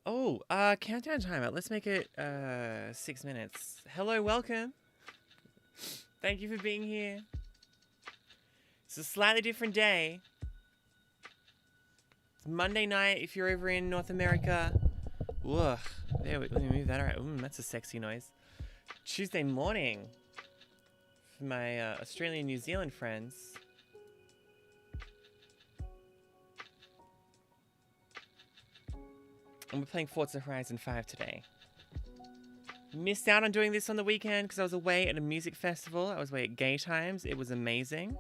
Oh, countdown timer. Let's make it 6 minutes. Hello, welcome. Thank you for being here. It's a slightly different day. It's Monday night if you're over in North America. Ugh. There, let me move that around. That's a sexy noise. Tuesday morning for my Australian New Zealand friends. And we're playing Forza Horizon 5 today. Missed out on doing this on the weekend because I was away at a music festival. I was away at Gay Times. It was amazing.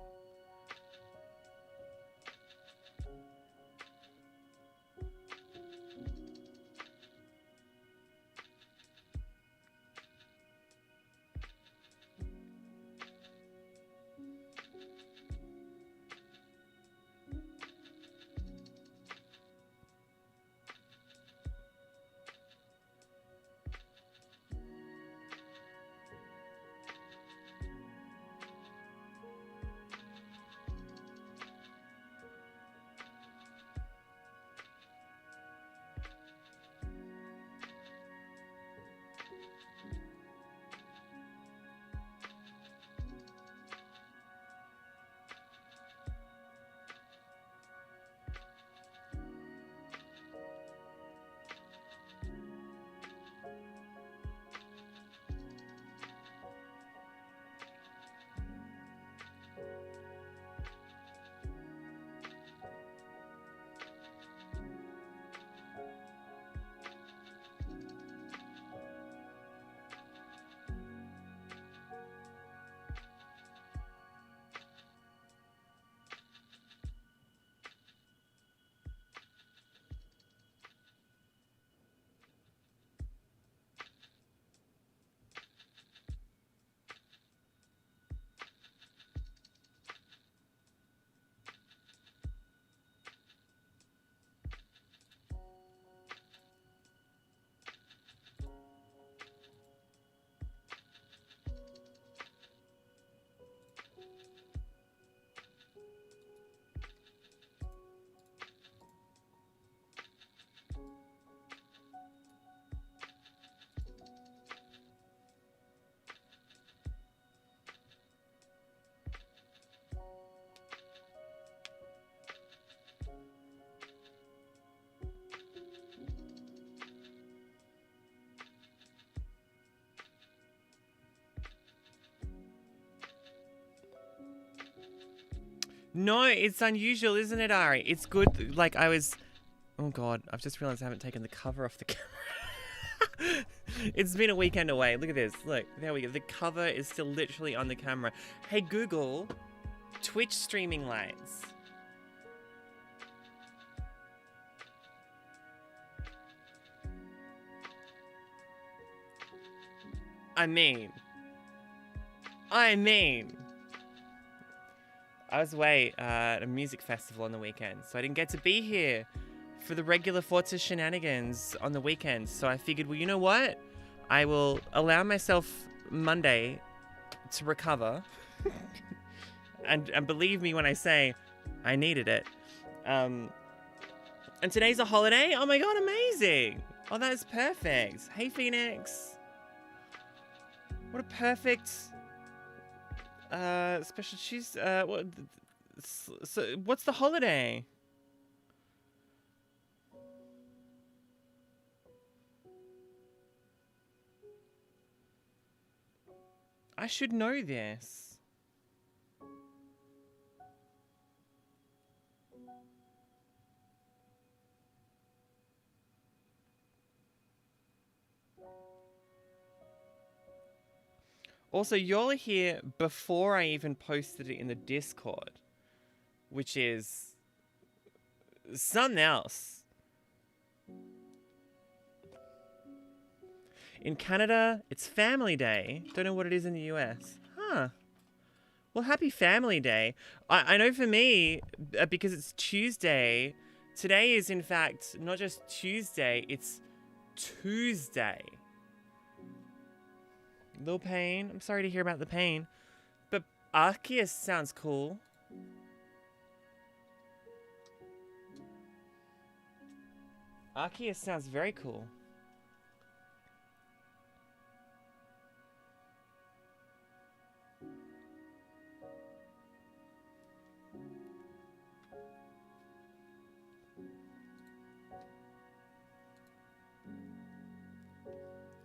No, it's unusual, isn't it, Ari? It's good. Like, I was... Oh, God. I've just realized I haven't taken the cover off the camera. It's been a weekend away. Look at this. Look, there we go. The cover is still literally on the camera. Hey, Google, Twitch streaming lights. I mean... I was away at a music festival on the weekend, so I didn't get to be here for the regular Forza shenanigans on the weekend. So I figured, well, you know what? I will allow myself Monday to recover. and believe me when I say I needed it. And today's a holiday? Oh my god, amazing! Oh, that is perfect. Hey, Phoenix. What a perfect... special cheese. So what's the holiday? I should know this. Also, y'all are here before I even posted it in the Discord, which is something else. In Canada, it's Family Day. Don't know what it is in the US. Huh. Well, happy Family Day. I know for me, because it's Tuesday, today is in fact not just Tuesday, it's Tuesday. Little pain. I'm sorry to hear about the pain. But Arceus sounds cool. Arceus sounds very cool.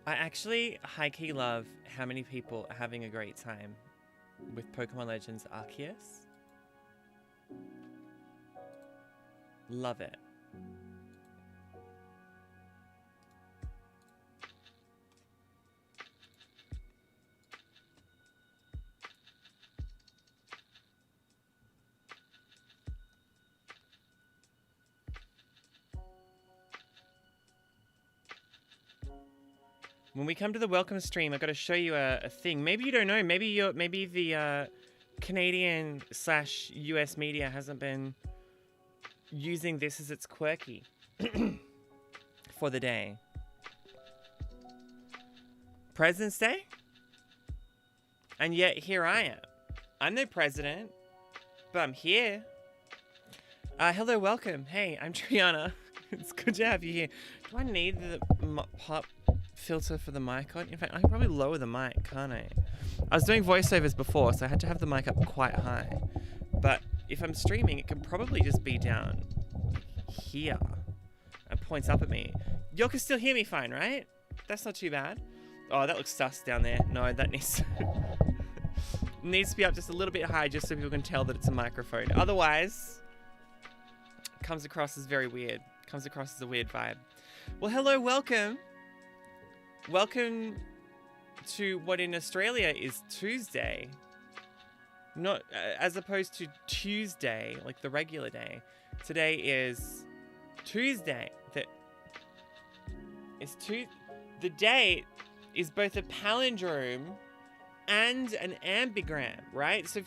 I actually high-key love how many people are having a great time with Pokemon Legends Arceus. Love it. When we come to the welcome stream, I've got to show you a thing. Maybe you don't know. Maybe the Canadian/US media hasn't been using this as its quirky for the day. President's Day? And yet here I am. I'm no president, but I'm here. Hello, welcome. Hey, I'm Triana. It's good to have you here. Do I need the pop filter for the mic on? In fact, I can probably lower the mic, can't I? I was doing voiceovers before, so I had to have the mic up quite high. But if I'm streaming, it can probably just be down here and points up at me. You can still hear me fine, right? That's not too bad. Oh, that looks sus down there. No, that needs needs to be up just a little bit high just so people can tell that it's a microphone. Otherwise, it comes across as very weird. Comes across as a weird vibe. Well, hello, welcome. Welcome to what in Australia is Tuesday. Not as opposed to Tuesday, like the regular day. Today is Tuesday. The date is both a palindrome and an ambigram, right? So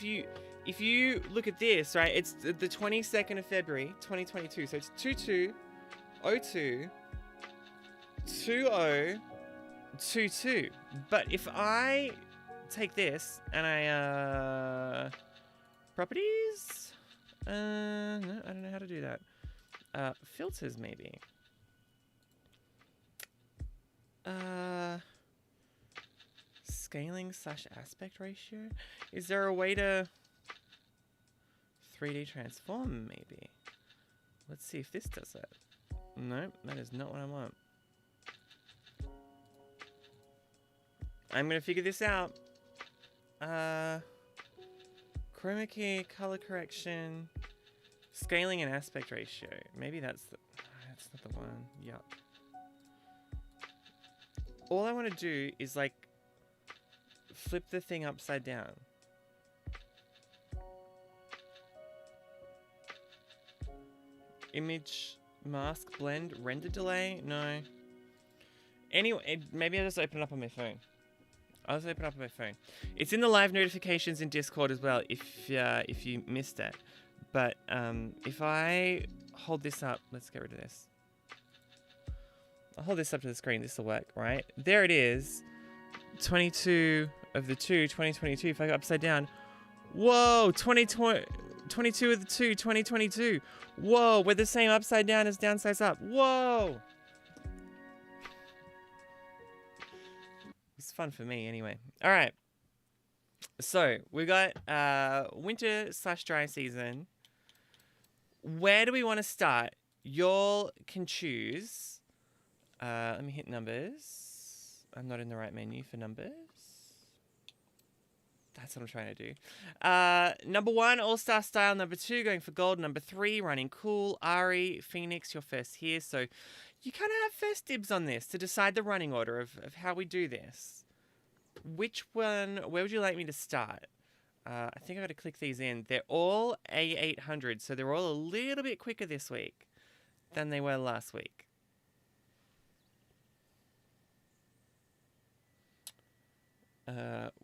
if you look at this, right, it's the 22nd of February, 2022. So it's 2202 2022. But if I take this and I properties, no, I don't know how to do that. Filters maybe. Scaling / aspect ratio. Is there a way to 3D transform maybe? Let's see if this does it. No, that is not what I want. I'm gonna figure this out. Chroma key, color correction, scaling and aspect ratio. Maybe that's not the one. Yup. All I want to do is like flip the thing upside down. Image, mask, blend, render delay? No. Anyway, maybe I'll just open it up on my phone. I'll just open it up on my phone. It's in the live notifications in Discord as well if you missed it. But if I hold this up, let's get rid of this. I'll hold this up to the screen. This will work, right? There it is. 22 of the 2, 2022. If I go upside down. Whoa, 22 of the 2, 2022. Whoa, we're the same upside down as downside up. Whoa. It's fun for me anyway. All right. So we got winter/dry season. Where do we want to start? Y'all can choose. Let me hit numbers. I'm not in the right menu for numbers. That's what I'm trying to do. Number 1, All-Star Style. Number 2, going for gold. Number 3, running cool. Ari, Phoenix, you're first here. So you kind of have first dibs on this to decide the running order of how we do this. Which one, where would you like me to start? I think I've got to click these in. They're all A800, so they're all a little bit quicker this week than they were last week.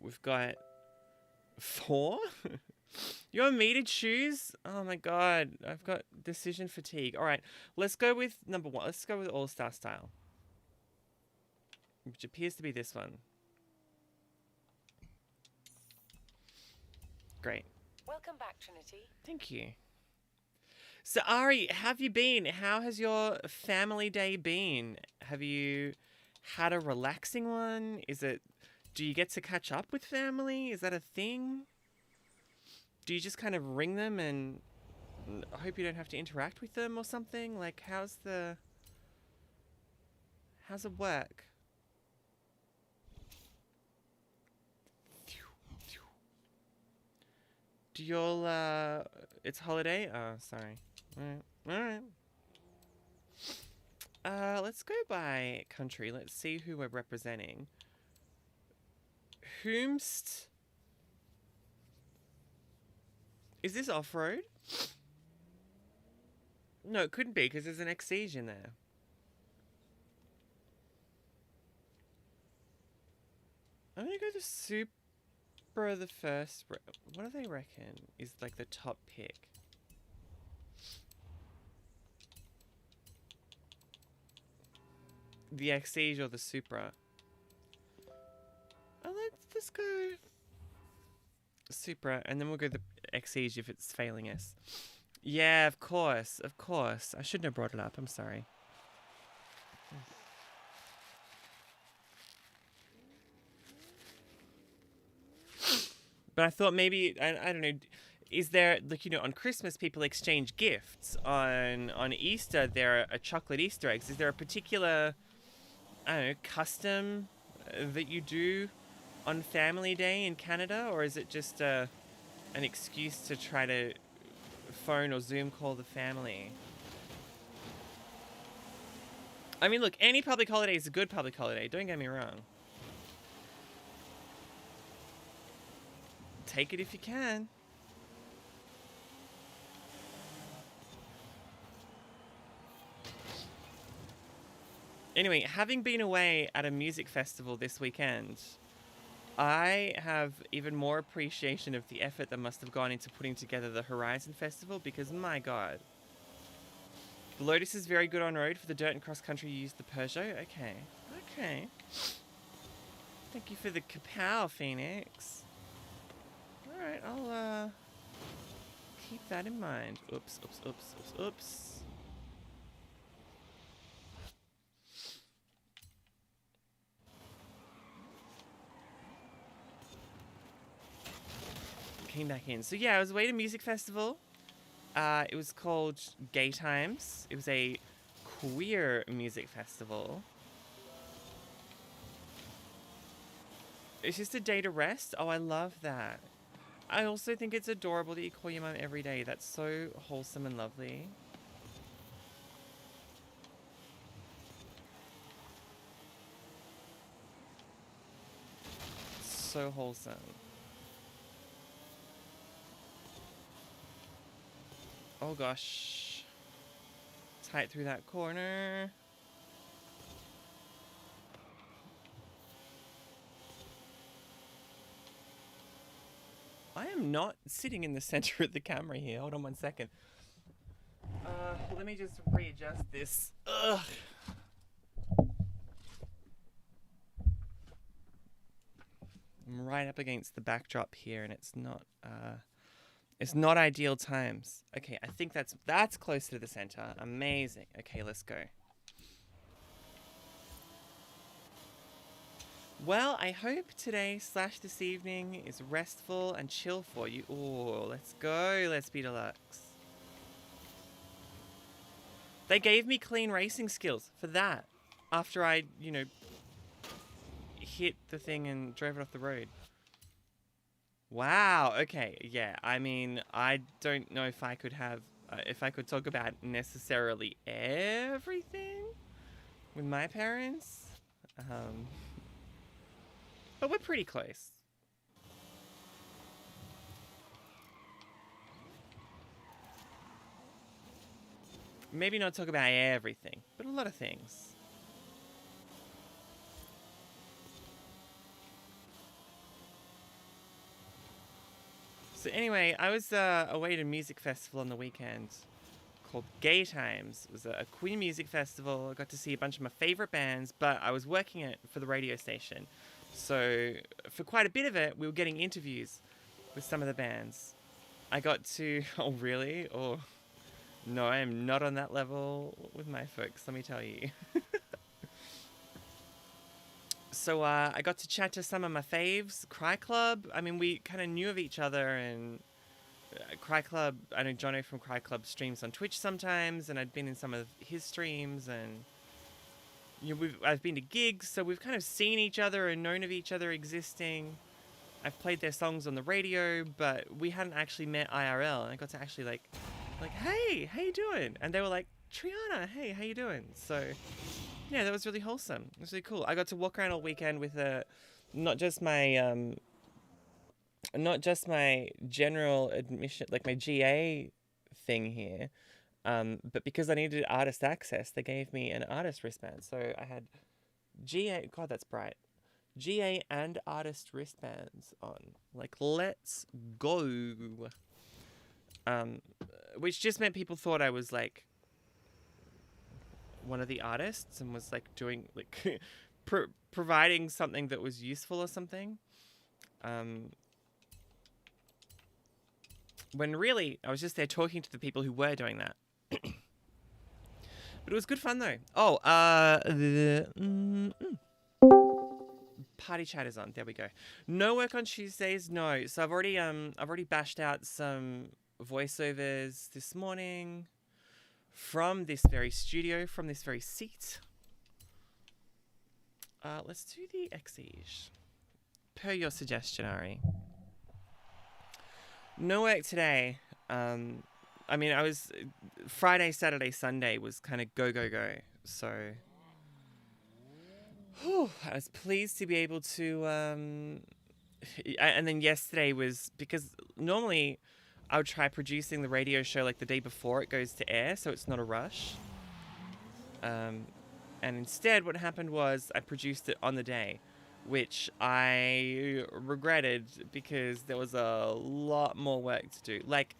We've got 4. You want metered shoes? Oh my god, I've got decision fatigue. All right, let's go with number 1. Let's go with All-Star Style, which appears to be this one. Great. Welcome back, Trinity. Thank you. So Ari, have you been? How has your family day been? Have you had a relaxing one? Do you get to catch up with family? Is that a thing? Do you just kind of ring them and hope you don't have to interact with them or something? Like, how's it work? Do y'all, it's holiday? Oh, sorry. Alright. Let's go by country. Let's see who we're representing. Whomst? Is this off-road? No, it couldn't be because there's an Exige in there. I'm gonna go to Supra the first. What do they reckon is like the top pick? The Exige or the Supra? Oh, let's go Supra, and then we'll go the Exige if it's failing us. Yeah, of course. I shouldn't have brought it up. I'm sorry. But I thought maybe I don't know. Is there, like, on Christmas people exchange gifts? On Easter there are chocolate Easter eggs. Is there a particular, I don't know, custom that you do on Family Day in Canada, or is it just an excuse to try to phone or Zoom call the family? I mean, look, any public holiday is a good public holiday. Don't get me wrong. Take it if you can. Anyway, having been away at a music festival this weekend, I have even more appreciation of the effort that must have gone into putting together the Horizon Festival, because my god. The Lotus is very good on road. For the dirt and cross country, you use the Peugeot. Okay. Thank you for the kapow, Phoenix. Alright, I'll keep that in mind. Oops. Came back in. So yeah, I was away at a music festival. It was called Gay Times. It was a queer music festival. It's just a day to rest. Oh, I love that. I also think it's adorable that you call your mum every day. That's so wholesome and lovely. So wholesome. Oh gosh. Tight through that corner. I am not sitting in the center of the camera here. Hold on one second. Let me just readjust this. Ugh. I'm right up against the backdrop here, and it's not ideal times. Okay, I think that's closer to the center. Amazing. Okay, let's go. Well, I hope today / this evening is restful and chill for you. Oh, let's go. Let's be deluxe. They gave me clean racing skills for that after I, hit the thing and drove it off the road. Wow. Okay. Yeah. I mean, I don't know if I could talk about necessarily everything with my parents. But we're pretty close. Maybe not talk about everything, but a lot of things. So anyway, I was away at a music festival on the weekend called Gay Times. It was a queer music festival. I got to see a bunch of my favorite bands, but I was working it for the radio station. So for quite a bit of it, we were getting interviews with some of the bands. I got to... Oh, really? Or No, I am not on that level with my folks, let me tell you. So I got to chat to some of my faves. Cry Club, I mean, we kind of knew of each other, and Cry Club, I know Jono from Cry Club streams on Twitch sometimes, and I'd been in some of his streams, and I've been to gigs, so we've kind of seen each other and known of each other existing. I've played their songs on the radio, but we hadn't actually met IRL, and I got to actually like, hey, how you doing? And they were like, Triana, hey, how you doing? So yeah, that was really wholesome. It was really cool. I got to walk around all weekend with not just my general admission, like my GA thing here, but because I needed artist access, they gave me an artist wristband. So I had GA. God, that's bright. GA and artist wristbands on. Like, let's go. Which just meant people thought I was like one of the artists and was like doing like providing something that was useful or something. When really I was just there talking to the people who were doing that. But it was good fun though. Oh, party chat is on. There we go. No work on Tuesdays. No. So I've already bashed out some voiceovers this morning from this very studio, from this very seat. Let's do the Exige. Per your suggestion, Ari. No work today. I mean, I was Friday, Saturday, Sunday was kind of go. So I was pleased to be able to. And then yesterday was because normally I would try producing the radio show like the day before it goes to air, so it's not a rush. And instead, what happened was I produced it on the day, which I regretted because there was a lot more work to do. Like,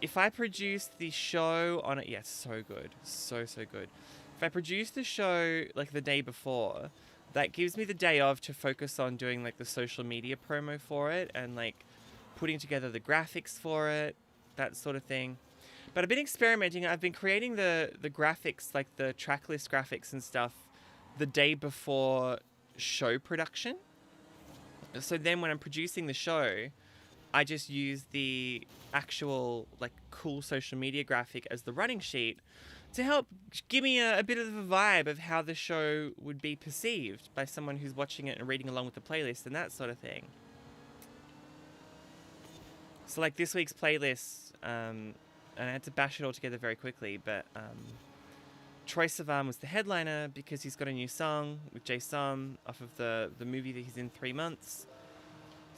if I produced the show on it, yes, so good. So good. If I produced the show like the day before, that gives me the day off to focus on doing like the social media promo for it and like putting together the graphics for it, that sort of thing. But I've been experimenting. I've been creating the graphics, like the track list graphics and stuff, the day before show production. So then when I'm producing the show, I just use the actual like cool social media graphic as the running sheet to help give me a bit of a vibe of how the show would be perceived by someone who's watching it and reading along with the playlist and that sort of thing. So like this week's playlist, and I had to bash it all together very quickly, but Troye Sivan was the headliner because he's got a new song with Jay Som off of the movie that he's in 3 months.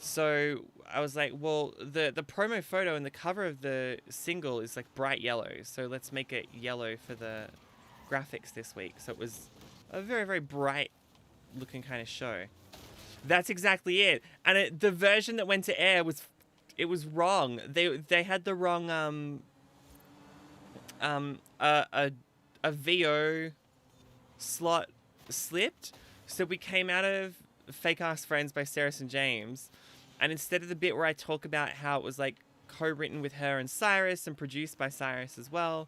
So I was like, well, the promo photo and the cover of the single is like bright yellow, so let's make it yellow for the graphics this week. So it was a very, very bright looking kind of show. That's exactly it. And the version that went to air was wrong. They had the wrong a VO slot slipped, so we came out of Fake Ass Friends by Sarah and James, and instead of the bit where I talk about how it was like co-written with her and Cyrus and produced by Cyrus as well,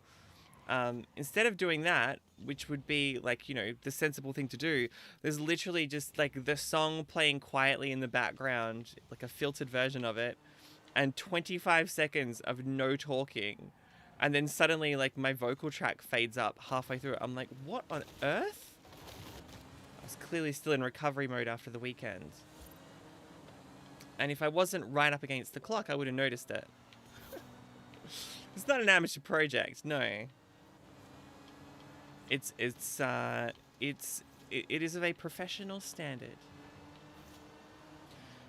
instead of doing that, which would be like, you know, the sensible thing to do, there's literally just like the song playing quietly in the background, like a filtered version of it, and 25 seconds of no talking. And then suddenly, like, my vocal track fades up halfway through. I'm like, what on earth? I was clearly still in recovery mode after the weekend. And if I wasn't right up against the clock, I would have noticed it. It's not an amateur project, no. It is of a professional standard.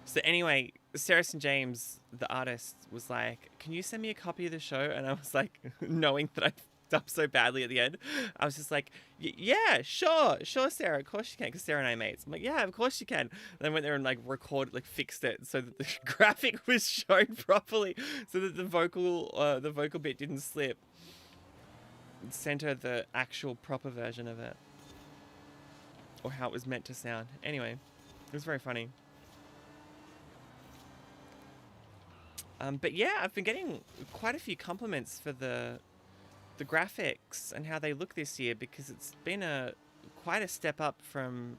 So anyway, Sarah and James, the artist, was like, can you send me a copy of the show? And I was like, knowing that I fucked up so badly at the end, I was just like, yeah, sure, Sarah, of course you can, because Sarah and I are mates. I'm like, yeah, of course you can. And I went there and like recorded, like fixed it so that the graphic was shown properly, so that the vocal bit didn't slip. Sent her the actual proper version of it, or how it was meant to sound. Anyway, it was very funny. But yeah, I've been getting quite a few compliments for the graphics and how they look this year, because it's been quite a step up from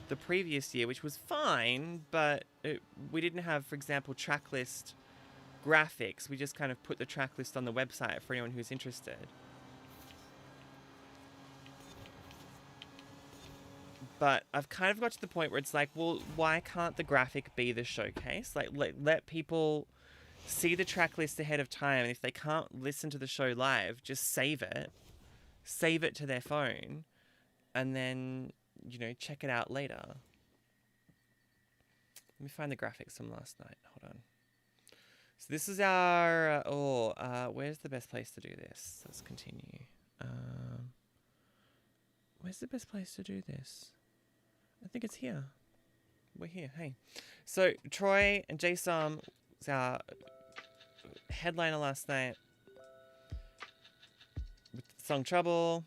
the previous year, which was fine, but we didn't have, for example, track list graphics. We just kind of put the track list on the website for anyone who's interested. But I've kind of got to the point where it's like, well, why can't the graphic be the showcase? Like, let people see the track list ahead of time, and if they can't listen to the show live, just save it to their phone, and then, you know, check it out later. Let me find the graphics from last night. Hold on. So this is our, where's the best place to do this? Let's continue. Where's the best place to do this? I think it's here. We're here, hey. So Troy and Jason was our headliner last night with the song Trouble.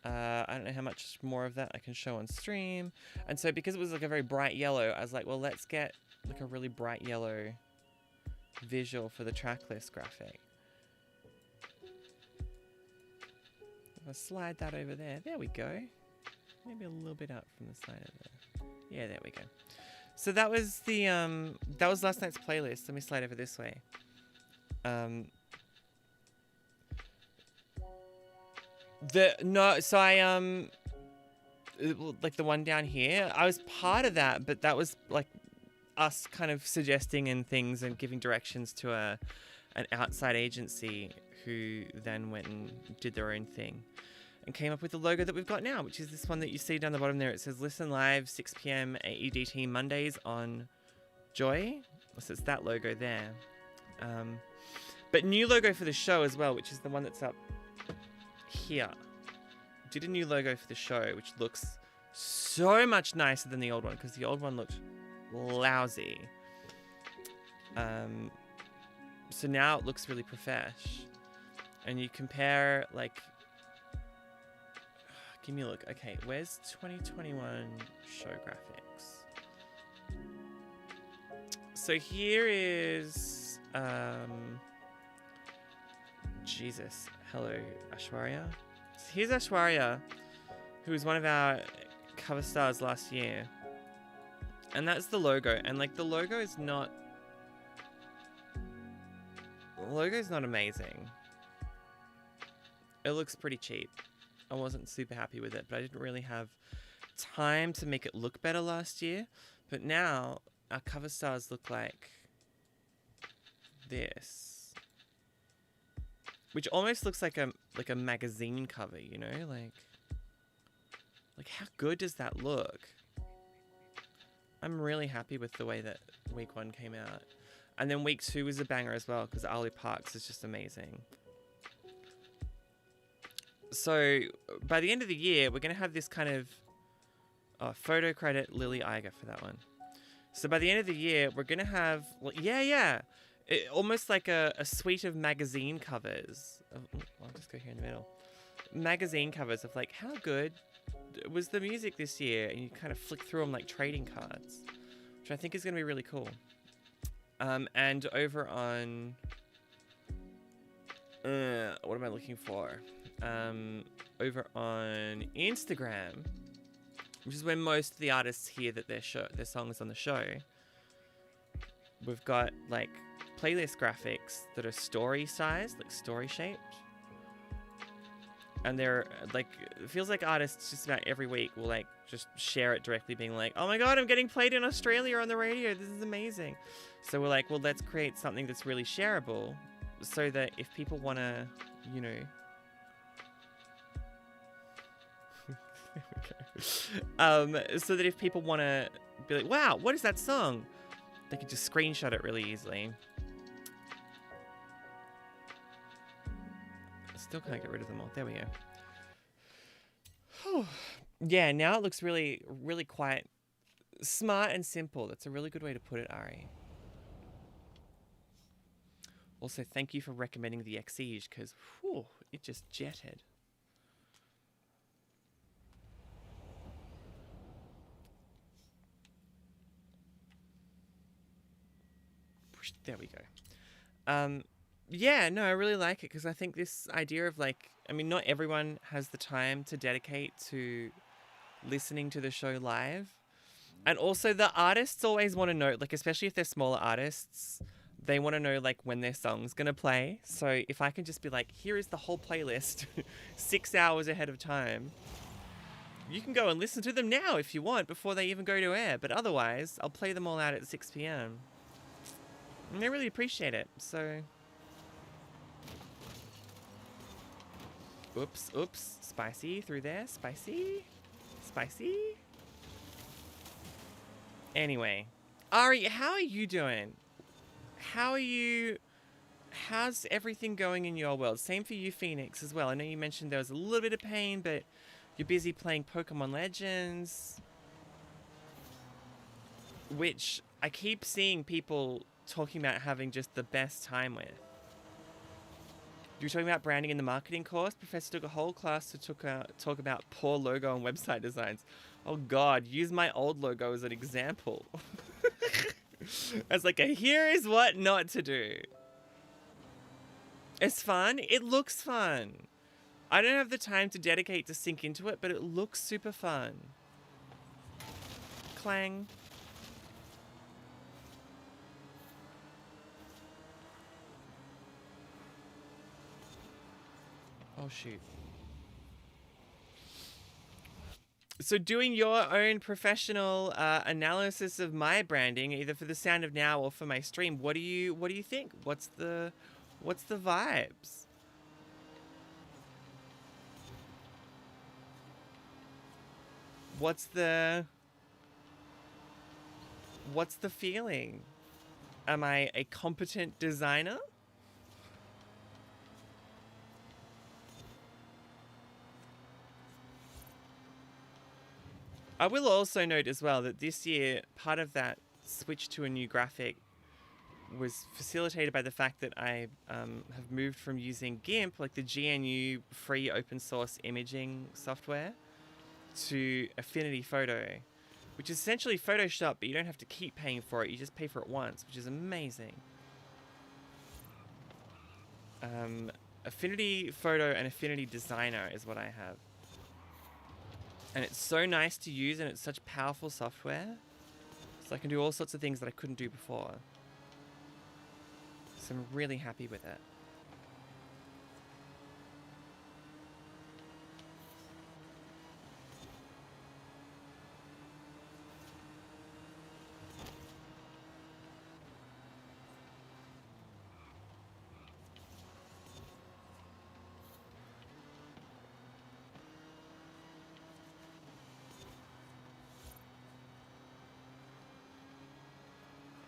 I don't know how much more of that I can show on stream. And so because it was like a very bright yellow, I was like, well, let's get like a really bright yellow visual for the track list graphic. If I slide that over there, there we go. Maybe a little bit up from the side of there. Yeah, there we go. So that was the that was last night's playlist. Let me slide over this way. Like the one down here, I was part of that, but that was like us kind of suggesting and things and giving directions to an outside agency who then went and did their own thing and came up with the logo that we've got now, which is this one that you see down the bottom there. It says listen live 6 p.m. AEDT Mondays on Joy. So it's that logo there. But new logo for the show as well, which is the one that's up here. Did a new logo for the show, which looks so much nicer than the old one, because the old one looked lousy. So now it looks really profesh. And you compare, like, give me a look. Okay, where's 2021 show graphics? So here is, Jesus, hello, Aishwarya. So here's Aishwarya, who was one of our cover stars last year. And that's the logo. And like the logo is not amazing. It looks pretty cheap. I wasn't super happy with it, but I didn't really have time to make it look better last year. But now our cover stars look like this, which almost looks like a magazine cover, you know, like how good does that look? I'm really happy with the way that week 1 came out. And then week 2 was a banger as well, because Ali Parks is just amazing. So by the end of the year, we're going to have this kind of photo credit Lily Iger for that one. So by the end of the year, we're going to have, well, almost like a suite of magazine covers. I'll just go here in the middle. Magazine covers of like, how good was the music this year? And you kind of flick through them like trading cards, which I think is going to be really cool. And over on, what am I looking for? Over on Instagram, which is where most of the artists hear that their song is on the show, we've got like playlist graphics that are story sized, like story shaped. And they're like, it feels like artists just about every week will like just share it directly, being like, oh my God, I'm getting played in Australia on the radio. This is amazing. So we're like, well, let's create something that's really shareable so that if people want to, you know, so that if people want to be like, wow, what is that song? They can just screenshot it really easily. Still can't get rid of them all. There we go. Yeah, now it looks really, really quite smart and simple. That's a really good way to put it, Ari. Also, thank you for recommending the Exige, because it just jetted. There we go. Yeah, no, I really like it because I think this idea of like, I mean, not everyone has the time to dedicate to listening to the show live. And also the artists always want to know, like, especially if they're smaller artists, they want to know like when their song's going to play. So if I can just be like, here is the whole playlist 6 hours ahead of time, you can go and listen to them now if you want before they even go to air. But otherwise, I'll play them all out at 6 p.m. And they really appreciate it. So, oops, spicy through there, spicy. Anyway, Ari, how are you doing? How's everything going in your world? Same for you, Phoenix, as well. I know you mentioned there was a little bit of pain, but you're busy playing Pokemon Legends, which I keep seeing people talking about having just the best time with. You were talking about branding in the marketing course. Professor took a whole class to talk about poor logo and website designs. Oh God, use my old logo as an example. As like here is what not to do. It's fun. It looks fun. I don't have the time to dedicate to sink into it, but it looks super fun. Clang. Oh shoot. So doing your own professional analysis of my branding, either for the Sound of Now or for my stream, what do you think? What's the vibes? What's the feeling? Am I a competent designer? I will also note as well that this year, part of that switch to a new graphic was facilitated by the fact that I have moved from using GIMP, like the GNU free open source imaging software, to Affinity Photo, which is essentially Photoshop, but you don't have to keep paying for it. You just pay for it once, which is amazing. Affinity Photo and Affinity Designer is what I have. And it's so nice to use, and it's such powerful software. So I can do all sorts of things that I couldn't do before. So I'm really happy with it.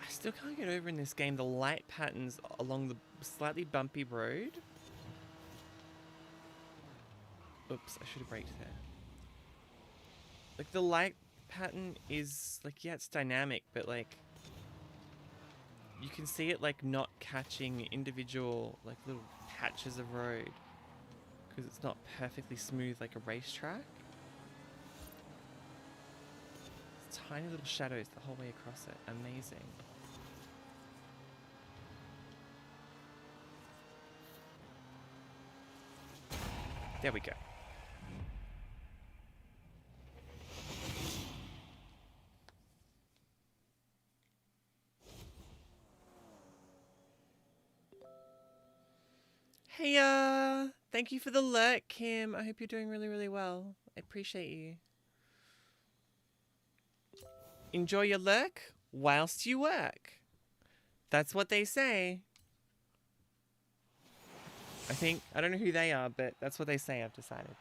Still can't get over in this game the light patterns along the slightly bumpy road. Oops, I should have braked there. Like the light pattern is like, yeah, it's dynamic, but like you can see it like not catching individual like little patches of road because it's not perfectly smooth like a racetrack. Tiny little shadows the whole way across it. Amazing. There we go. Hey, thank you for the lurk, Kim. I hope you're doing really, really well. I appreciate you. Enjoy your lurk whilst you work. That's what they say. I don't know who they are, but that's what they say, I've decided.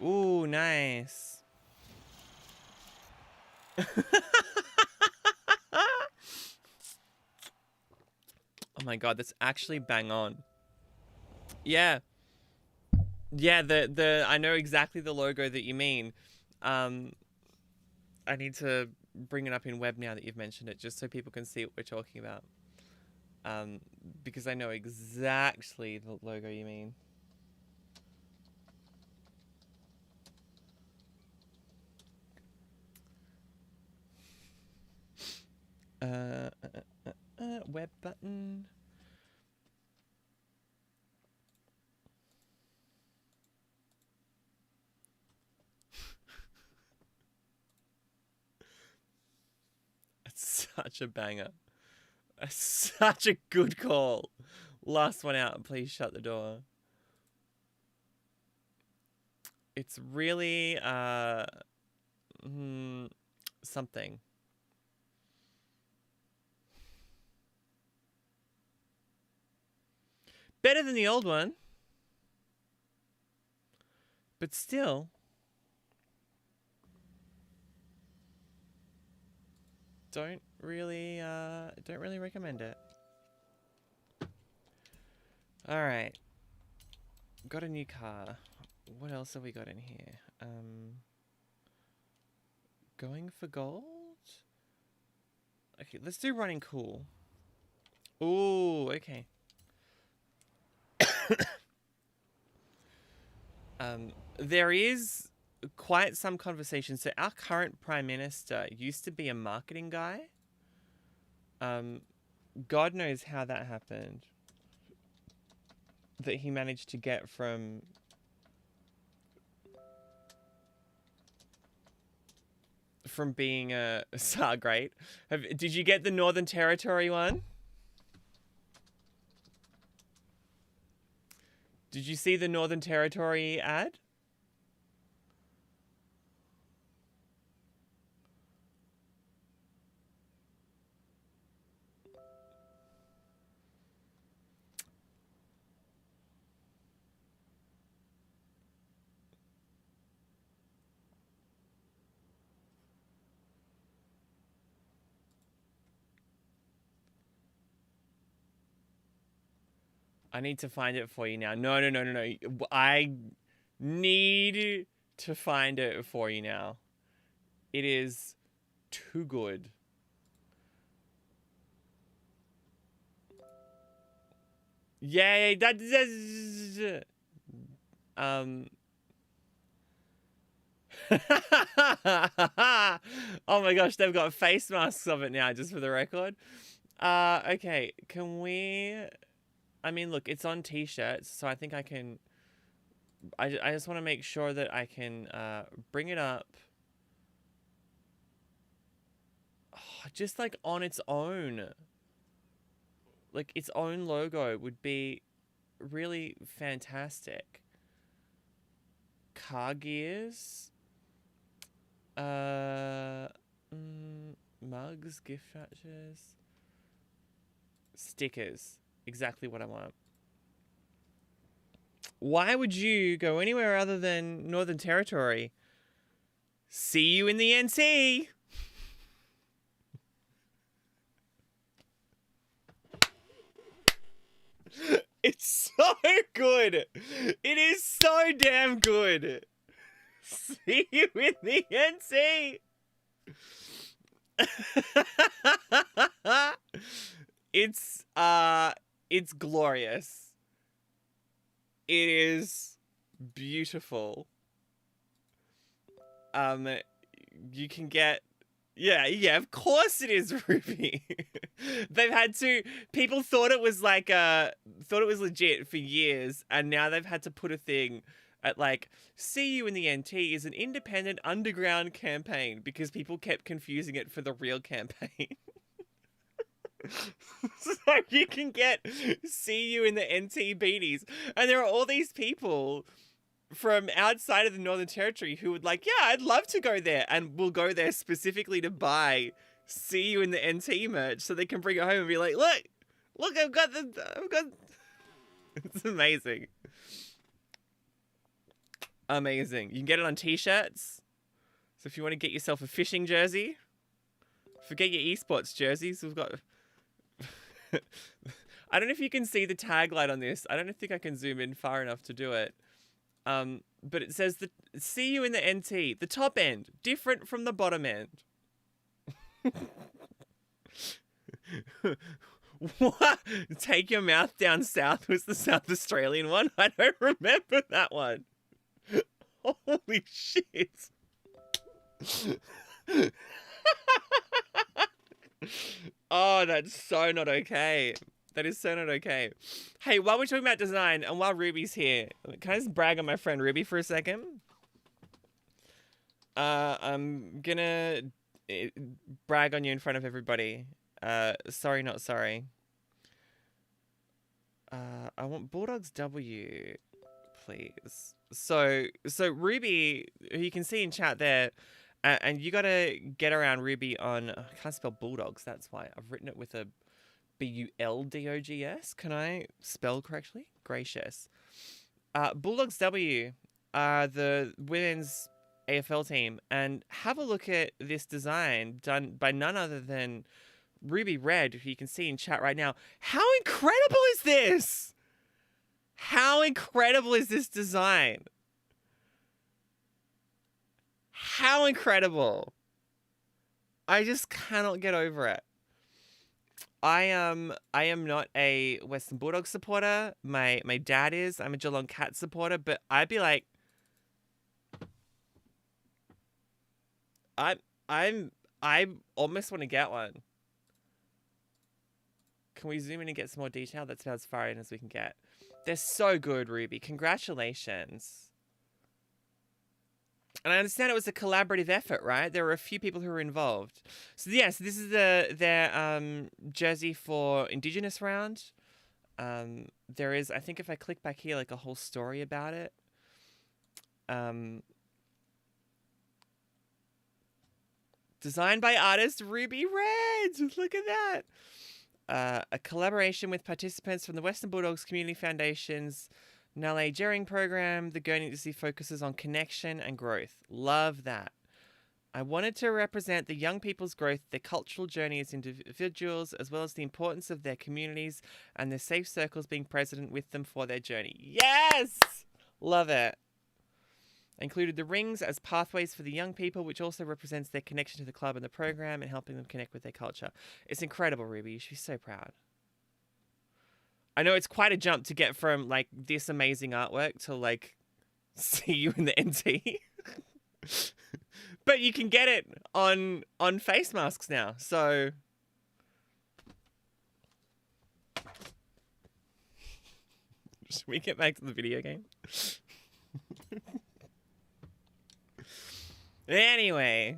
Ooh, nice. Oh my god, that's actually bang on. Yeah. Yeah, I know exactly the logo that you mean. I need to bring it up in web now that you've mentioned it, just so people can see what we're talking about. Because I know exactly the logo you mean. web button. It's such a banger. Such a good call. Last one out. Please shut the door. It's really something. Better than the old one. But still. Don't really recommend it. Alright. Got a new car. What else have we got in here? Going for gold? Okay, let's do running cool. Ooh, okay. There is quite some conversation. So our current Prime Minister used to be a marketing guy. God knows how that happened. That he managed to get from being a great. Did you get the Northern Territory one? Did you see the Northern Territory ad? I need to find it for you now. No. I need to find it for you now. It is too good. Yay! Oh my gosh, they've got face masks of it now, just for the record. Okay, can we... I mean, look, it's on t-shirts, so I think I can... I just want to make sure that I can bring it up. Oh, just like on its own. Like its own logo would be really fantastic. Car gears. Mugs, gift vouchers. Stickers. Exactly what I want. Why would you go anywhere other than Northern Territory? See you in the NT! It's so good! It is so damn good! See you in the NT! It's glorious. It is beautiful. You can get... Yeah, of course it is, Ruby. They've had to... People thought it was like thought it was legit for years, and now they've had to put a thing at like, See You in the NT is an independent underground campaign, because people kept confusing it for the real campaign. So you can get See You in the NT beanies. And there are all these people from outside of the Northern Territory who would like, yeah, I'd love to go there, and will go there specifically to buy See You in the NT merch so they can bring it home and be like, look, I've got It's amazing. Amazing. You can get it on t-shirts. So if you want to get yourself a fishing jersey, forget your esports jerseys. We've got... I don't know if you can see the tagline on this. I don't think I can zoom in far enough to do it. But it says, See You in the NT. The top end. Different from the bottom end. What? Take Your Mouth Down South was the South Australian one? I don't remember that one. Holy shit. Oh, that's so not okay. That is so not okay. Hey, while we're talking about design and while Ruby's here, can I just brag on my friend Ruby for a second? I'm gonna brag on you in front of everybody. Sorry, not sorry. I want Bulldogs W, please. So Ruby, who you can see in chat there, and you gotta get around Ruby on. I can't spell Bulldogs. That's why I've written it with a Buldogs. Can I spell correctly? Gracious. Bulldogs W are the women's AFL team, and have a look at this design done by none other than Ruby Red, who you can see in chat right now. How incredible is this? How incredible is this design? How incredible. I just cannot get over it. I am not a Western Bulldogs supporter. My dad is. I'm a Geelong Cat supporter, but I'd be like, I almost want to get one. Can we zoom in and get some more detail? That's about as far in as we can get. They're so good, Ruby. Congratulations. And I understand it was a collaborative effort, right? There were a few people who were involved. So yes, this is their jersey for Indigenous round. There is, I think if I click back here, like a whole story about it. Designed by artist Ruby Red. Look at that. A collaboration with participants from the Western Bulldogs Community Foundation's Nale Jering program. The Guernsey focuses on connection and growth. Love that. I wanted to represent the young people's growth, their cultural journey as individuals, as well as the importance of their communities and their safe circles being present with them for their journey. Yes! Love it. I included the rings as pathways for the young people, which also represents their connection to the club and the program and helping them connect with their culture. It's incredible, Ruby. You should be so proud. I know it's quite a jump to get from like this amazing artwork to like see you in the NT. But you can get it on face masks now. So should we get back to the video game? Anyway.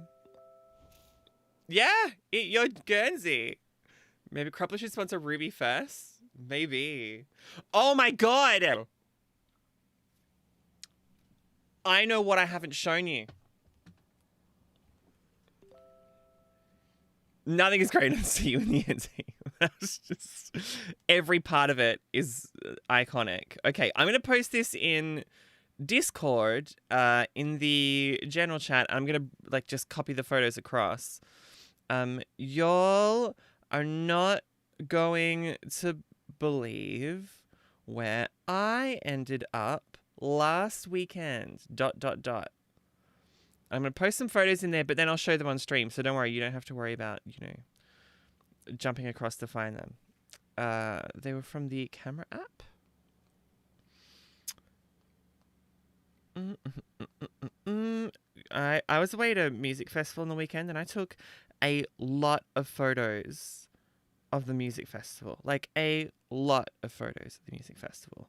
Yeah, eat your Guernsey. Maybe Crumpler should sponsor Ruby first. Maybe. Oh my god! I know what I haven't shown you. Nothing is greater than see you in the NT. That's just... Every part of it is iconic. Okay, I'm going to post this in Discord, in the general chat. I'm going to, like, just copy the photos across. Y'all are not going to believe where I ended up last weekend. ... I'm going to post some photos in there, but then I'll show them on stream. So don't worry, you don't have to worry about, you know, jumping across to find them. They were from the camera app. I was away at a music festival on the weekend and I took a lot of photos of the music festival. Like a lot of photos of the music festival.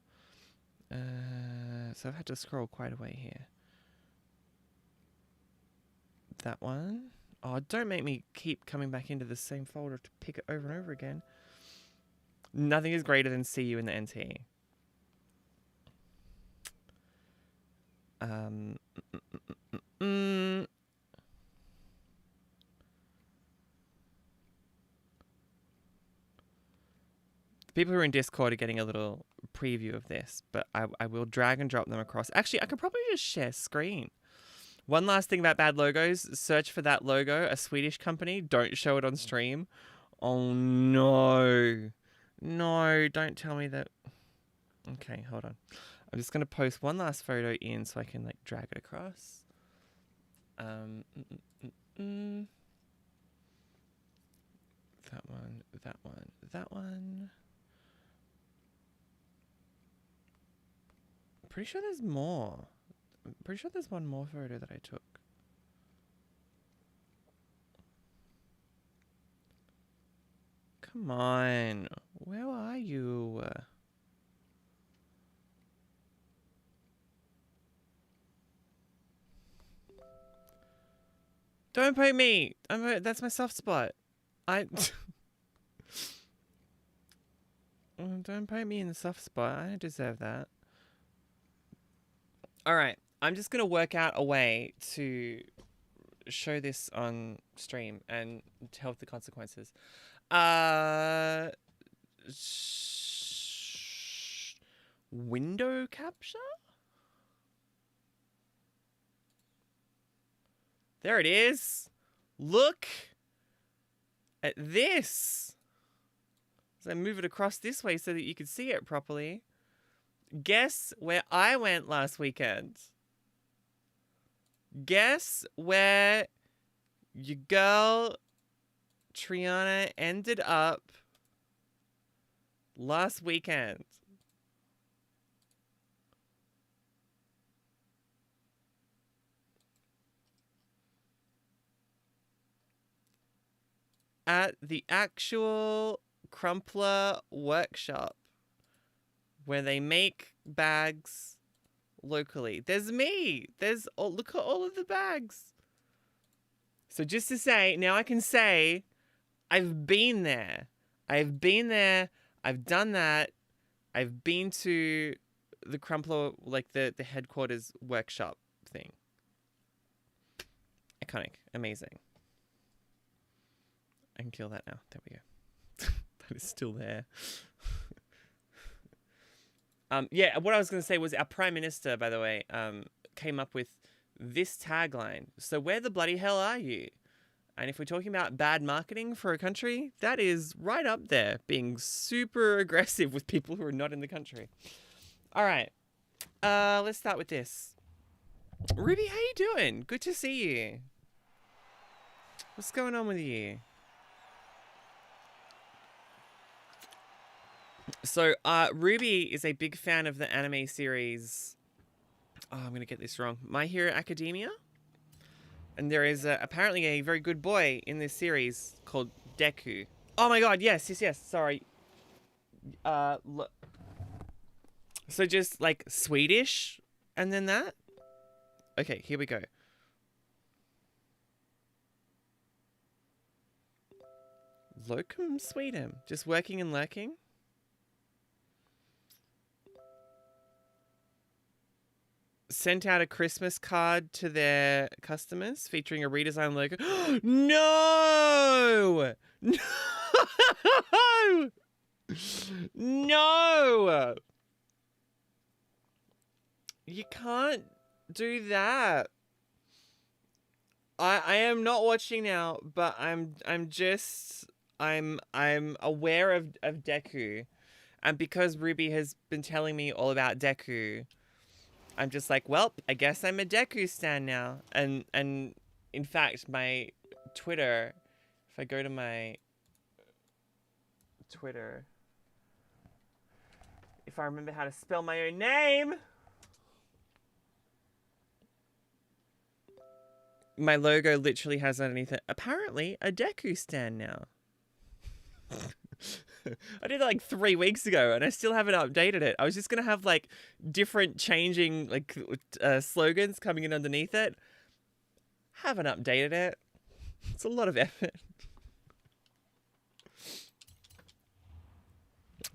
So I've had to scroll quite a way here. That one. Oh, don't make me keep coming back into the same folder to pick it over and over again. Nothing is greater than see you in the NT. The people who are in Discord are getting a little preview of this, but I will drag and drop them across. Actually, I could probably just share screen. One last thing about bad logos. Search for that logo, a Swedish company. Don't show it on stream. Oh, no. No, don't tell me that. Okay, hold on. I'm just going to post one last photo in so I can, like, drag it across. That one, that one, that one. Pretty sure there's more. I'm pretty sure there's one more photo that I took. Come on. Where are you? Don't poke me. That's my soft spot. Don't poke me in the soft spot. I don't deserve that. All right. I'm just going to work out a way to show this on stream and tell with the consequences. Window capture? There it is. Look at this. So I move it across this way so that you can see it properly. Guess where I went last weekend? Guess where your girl Triana ended up last weekend? At the actual Crumpler workshop where they make bags locally. There's me. Look at all of the bags. So just to say, now I can say I've been there. I've been there. I've done that. I've been to the Crumpler, like the headquarters workshop thing. Iconic. Amazing. I can kill that now. There we go. That is still there. Yeah, what I was going to say was our Prime Minister, by the way, came up with this tagline. So where the bloody hell are you? And if we're talking about bad marketing for a country, that is right up there, being super aggressive with people who are not in the country. All right. Let's start with this. Ruby, how you doing? Good to see you. What's going on with you? So, Ruby is a big fan of the anime series. Oh, I'm going to get this wrong. My Hero Academia. And there is apparently a very good boy in this series called Deku. Oh my god, yes. Sorry. So just like Swedish and then that? Okay, here we go. Locum Sweden. Just working and lurking. Sent out a Christmas card to their customers featuring a redesigned logo. No! No! No! You can't do that. I am not watching now, but I'm aware of Deku. And because Ruby has been telling me all about Deku, I'm just like, well, I guess I'm a Deku stan now. And in fact, my Twitter, if I go to my Twitter, if I remember how to spell my own name, my logo literally has underneath it, apparently, a Deku stan now. I did that like 3 weeks ago and I still haven't updated it. I was just going to have like different changing like slogans coming in underneath it. Haven't updated it. It's a lot of effort.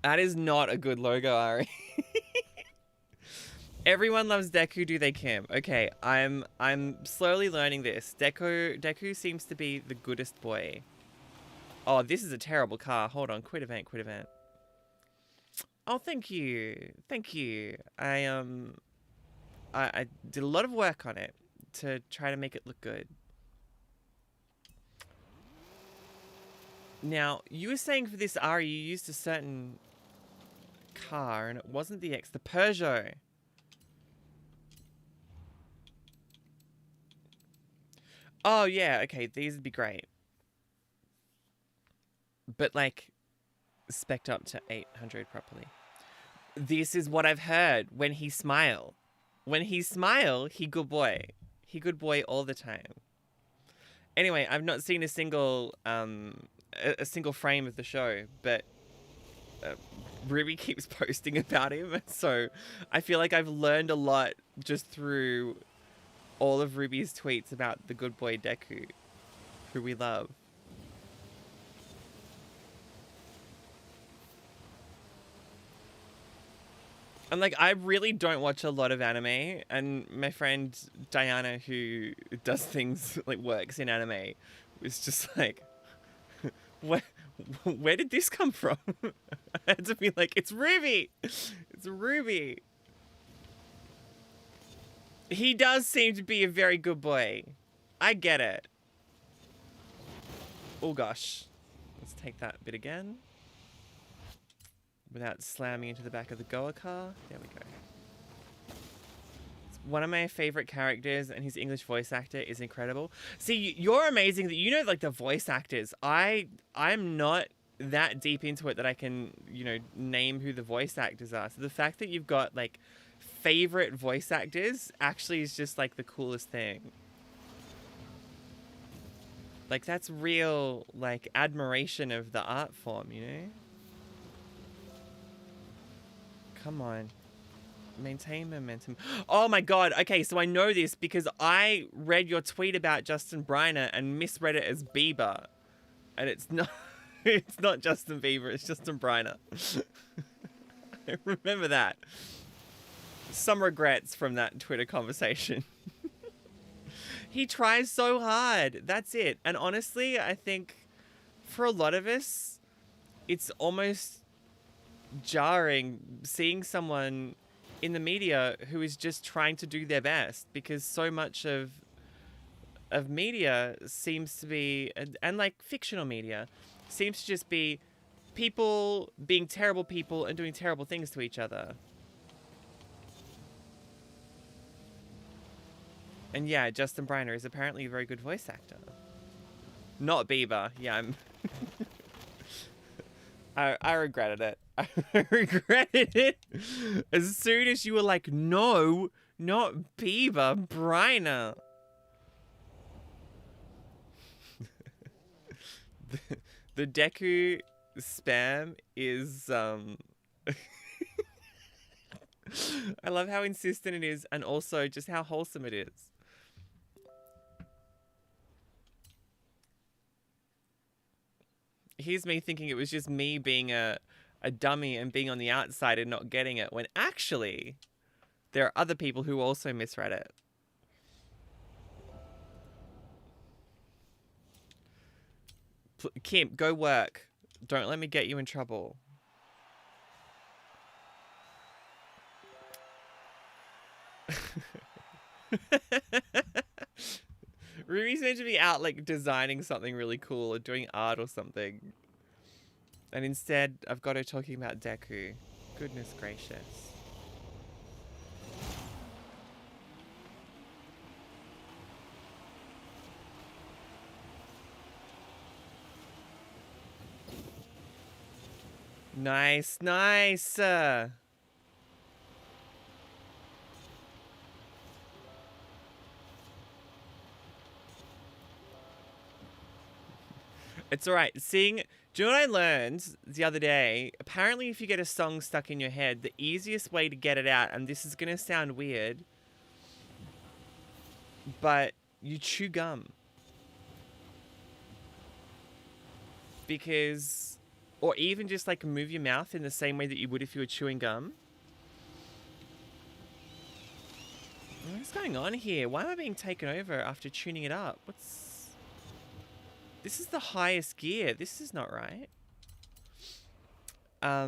That is not a good logo, Ari. Everyone loves Deku, do they, Kim? Okay, I'm slowly learning this. Deku seems to be the goodest boy. Oh, this is a terrible car. Hold on. Quit event. Oh, thank you. Thank you. I did a lot of work on it to try to make it look good. Now, you were saying for this Ari, you used a certain car, and it wasn't the Peugeot. Oh, yeah. Okay, these would be great. But, like, spec'd up to 800 properly. This is what I've heard. When he smile. When he smile, he good boy. He good boy all the time. Anyway, I've not seen a single a single frame of the show, but uh, Ruby keeps posting about him, so I feel like I've learned a lot just through all of Ruby's tweets about the good boy Deku, who we love. And like, I really don't watch a lot of anime, and my friend Diana, who does things like works in anime, was just like, where, where did this come from? I had to be like, it's Ruby! It's Ruby! He does seem to be a very good boy. I get it. Oh gosh. Let's take that bit again. Without slamming into the back of the Goa car. There we go. It's one of my favorite characters, and his English voice actor is incredible. See, you're amazing that you know like the voice actors. I'm not that deep into it that I can, you know, name who the voice actors are. So the fact that you've got like favorite voice actors actually is just like the coolest thing. Like that's real like admiration of the art form, you know? Come on. Maintain momentum. Oh my god. Okay, so I know this because I read your tweet about Justin Briner and misread it as Bieber. And it's not it's not Justin Bieber, it's Justin Briner. I remember that. Some regrets from that Twitter conversation. He tries so hard. That's it. And honestly, I think for a lot of us, it's almost jarring seeing someone in the media who is just trying to do their best, because so much of media seems to be, and like fictional media seems to just be people being terrible people and doing terrible things to each other. And yeah, Justin Briner is apparently a very good voice actor. Not Bieber. Yeah, I'm I regretted it. I regretted it as soon as you were like, no, not Bieber, Briner. The Deku spam is I love how insistent it is, and also just how wholesome it is. Here's me thinking it was just me being a dummy and being on the outside and not getting it, when actually there are other people who also misread it. Kim, go work. Don't let me get you in trouble. Ruby's meant to be out like designing something really cool or doing art or something. And instead, I've got her talking about Deku. Goodness gracious. Nice, nice. It's alright. Do you know what I learned the other day? Apparently, if you get a song stuck in your head, the easiest way to get it out, and this is going to sound weird, but you chew gum. Because, or even just like move your mouth in the same way that you would if you were chewing gum. What's going on here? Why am I being taken over after tuning it up? This is the highest gear. This is not right. I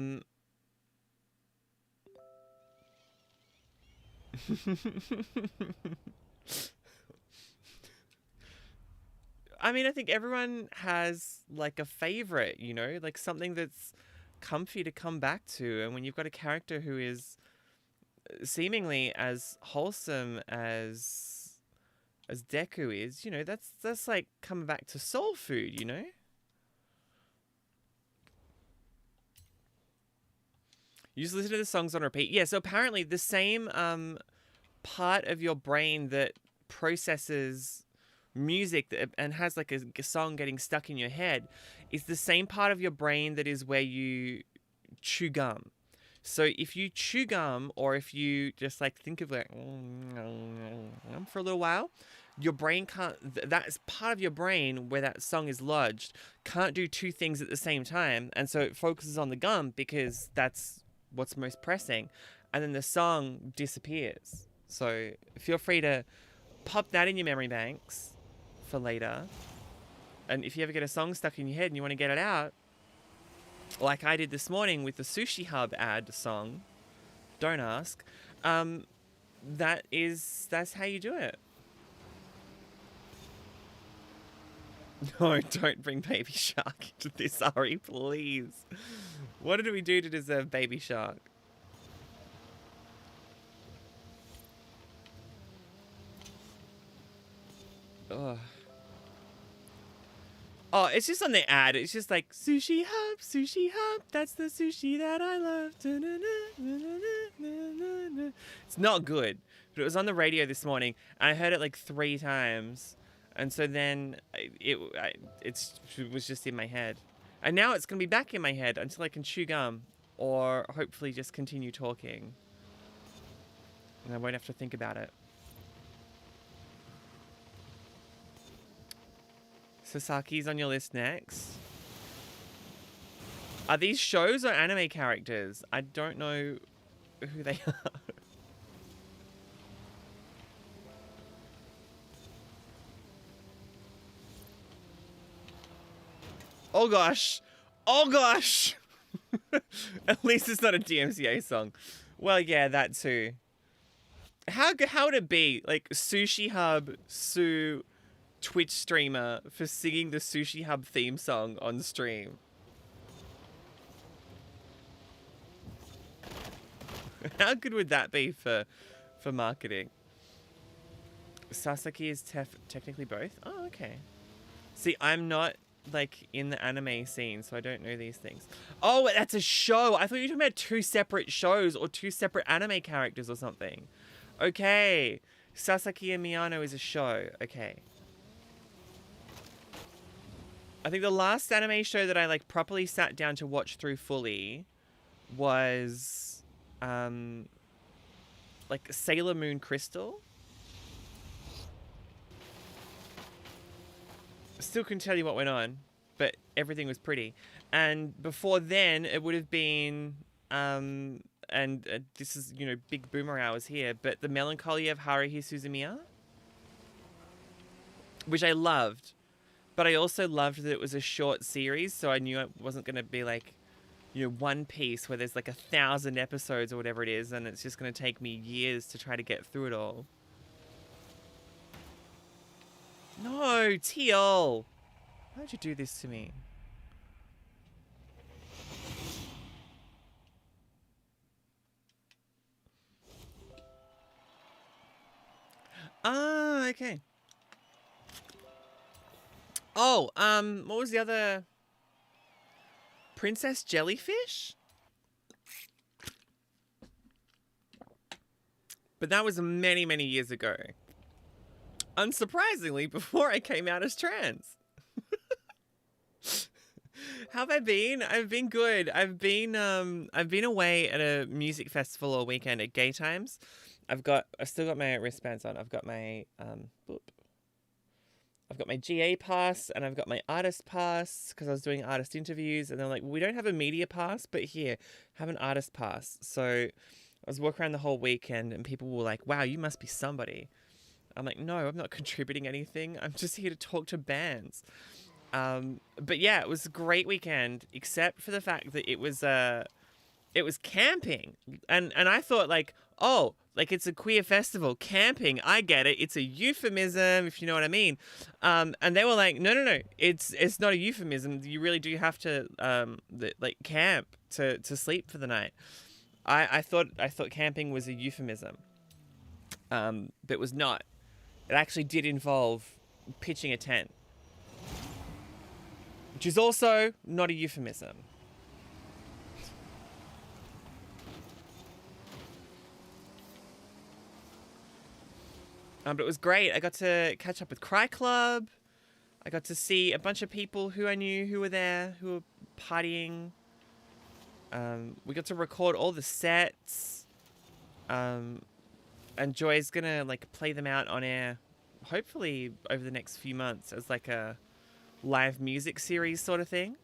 mean, I think everyone has like a favorite, you know, like something that's comfy to come back to. And when you've got a character who is seemingly as wholesome as Deku is, you know, that's like coming back to soul food, you know? You just listen to the songs on repeat. Yeah, so apparently the same part of your brain that processes music and has like a song getting stuck in your head is the same part of your brain that is where you chew gum. So if you chew gum, or if you just like think of like for a little while, your brain can't, that's part of your brain where that song is lodged, can't do two things at the same time. And so it focuses on the gum because that's what's most pressing. And then the song disappears. So feel free to pop that in your memory banks for later. And if you ever get a song stuck in your head and you want to get it out, like I did this morning with the Sushi Hub ad song, don't ask, that's how you do it. No, don't bring Baby Shark into this, Ari, please. What did we do to deserve Baby Shark? Ugh. Oh, it's just on the ad. It's just like, Sushi Hub, that's the sushi that I love. It's not good, but it was on the radio this morning, and I heard it like 3 times. And so then it was just in my head. And now it's going to be back in my head until I can chew gum or hopefully just continue talking. And I won't have to think about it. Sasaki's on your list next. Are these shows or anime characters? I don't know who they are. Oh gosh. Oh gosh. At least it's not a DMCA song. Well, yeah, that too. How would it be? Like, Sushi Hub sue Twitch streamer for singing the Sushi Hub theme song on stream. How good would that be for marketing? Sasaki is technically both? Oh, okay. See, I'm not like in the anime scene, so I don't know these things. Oh, that's a show. I thought you were talking about 2 separate shows or 2 separate anime characters or something. Okay. Sasaki and Miyano is a show. Okay. I think the last anime show that I like properly sat down to watch through fully was like Sailor Moon Crystal. Still couldn't tell you what went on, but everything was pretty. And before then, it would have been, and this is, you know, big boomer hours here, but The Melancholy of Haruhi Suzumiya, which I loved. But I also loved that it was a short series, so I knew it wasn't going to be like, you know, One Piece where there's like 1,000 episodes or whatever it is, and it's just going to take me years to try to get through it all. No, Teal! Why'd you do this to me? Ah, okay. Oh, what was the other? Princess Jellyfish? But that was many, many years ago. Unsurprisingly, before I came out as trans. How have I been? I've been good. I've been away at a music festival all weekend at Gay Times. I've still got my wristbands on. I've got my I've got my GA pass and I've got my artist pass because I was doing artist interviews, and they're like, we don't have a media pass, but here, have an artist pass. So I was walking around the whole weekend and people were like, wow, you must be somebody. I'm like, no, I'm not contributing anything. I'm just here to talk to bands. But yeah, it was a great weekend, except for the fact that it was camping. And I thought like, oh, like it's a queer festival. Camping, I get it. It's a euphemism, if you know what I mean. And they were like, no. It's not a euphemism. You really do have to like camp to sleep for the night. I thought camping was a euphemism. But it was not. It actually did involve pitching a tent, which is also not a euphemism. But it was great. I got to catch up with Cry Club. I got to see a bunch of people who I knew who were there, who were partying. We got to record all the sets. And Joy's gonna like play them out on air, hopefully over the next few months as like a live music series sort of thing.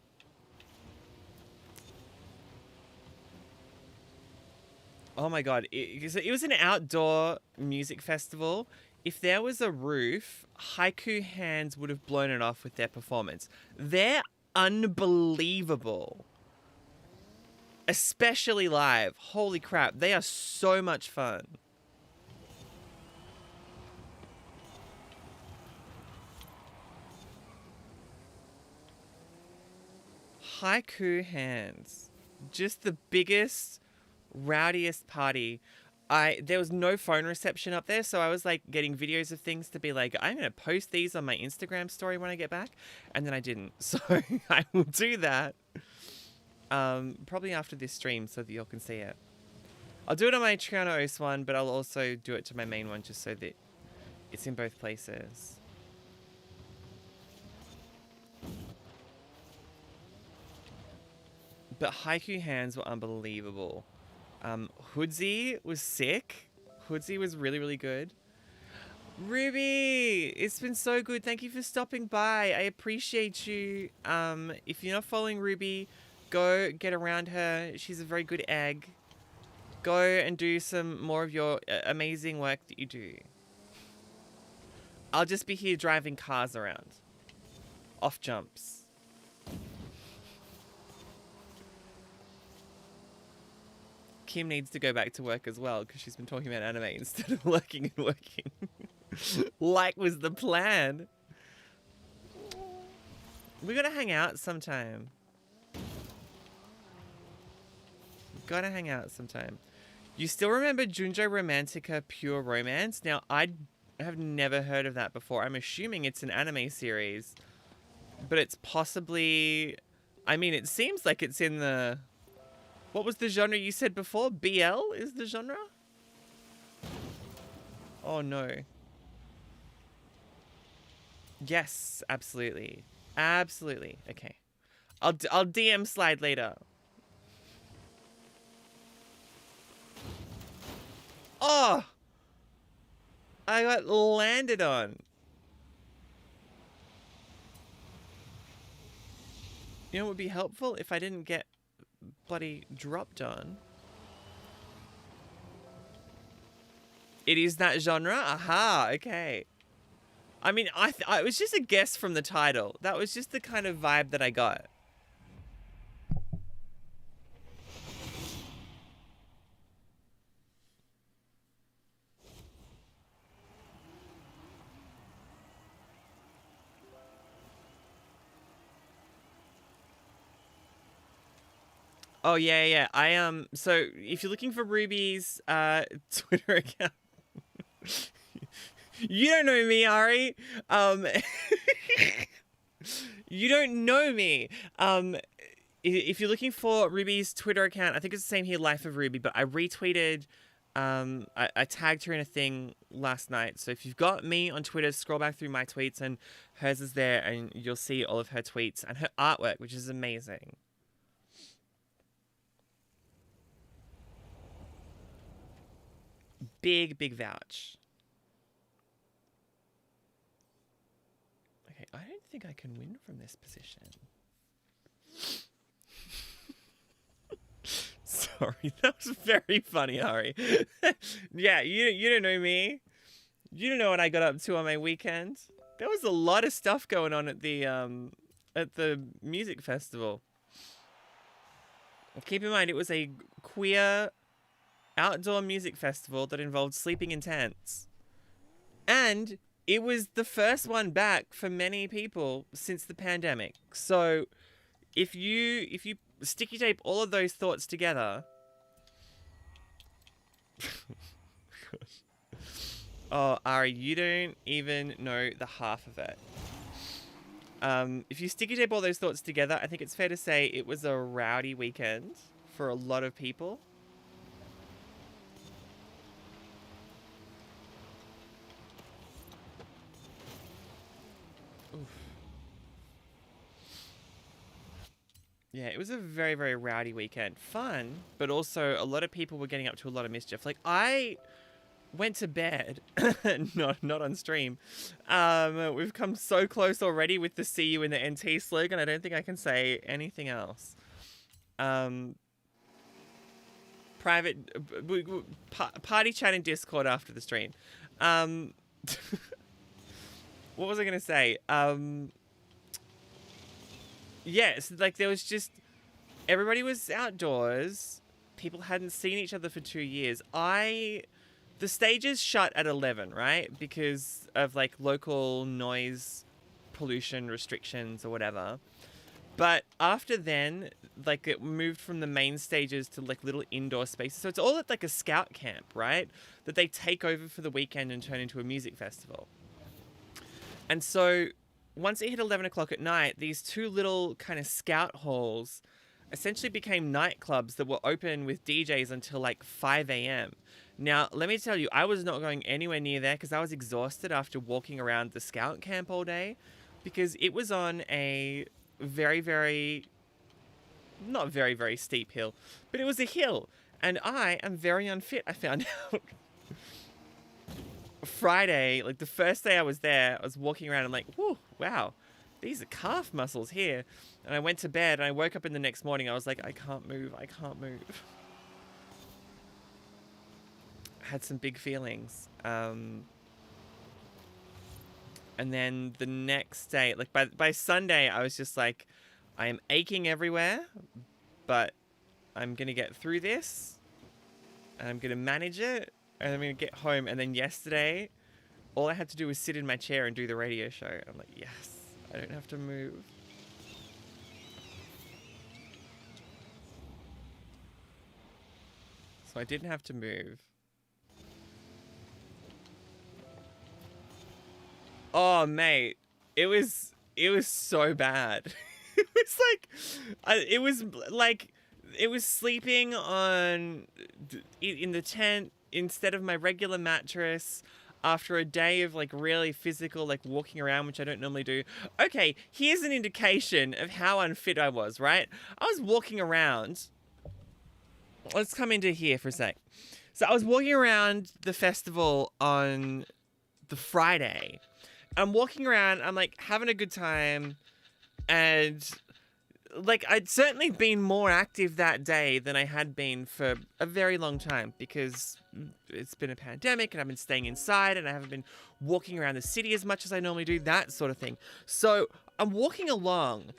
Oh my god, it was an outdoor music festival. If there was a roof, Haiku Hands would have blown it off with their performance. They're unbelievable. Especially live. Holy crap, they are so much fun. Haiku Hands. Just the biggest, rowdiest party. There was no phone reception up there, so I was like getting videos of things to be like, I'm gonna post these on my Instagram story when I get back, and then I didn't. So I will do that probably after this stream so that y'all can see it. I'll do it on my TrianaOCE one, but I'll also do it to my main one just so that it's in both places. But Haiku Hands were unbelievable. Hoodsy was sick. Hoodsy was really, really good. Ruby, it's been so good. Thank you for stopping by. I appreciate you. If you're not following Ruby, go get around her. She's a very good egg. Go and do some more of your amazing work that you do. I'll just be here driving cars around. Off jumps. Kim needs to go back to work as well because she's been talking about anime instead of working and working. Like was the plan. We gotta hang out sometime. Gotta hang out sometime. You still remember Junjo Romantica Pure Romance? Now, I have never heard of that before. I'm assuming it's an anime series. But it's possibly... I mean, it seems like it's in the... What was the genre you said before? BL is the genre? Oh, no. Yes, absolutely. Absolutely. Okay. I'll DM slide later. Oh! I got landed on. You know what would be helpful? If I didn't get bloody dropped on. It is that genre? Aha, okay. I mean, it was just a guess from the title. That was just the kind of vibe that I got. Oh yeah. So if you're looking for Ruby's Twitter account, you don't know me, Ari. You don't know me. If you're looking for Ruby's Twitter account, I think it's the same here, Life of Ruby. But I retweeted. I tagged her in a thing last night. So if you've got me on Twitter, scroll back through my tweets, and hers is there, and you'll see all of her tweets and her artwork, which is amazing. Big vouch. Okay, I don't think I can win from this position. Sorry, that was very funny, Ari. Yeah, you don't know me. You don't know what I got up to on my weekend. There was a lot of stuff going on at the music festival. Keep in mind, it was a queer outdoor music festival that involved sleeping in tents. And it was the first one back for many people since the pandemic. So if you sticky tape all of those thoughts together... Oh, Ari, you don't even know the half of it. If you sticky tape all those thoughts together, I think it's fair to say it was a rowdy weekend for a lot of people. Yeah, it was a very, very rowdy weekend. Fun, but also a lot of people were getting up to a lot of mischief. Like, I went to bed, not on stream. We've come so close already with the "See you in the NT" slogan. I don't think I can say anything else. Private party chat in Discord after the stream. What was I gonna say? Yes, like there was just everybody was outdoors. People hadn't seen each other for 2 years. The stages shut at 11, right? Because of like local noise pollution restrictions or whatever. But after then, like it moved from the main stages to like little indoor spaces. So it's all at like a scout camp, right? That they take over for the weekend and turn into a music festival. And so once it hit 11 o'clock at night, these two little kind of scout halls essentially became nightclubs that were open with DJs until like 5 a.m. Now, let me tell you, I was not going anywhere near there because I was exhausted after walking around the scout camp all day because it was on a very, very, not very, very steep hill, but it was a hill. And I am very unfit, I found out. Friday, like the first day I was there, I was walking around and I'm like, whoa, wow, these are calf muscles here. And I went to bed and I woke up in the next morning. I was like, I can't move. I had some big feelings. And then the next day, like by Sunday, I was just like, I am aching everywhere, but I'm going to get through this and I'm going to manage it. And I'm going to get home. And then yesterday, all I had to do was sit in my chair and do the radio show. I'm like, yes, I don't have to move. So I didn't have to move. Oh, mate. It was so bad. It was sleeping in the tent instead of my regular mattress after a day of like really physical, like walking around, which I don't normally do. Okay, here's an indication of how unfit I was, right? I was walking around. Let's come into here for a sec. So I was walking around the festival on the Friday. I'm walking around, I'm like having a good time, and like I'd certainly been more active that day than I had been for a very long time because it's been a pandemic and I've been staying inside and I haven't been walking around the city as much as I normally do, that sort of thing. So I'm walking along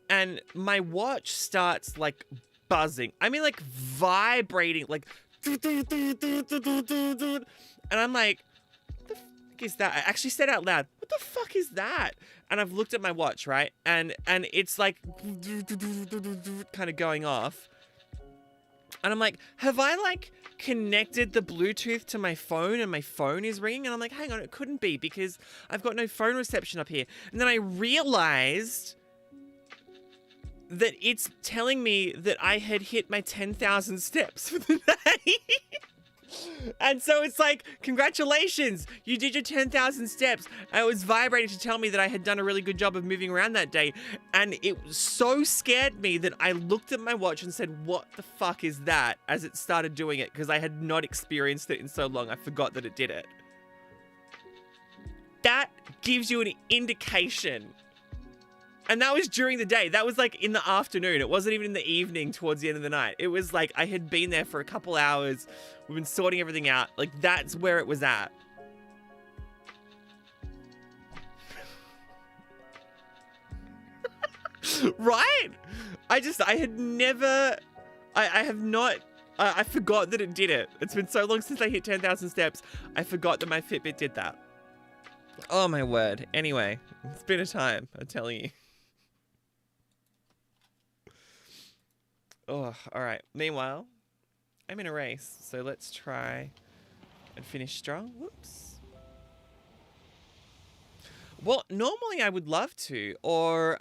and my watch starts like buzzing. I mean like vibrating, like and I'm like, what the fuck is that? I actually said out loud, what the fuck is that? And I've looked at my watch, right? And it's like kind of going off. And I'm like, have I like connected the Bluetooth to my phone and my phone is ringing? And I'm like, hang on, it couldn't be because I've got no phone reception up here. And then I realized that it's telling me that I had hit my 10,000 steps for the day. And so it's like, congratulations, you did your 10,000 steps. And it was vibrating to tell me that I had done a really good job of moving around that day. And it so scared me that I looked at my watch and said, what the fuck is that? As it started doing it, because I had not experienced it in so long. I forgot that it did it. That gives you an indication. And that was during the day. That was like in the afternoon. It wasn't even in the evening towards the end of the night. It was like I had been there for a couple hours. We've been sorting everything out. Like that's where it was at. Right? I forgot that it did it. It's been so long since I hit 10,000 steps. I forgot that my Fitbit did that. Oh my word. Anyway, it's been a time, I'm telling you. Oh, all right. Meanwhile, I'm in a race, so let's try and finish strong. Whoops. Well, normally I would love to, or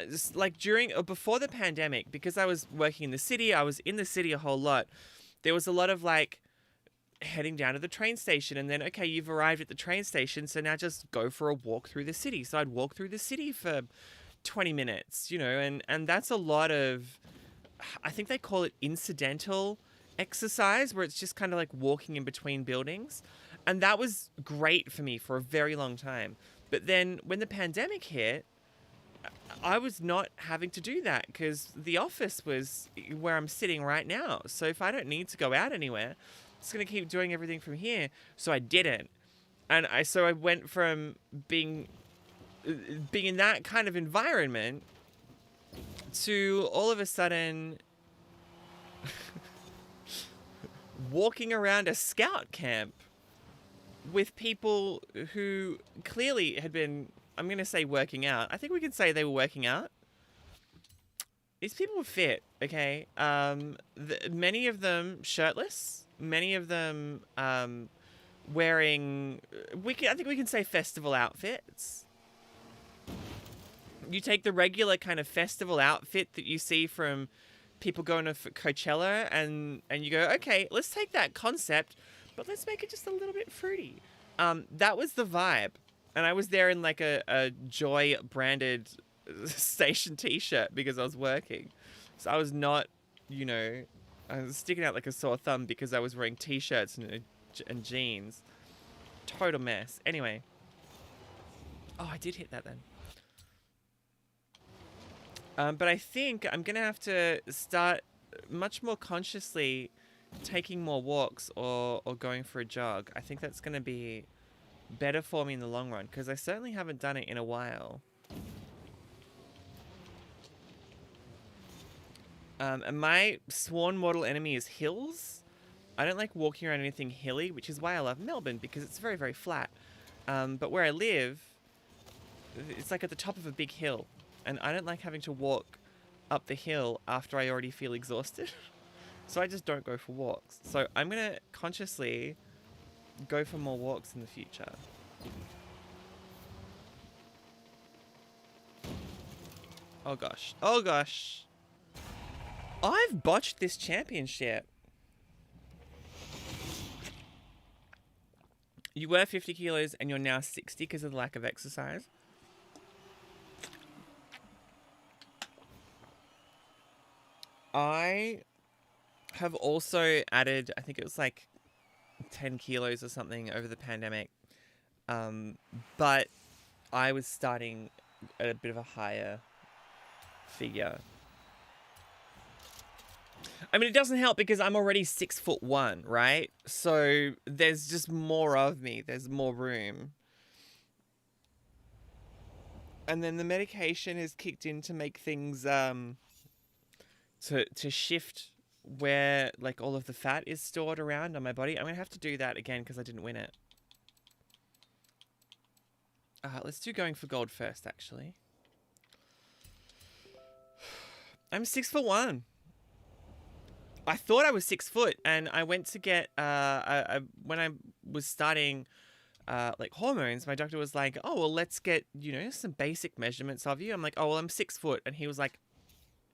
just like during or before the pandemic, because I was working in the city, I was in the city a whole lot. There was a lot of like heading down to the train station, and then, okay, you've arrived at the train station, so now just go for a walk through the city. So I'd walk through the city for 20 minutes, you know, and that's a lot of, I think they call it incidental exercise, where it's just kind of like walking in between buildings. And that was great for me for a very long time. But then when the pandemic hit, I was not having to do that because the office was where I'm sitting right now. So if I don't need to go out anywhere, I'm just going to keep doing everything from here. So I didn't. And I went from being in that kind of environment to all of a sudden walking around a scout camp with people who clearly had been, I'm going to say, working out. I think we could say they were working out. These people were fit, okay? Many of them shirtless. Many of them wearing, I think we can say festival outfits. You take the regular kind of festival outfit that you see from people going to Coachella, and you go, okay, let's take that concept, but let's make it just a little bit fruity. That was the vibe. And I was there in like a Joy branded station t-shirt because I was working. So I was not, you know, I was sticking out like a sore thumb because I was wearing t-shirts and jeans. Total mess. Anyway. Oh, I did hit that then. But I think I'm going to have to start much more consciously taking more walks or going for a jog. I think that's going to be better for me in the long run, because I certainly haven't done it in a while. And my sworn mortal enemy is hills. I don't like walking around anything hilly, which is why I love Melbourne, because it's very, very flat. But where I live, it's like at the top of a big hill. And I don't like having to walk up the hill after I already feel exhausted. So I just don't go for walks. So I'm going to consciously go for more walks in the future. Oh gosh. Oh gosh. I've botched this championship. You were 50 kilos and you're now 60 because of the lack of exercise. I have also added, I think it was like 10 kilos or something over the pandemic. But I was starting at a bit of a higher figure. I mean, it doesn't help because I'm already 6'1", right? So there's just more of me. There's more room. And then the medication has kicked in to make things, to shift where like all of the fat is stored around on my body. I'm going to have to do that again because I didn't win it. Let's do going for gold first, actually. I'm 6'1". I thought I was 6 foot, and I went to get, when I was starting, like hormones, my doctor was like, oh, well, let's get, you know, some basic measurements of you. I'm like, oh, well, I'm 6 foot. And he was like,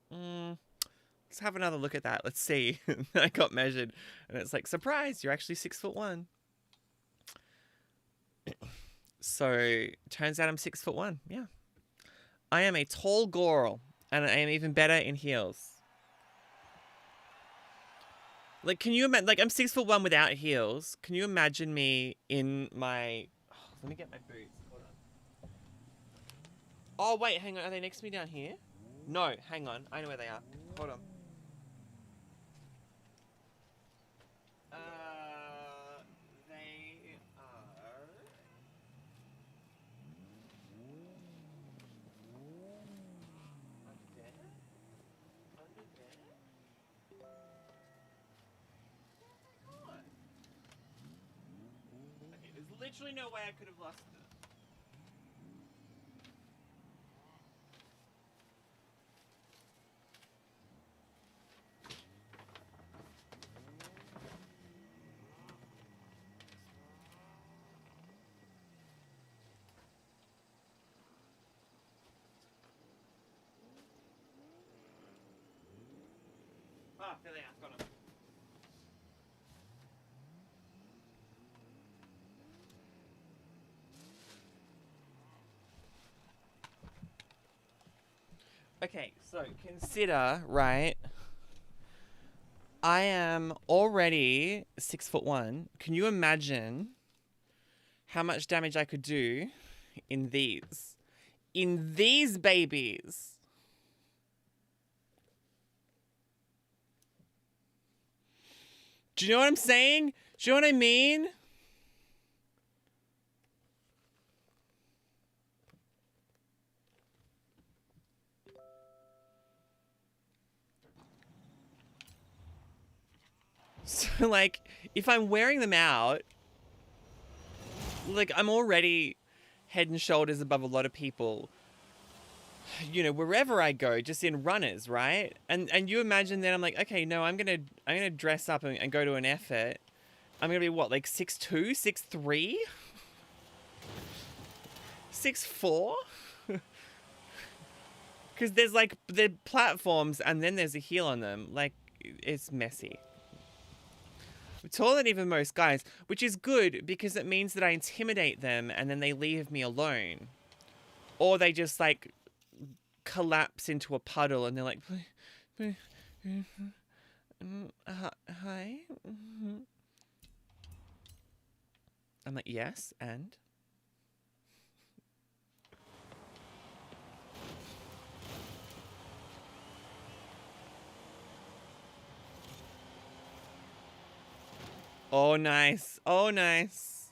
let's have another look at that. Let's see. I got measured, and it's like, surprise, you're actually 6'1". So turns out I'm 6'1". Yeah. I am a tall girl, and I am even better in heels. Like, can you imagine, like, I'm 6'1" without heels. Can you imagine me in my, let me get my boots. Hold on. Oh, wait, hang on. Are they next to me down here? No, hang on. I know where they are. Hold on. They are under there? Under there? Okay, there's literally no way I could have lost them. Ah, there they are. Got them. Okay, so consider, right? I am already 6'1". Can you imagine how much damage I could do in these? In these babies. Do you know what I'm saying? Do you know what I mean? So, like, if I'm wearing them out, like, I'm already head and shoulders above a lot of people, you know, wherever I go, just in runners, right? And you imagine then I'm like, okay, no, I'm gonna dress up and go to an effort. I'm gonna be what, like 6'2", 6'3", 6'4"? Because there's like the platforms and then there's a heel on them. Like, it's messy. I'm taller than even most guys, which is good because it means that I intimidate them and then they leave me alone. Or they just like collapse into a puddle and they're like, hi. I'm like, yes, and? Oh, nice. Oh, nice.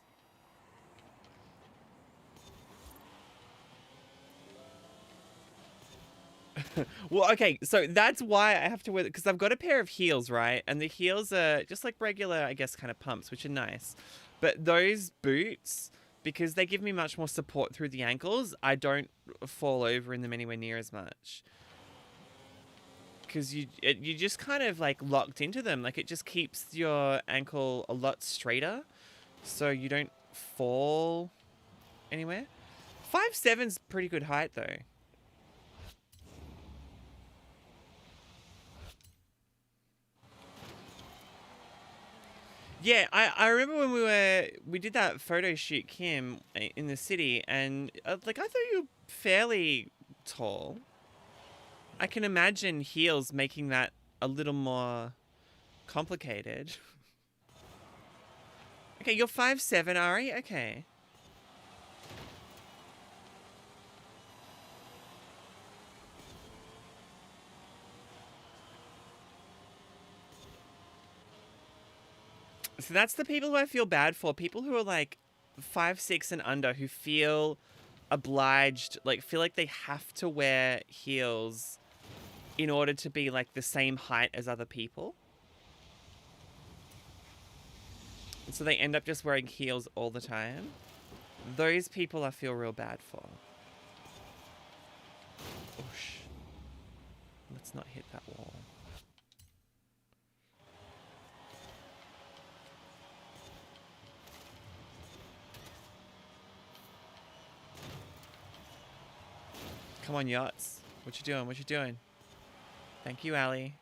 Well, okay, so that's why I have to wear it, because I've got a pair of heels, right? And the heels are just like regular, I guess, kind of pumps, which are nice. But those boots, because they give me much more support through the ankles, I don't fall over in them anywhere near as much. Because you just kind of like locked into them. Like, it just keeps your ankle a lot straighter, so you don't fall anywhere. 5'7"'s pretty good height, though. Yeah, I remember when we did that photo shoot, Kim, in the city, and like, I thought you were fairly tall. I can imagine heels making that a little more complicated. Okay, you're 5'7", Ari. Okay. So that's the people who I feel bad for. People who are like 5'6" and under, who feel obliged, like feel like they have to wear heels in order to be like the same height as other people. So they end up just wearing heels all the time. Those people I feel real bad for. Oosh. Let's not hit that wall. Come on, yachts. What you doing? What you doing? Thank you, Ali.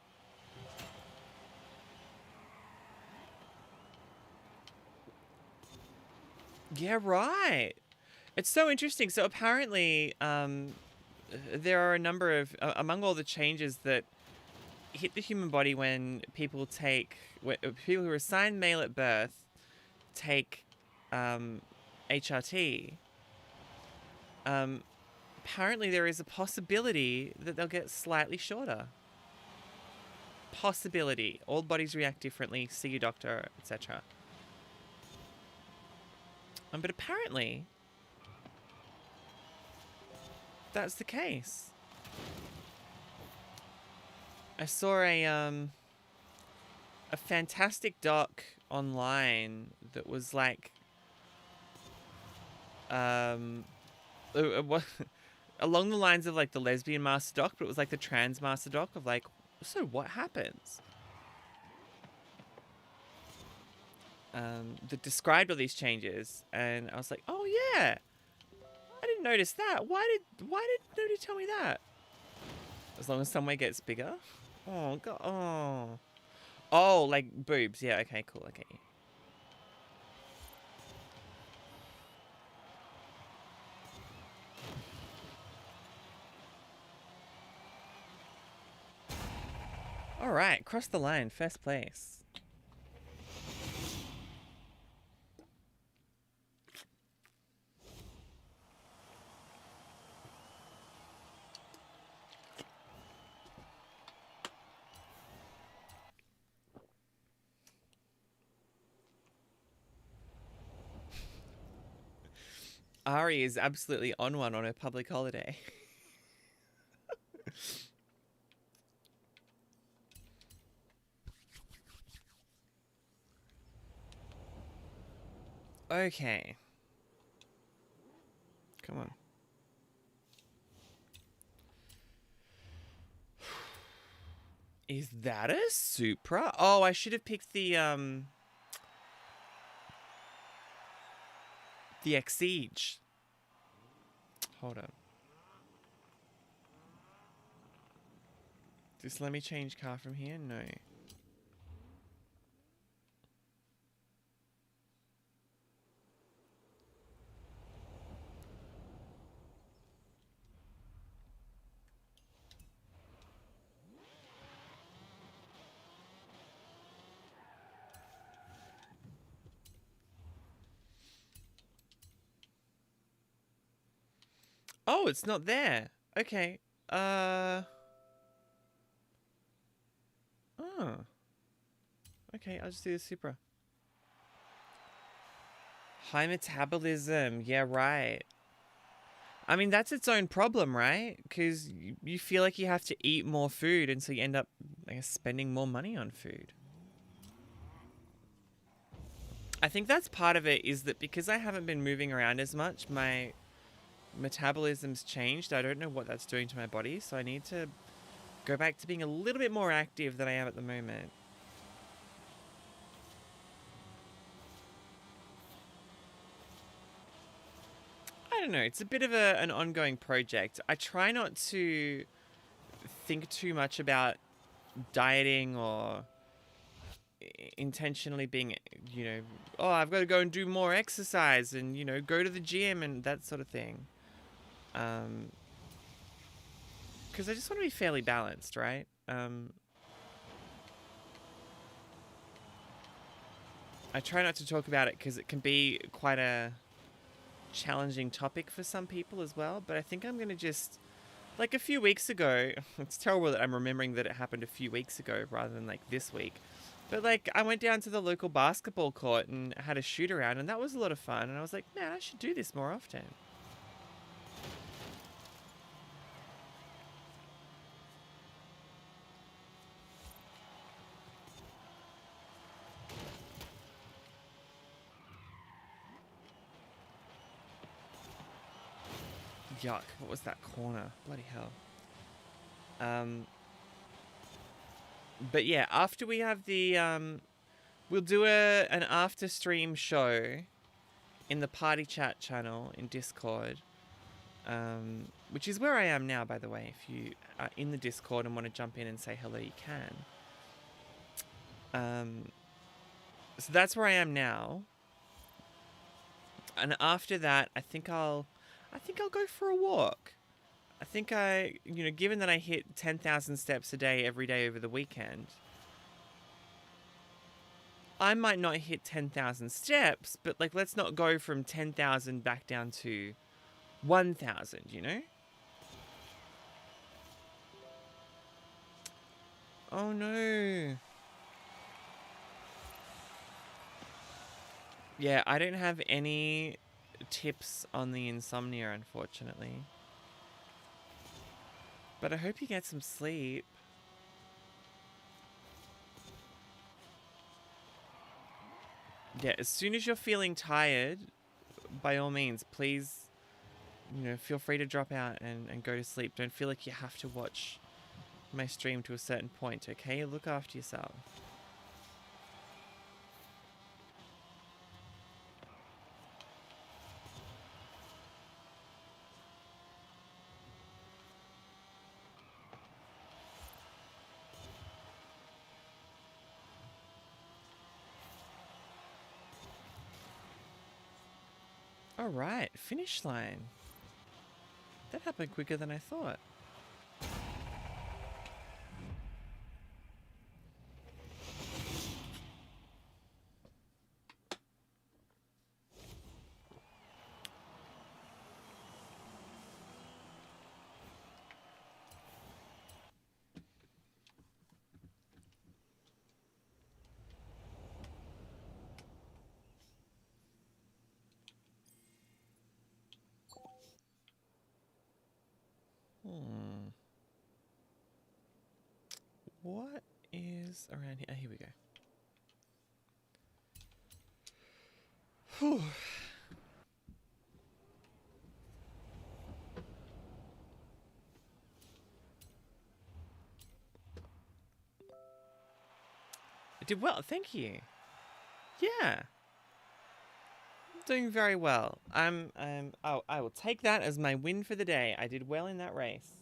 Yeah, right. It's so interesting. So apparently, there are a number of among all the changes that hit the human body when people people who are assigned male at birth take HRT. Apparently, there is a possibility that they'll get slightly shorter. Possibility. All bodies react differently. See your doctor, etc. But apparently, that's the case. I saw a fantastic doc online that was like along the lines of like the lesbian master doc, but it was like the trans master doc of like, so what happens? That described all these changes, and I was like, oh yeah, I didn't notice that. Why did nobody tell me that? As long as somewhere gets bigger. Oh god. Oh, like boobs. Yeah. Okay. Cool. Okay. Alright, cross the line, first place. Ari is absolutely on one on her public holiday. Okay. Come on. Is that a Supra? Oh, I should have picked the Exige. Hold on. Just let me change car from here? No. Oh, it's not there. Okay. Oh. Okay, I'll just do the Supra. High metabolism. Yeah, right. I mean, that's its own problem, right? Because you feel like you have to eat more food, and so you end up, I guess, spending more money on food. I think that's part of it, is that because I haven't been moving around as much, my metabolism's changed. I don't know what that's doing to my body, so I need to go back to being a little bit more active than I am at the moment. I don't know. It's a bit of an ongoing project. I try not to think too much about dieting or intentionally being, you know, oh, I've got to go and do more exercise and, you know, go to the gym and that sort of thing. Because I just want to be fairly balanced, right? I try not to talk about it because it can be quite a challenging topic for some people as well. But I think I'm going to just, like a few weeks ago, it's terrible that I'm remembering that it happened a few weeks ago rather than like this week. But like I went down to the local basketball court and had a shoot around, and that was a lot of fun. And I was like, man, I should do this more often. Yuck, what was that corner? Bloody hell. But yeah, after we have the, we'll do an after stream show in the party chat channel in Discord, which is where I am now, by the way. If you are in the Discord and want to jump in and say hello, you can. So that's where I am now. And after that, I think I'll go for a walk. I think you know, given that I hit 10,000 steps a day every day over the weekend, I might not hit 10,000 steps, but like, let's not go from 10,000 back down to 1,000, you know? Oh no. Yeah, I don't have any tips on the insomnia, unfortunately. But I hope you get some sleep. Yeah, as soon as you're feeling tired, by all means, please, you know, feel free to drop out and go to sleep. Don't feel like you have to watch my stream to a certain point, okay? Look after yourself. Alright, finish line. That happened quicker than I thought. What is around here? Oh, here we go. Whew. I did well, thank you. Yeah. Doing very well. Oh, I will take that as my win for the day. I did well in that race.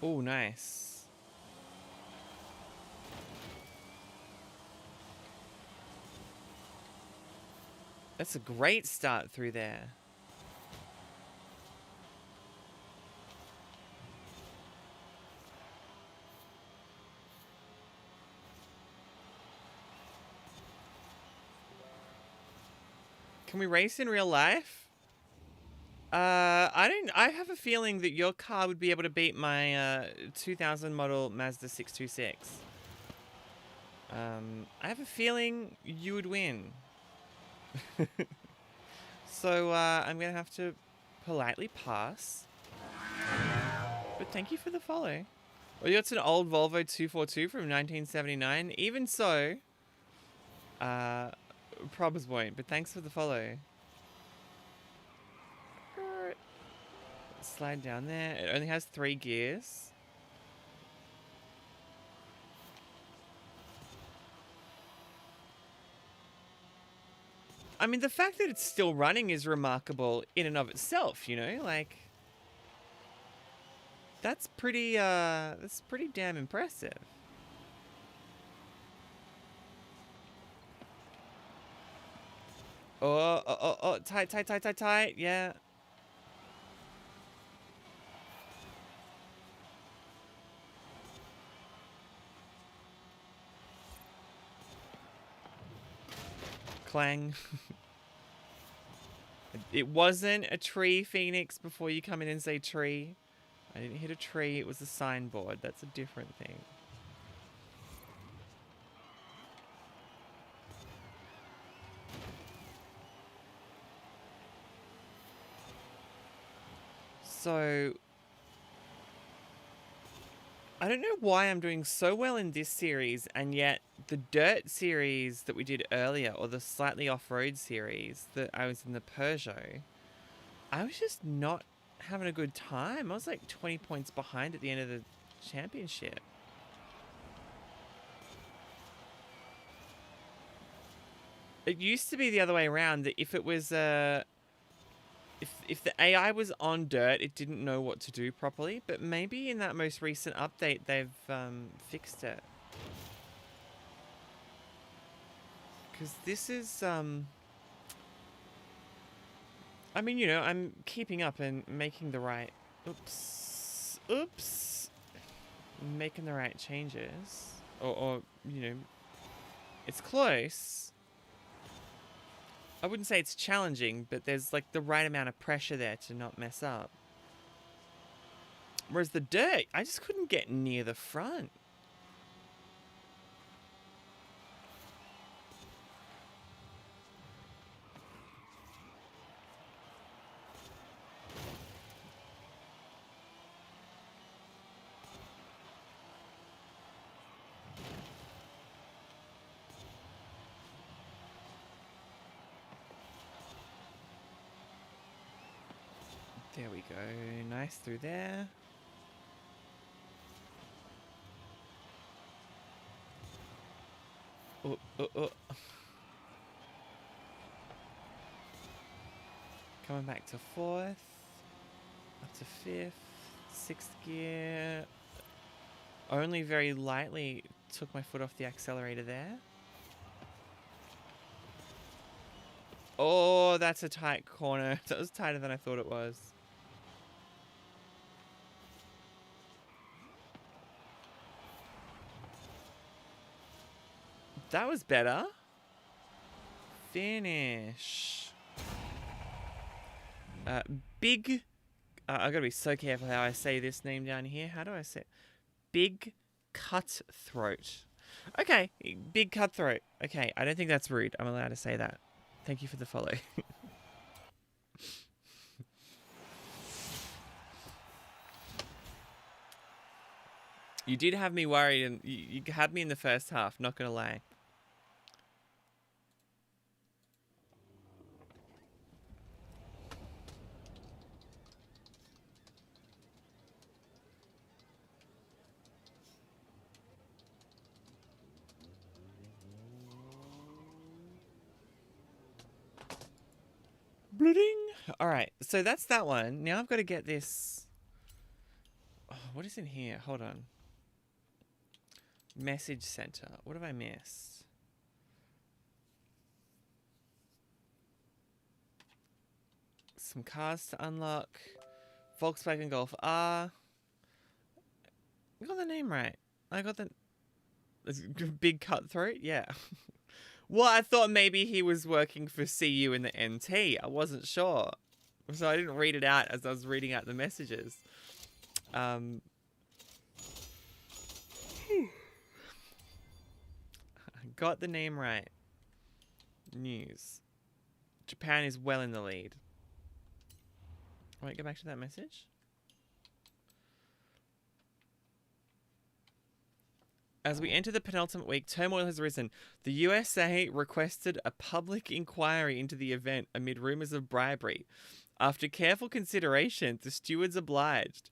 Oh, nice. That's a great start through there. Can we race in real life? I have a feeling that your car would be able to beat my 2000 model Mazda 626. I have a feeling you would win. So I'm gonna have to politely pass. But thank you for the follow. Well, it's an old Volvo 242 from 1979. Even so, probs won't. But thanks for the follow. Slide down there. It only has 3 gears. I mean, the fact that it's still running is remarkable in and of itself, you know? Like, that's pretty damn impressive. Oh, tight, yeah. Clang. It wasn't a tree, Phoenix, before you come in and say tree. I didn't hit a tree, it was a signboard. That's a different thing. So, I don't know why I'm doing so well in this series, and yet the dirt series that we did earlier, or the slightly off-road series that I was in the Peugeot, I was just not having a good time. I was like 20 points behind at the end of the championship. It used to be the other way around, that if it was if the AI was on dirt, it didn't know what to do properly. But maybe in that most recent update, they've fixed it. Because this is I mean, you know, I'm keeping up and making the right... Oops. Making the right changes. Or, you know, it's close. I wouldn't say it's challenging, but there's, like, the right amount of pressure there to not mess up. Whereas the dirt, I just couldn't get near the front. There we go. Nice through there. Oh. Coming back to 4th. Up to 5th. 6th gear. Only very lightly took my foot off the accelerator there. Oh, that's a tight corner. That was tighter than I thought it was. That was better. Finish. Big... I gotta be so careful how I say this name down here. How do I say it? Big cutthroat. Okay, big cutthroat. Okay, I don't think that's rude. I'm allowed to say that. Thank you for the follow. You did have me worried, and you had me in the first half, not gonna lie. Blooding. Alright, so that's that one. Now I've got to get this... Oh, what is in here? Hold on. Message center. What have I missed? Some cars to unlock. Volkswagen Golf R. I got the name right. I got the... Big cutthroat? Yeah. Well, I thought maybe he was working for CU in the NT. I wasn't sure. So I didn't read it out as I was reading out the messages. Got the name right. News. Japan is well in the lead. Wait, go back to that message. As we enter the penultimate week, turmoil has risen. The USA requested a public inquiry into the event amid rumors of bribery. After careful consideration, the stewards obliged.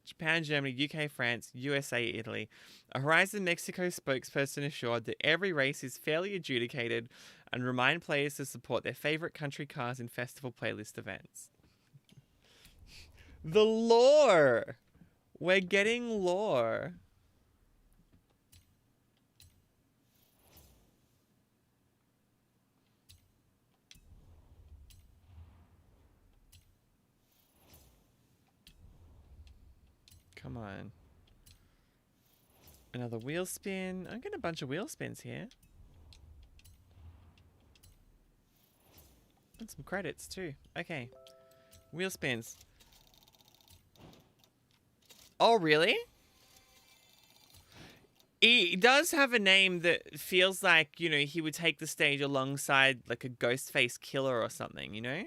Japan, Germany, UK, France, USA, Italy. A Horizon Mexico spokesperson assured that every race is fairly adjudicated and remind players to support their favorite country cars in festival playlist events. The lore! We're getting lore. Come on. Another wheel spin. I'm getting a bunch of wheel spins here. And some credits too. Okay. Wheel spins. Oh, really? He does have a name that feels like, you know, he would take the stage alongside like a Ghostface Killer or something, you know?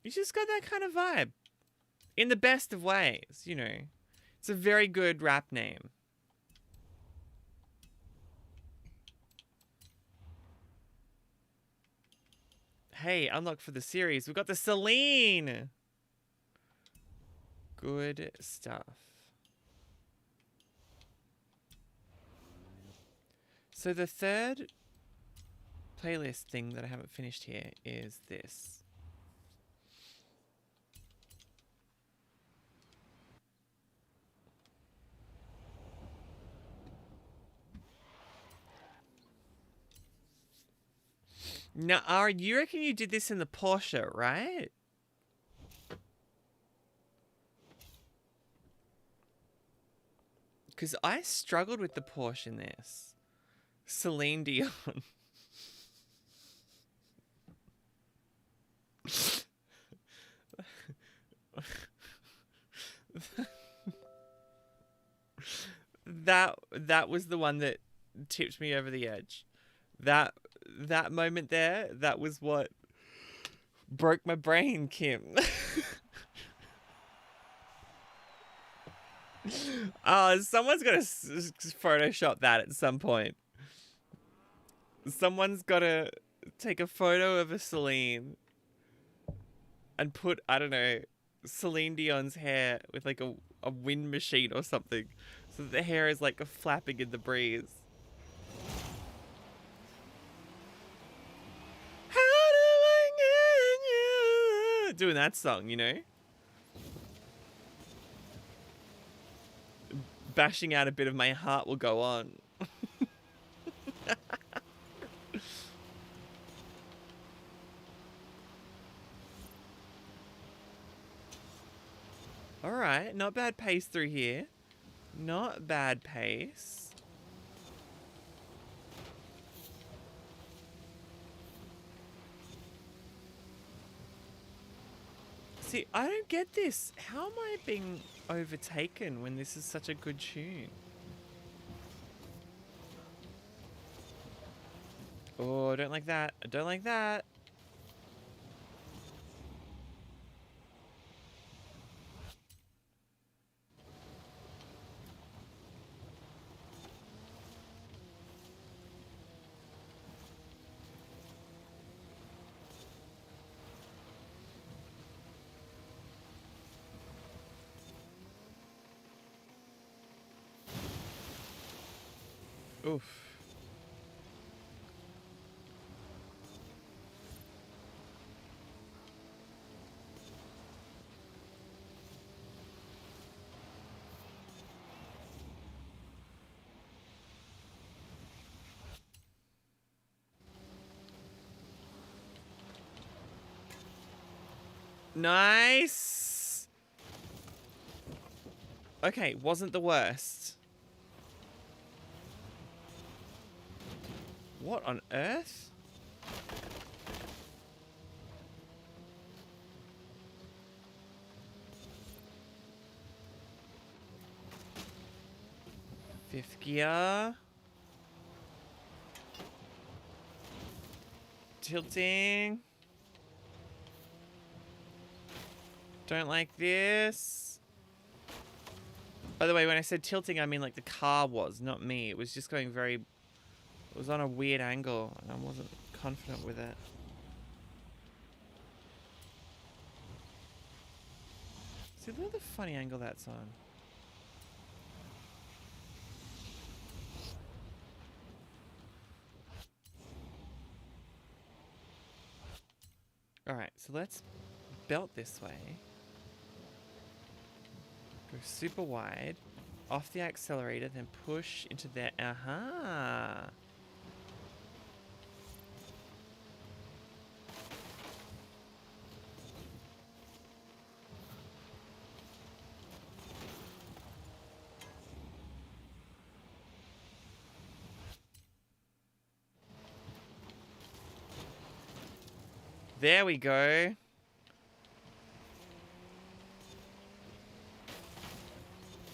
He's just got that kind of vibe. In the best of ways, you know. It's a very good rap name. Hey, unlock for the series. We've got the Celine. Good stuff. So the third playlist thing that I haven't finished here is this. Now, Ara, you reckon you did this in the Porsche, right? Because I struggled with the Porsche in this. Celine Dion. that was the one that tipped me over the edge. That moment there, that was what broke my brain, Kim. Someone's got to Photoshop that at some point. Someone's got to take a photo of a Celine and put, I don't know, Celine Dion's hair with like a wind machine or something, so that the hair is like flapping in the breeze. How do I get you? Doing that song, you know? Bashing out a bit of My Heart Will Go On. Alright, not bad pace through here. Not bad pace. See, I don't get this. How am I being overtaken when this is such a good tune? Oh, I don't like that. I don't like that. Oof. Nice. Okay, wasn't the worst. What on earth? Fifth gear. Tilting. Don't like this. By the way, when I said tilting, I mean like the car was, not me. It was just going very... It was on a weird angle, and I wasn't confident with it. See, look at the funny angle that's on. Alright, so let's belt this way. Go super wide. Off the accelerator, then push into there. Aha! There we go.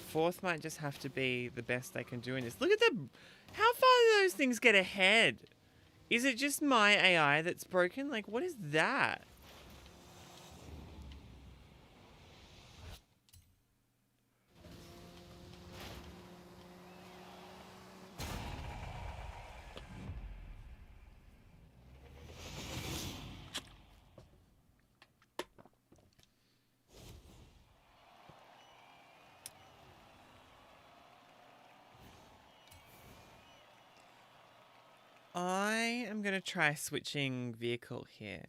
Fourth might just have to be the best I can do in this. Look at the... How far do those things get ahead? Is it just my AI that's broken? Like, what is that? I am going to try switching vehicle here.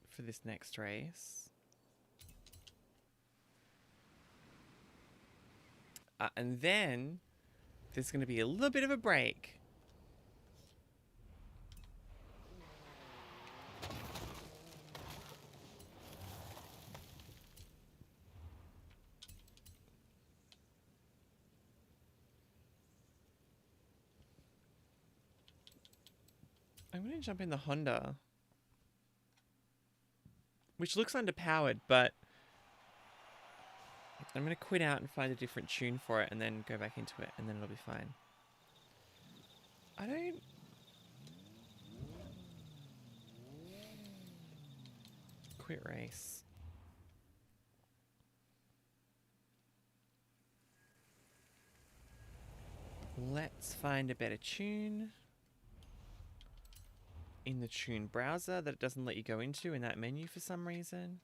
For this next race. And then there's going to be a little bit of a break. I'm going to jump in the Honda. Which looks underpowered, but I'm going to quit out and find a different tune for it and then go back into it, and then it'll be fine. I don't... Quit race. Let's find a better tune. In the tune browser that it doesn't let you go into in that menu for some reason.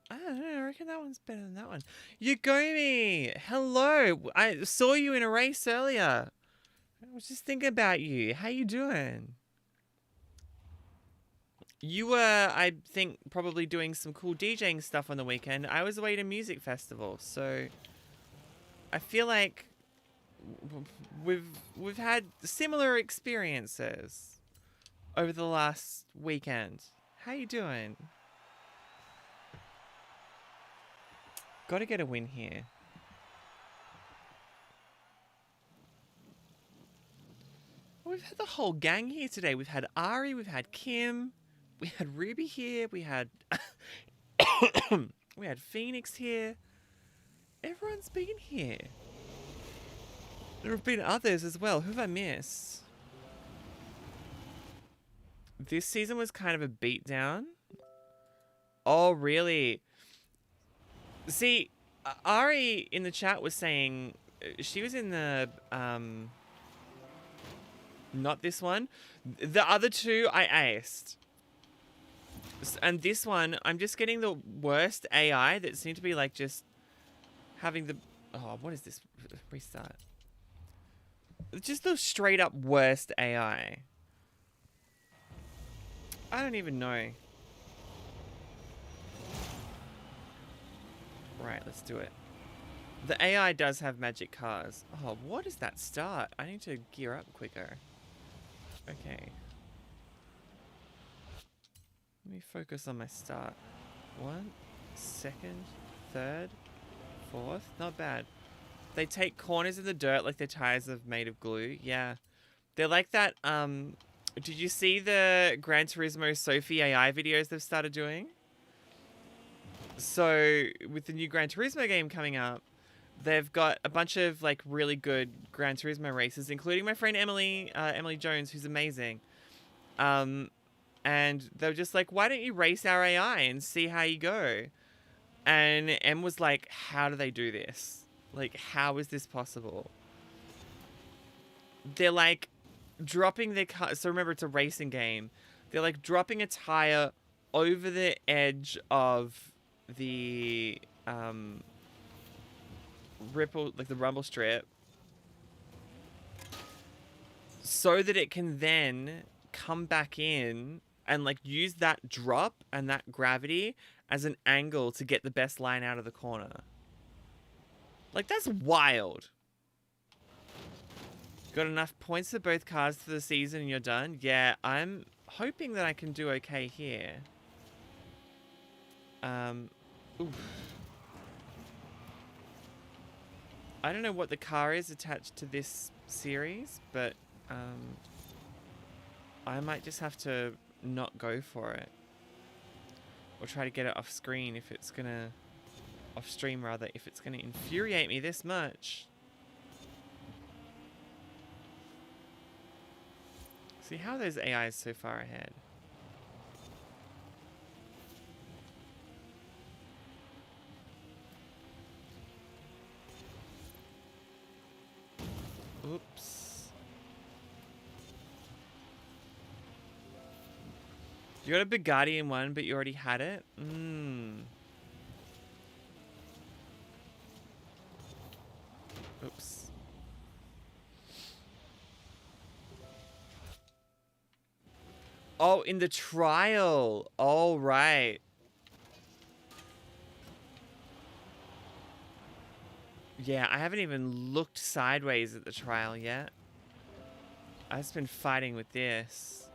I don't know, I reckon that one's better than that one. Yugami! Hello! I saw you in a race earlier. I was just thinking about you. How you doing? You were, I think, probably doing some cool DJing stuff on the weekend. I was away at a music festival, so I feel like we've had similar experiences over the last weekend. How you doing? Got to get a win here. We've had the whole gang here today. We've had Ari, we've had Kim, we had Ruby here, we had we had Phoenix here. Everyone's been here. There have been others as well. Who have I missed? This season was kind of a beatdown. Oh, really? See, Ari in the chat was saying she was in the not this one. The other two I aced. And this one, I'm just getting the worst AI that seemed to be like just having the... Oh, what is this? Restart. Just the straight up worst AI. I don't even know. Right, let's do it. The AI does have magic cars. Oh, what is that start? I need to gear up quicker. Okay. Let me focus on my start. 1, 2nd, 3rd, 4th. Not bad. They take corners in the dirt like their tires are made of glue. Yeah. They're like that, did you see the Gran Turismo Sophie AI videos they've started doing? So, with the new Gran Turismo game coming up, they've got a bunch of like really good Gran Turismo races, including my friend Emily Jones, who's amazing. And they're just like, why don't you race our AI and see how you go? And Em was like, how do they do this? Like, how is this possible? They're like dropping their car. So remember, it's a racing game. They're like dropping a tire over the edge of the ripple, like the rumble strip, so that it can then come back in and like use that drop and that gravity as an angle to get the best line out of the corner. Like, that's wild. Got enough points for both cars for the season and you're done? Yeah, I'm hoping that I can do okay here. Oof. I don't know what the car is attached to this series, but I might just have to not go for it. Or try to get it off screen if it's gonna... Off stream, rather, if it's gonna infuriate me this much. See, how are those AIs so far ahead? Oops. You got a Bugatti in one, but you already had it? Oops. Oh, in the trial. All right. Yeah, I haven't even looked sideways at the trial yet. I've just been fighting with this,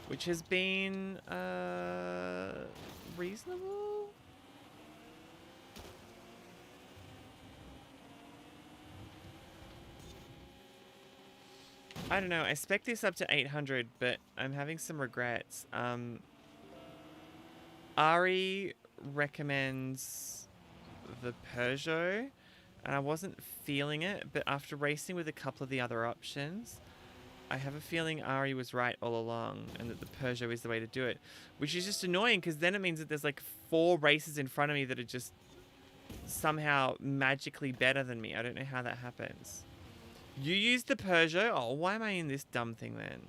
which has been reasonable. I don't know. I spec'd this up to 800, but I'm having some regrets. Ari recommends the Peugeot, and I wasn't feeling it, but after racing with a couple of the other options, I have a feeling Ari was right all along, and that the Peugeot is the way to do it. Which is just annoying, because then it means that there's like 4 races in front of me that are just somehow magically better than me. I don't know how that happens. You used the Peugeot? Oh, why am I in this dumb thing then?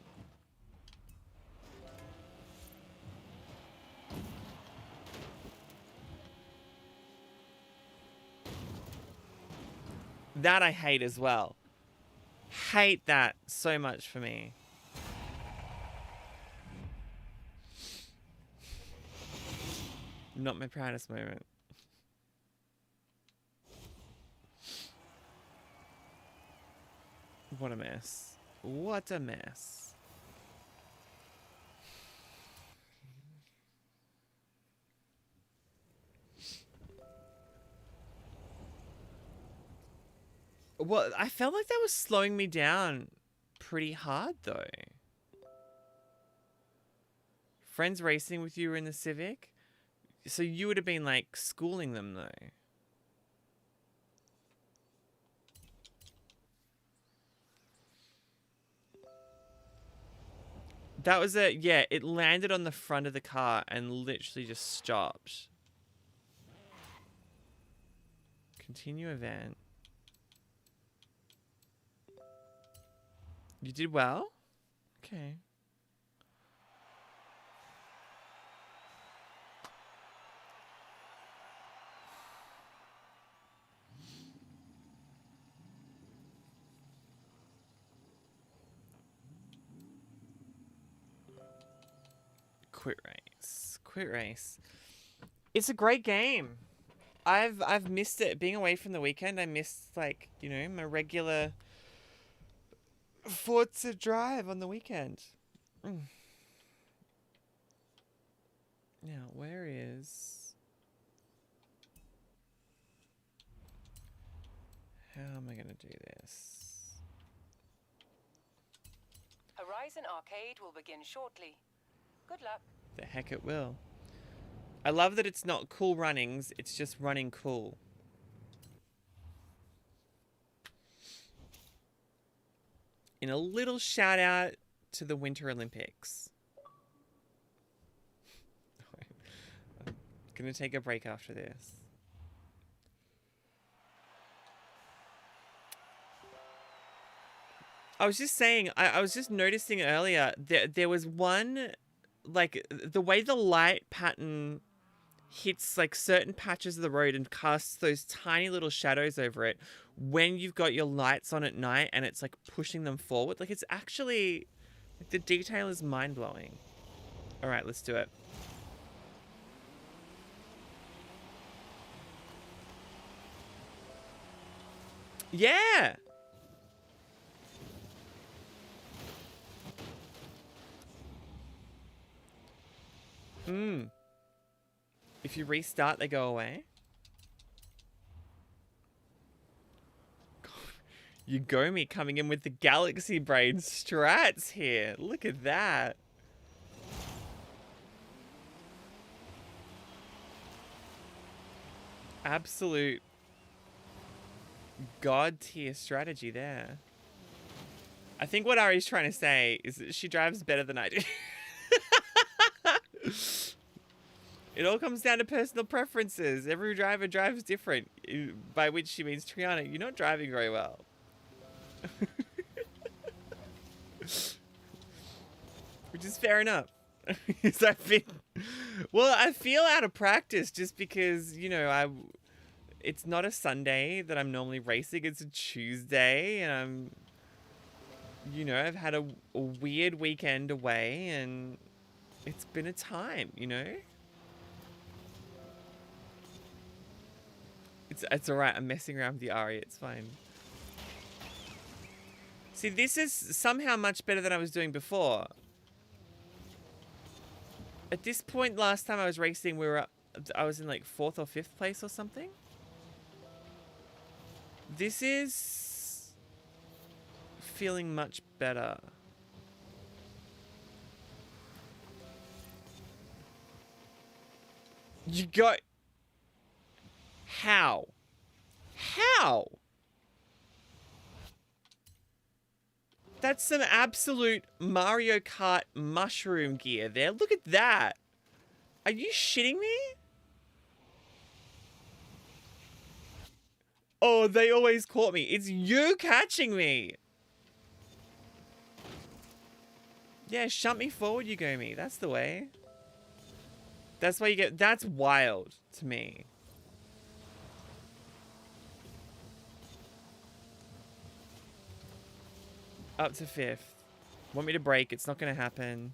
That I hate as well. Hate that so much for me. Not my proudest moment. What a mess. What a mess. Well, I felt like that was slowing me down pretty hard, though. Friends racing with you were in the Civic? So you would have been, like, schooling them, though. That was yeah, it landed on the front of the car and literally just stopped. Continue event. You did well? Okay. Quit race. Quit race. It's a great game. I've missed it. Being away from the weekend, I missed, like, you know, my regular Forza drive on the weekend. Now, where is... How am I going to do this? Horizon Arcade will begin shortly. Good luck. The heck it will. I love that it's not cool runnings, it's just running cool. In a little shout out to the Winter Olympics. I'm gonna take a break after this. I was just saying, I was just noticing earlier that there was one, like, the way the light pattern hits, like, certain patches of the road and casts those tiny little shadows over it when you've got your lights on at night and it's, like, pushing them forward. Like, it's actually, like, the detail is mind-blowing. All right, let's do it. Yeah! If you restart, they go away. You go me coming in with the Galaxy Brain strats here. Look at that. Absolute god tier strategy there. I think what Ari's trying to say is that she drives better than I do. It all comes down to personal preferences. Every driver drives different, by which she means, Triana, you're not driving very well. Which is fair enough. I feel out of practice just because, you know, it's not a Sunday that I'm normally racing. It's a Tuesday, and I've had a weird weekend away, and it's been a time, you know? It's alright, I'm messing around with the Ari, it's fine. See, this is somehow much better than I was doing before. At this point, last time I was racing, I was in like 4th or 5th place or something. This is feeling much better. You got... How? How? That's some absolute Mario Kart mushroom gear there. Look at that. Are you shitting me? Oh, they always caught me. It's you catching me. Yeah, shunt me forward, you go me. That's the way. That's why you get... That's wild to me. Up to 5th. Want me to break? It's not going to happen.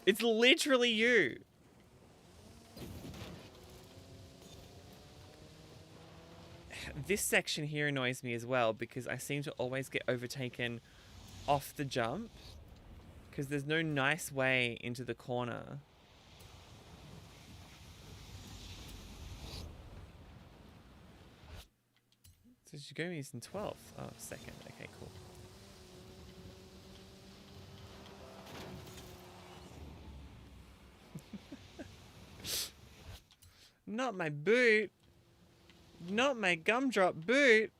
It's literally you. This section here annoys me as well because I seem to always get overtaken off the jump because there's no nice way into the corner. So Shigomi's in 12th. Oh, second. Okay, cool. Not my boot. Not my gumdrop boot.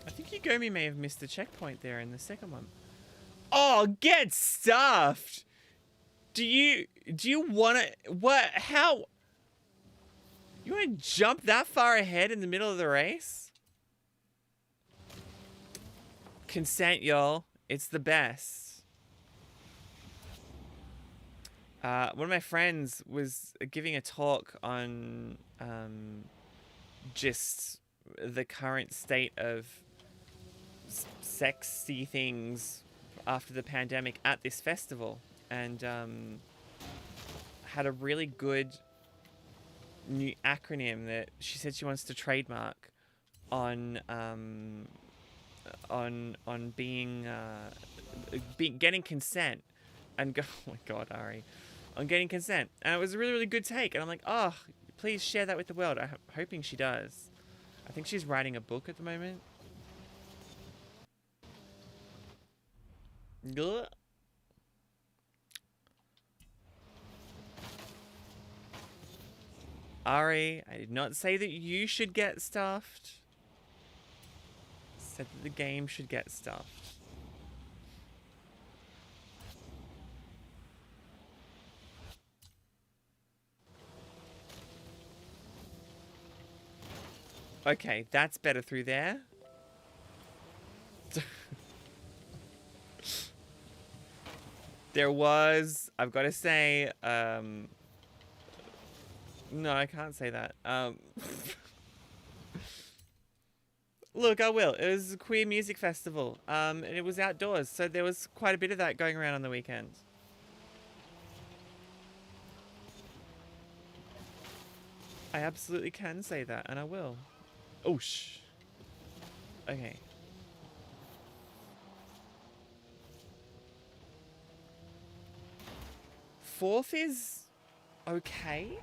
I think Yugomi may have missed the checkpoint there in the second one. Oh, get stuffed! Do you want to... What? How... You want to jump that far ahead in the middle of the race? Consent, y'all. It's the best. One of my friends was giving a talk on just the current state of sexy things after the pandemic at this festival, and had a really good new acronym that she said she wants to trademark on being getting consent and go. Oh my god, Ari, on getting consent, and it was a really, really good take, and I'm like, oh, please share that with the world. I'm hoping she does. I think she's writing a book at the moment. Ugh. Ari, I did not say that you should get stuffed. I said that the game should get stuffed. Okay, that's better through there. There was, I've got to say, no, I can't say that. Look, I will. It was a queer music festival, and it was outdoors, so there was quite a bit of that going around on the weekend. I absolutely can say that, and I will. Oh, shh. Okay. Fourth is okay.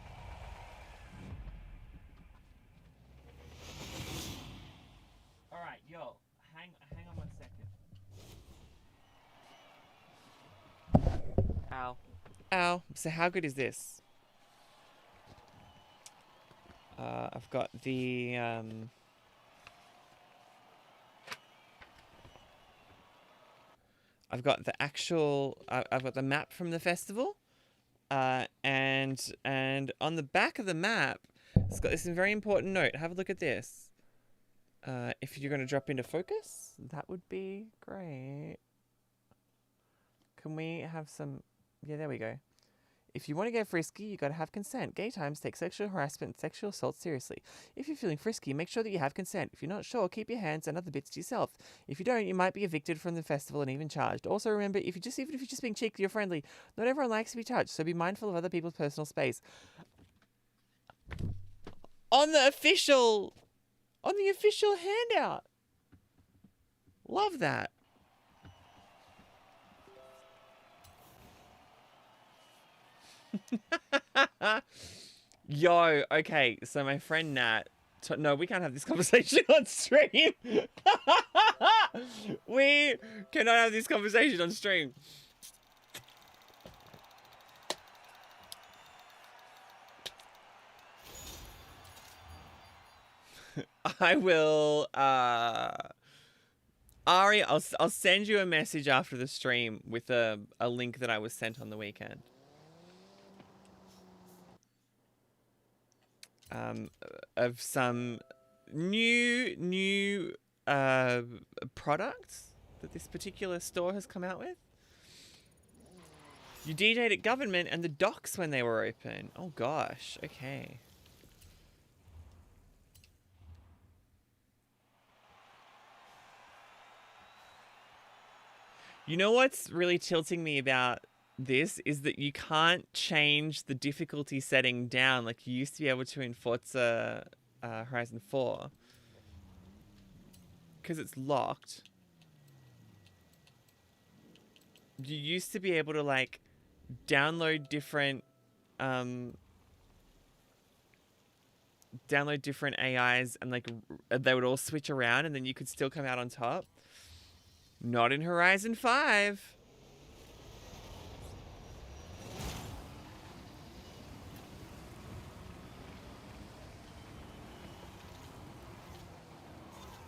All right, yo, hang on 1 second. Ow. Ow. So how good is this? I've got the actual. I've got the map from the festival. And on the back of the map, it's got this very important note. Have a look at this. If you're going to drop into focus, that would be great. Can we have some... Yeah, there we go. If you want to get frisky, you got to have consent. Gay times take sexual harassment and sexual assault seriously. If you're feeling frisky, make sure that you have consent. If you're not sure, keep your hands and other bits to yourself. If you don't, you might be evicted from the festival and even charged. Also remember, even if you're just being cheeky or friendly, not everyone likes to be touched, so be mindful of other people's personal space. On the official handout. Love that. Yo, okay, so my friend Nat... No, we can't have this conversation on stream. We cannot have this conversation on stream. I will, Ari, I'll send you a message after the stream with a link that I was sent on the weekend. Of some new products that this particular store has come out with. You DJ'd at Government and the docks when they were open. Oh gosh, okay. You know what's really tilting me about this is that you can't change the difficulty setting down like you used to be able to in Forza Horizon 4. Because it's locked. you used to be able to like download different AIs and like they would all switch around and then you could still come out on top. Not in Horizon 5.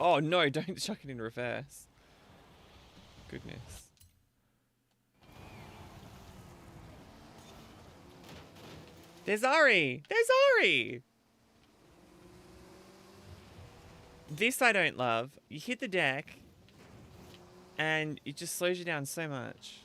Oh no, don't chuck it in reverse. Goodness. There's Ari! There's Ari! This I don't love. You hit the deck and it just slows you down so much.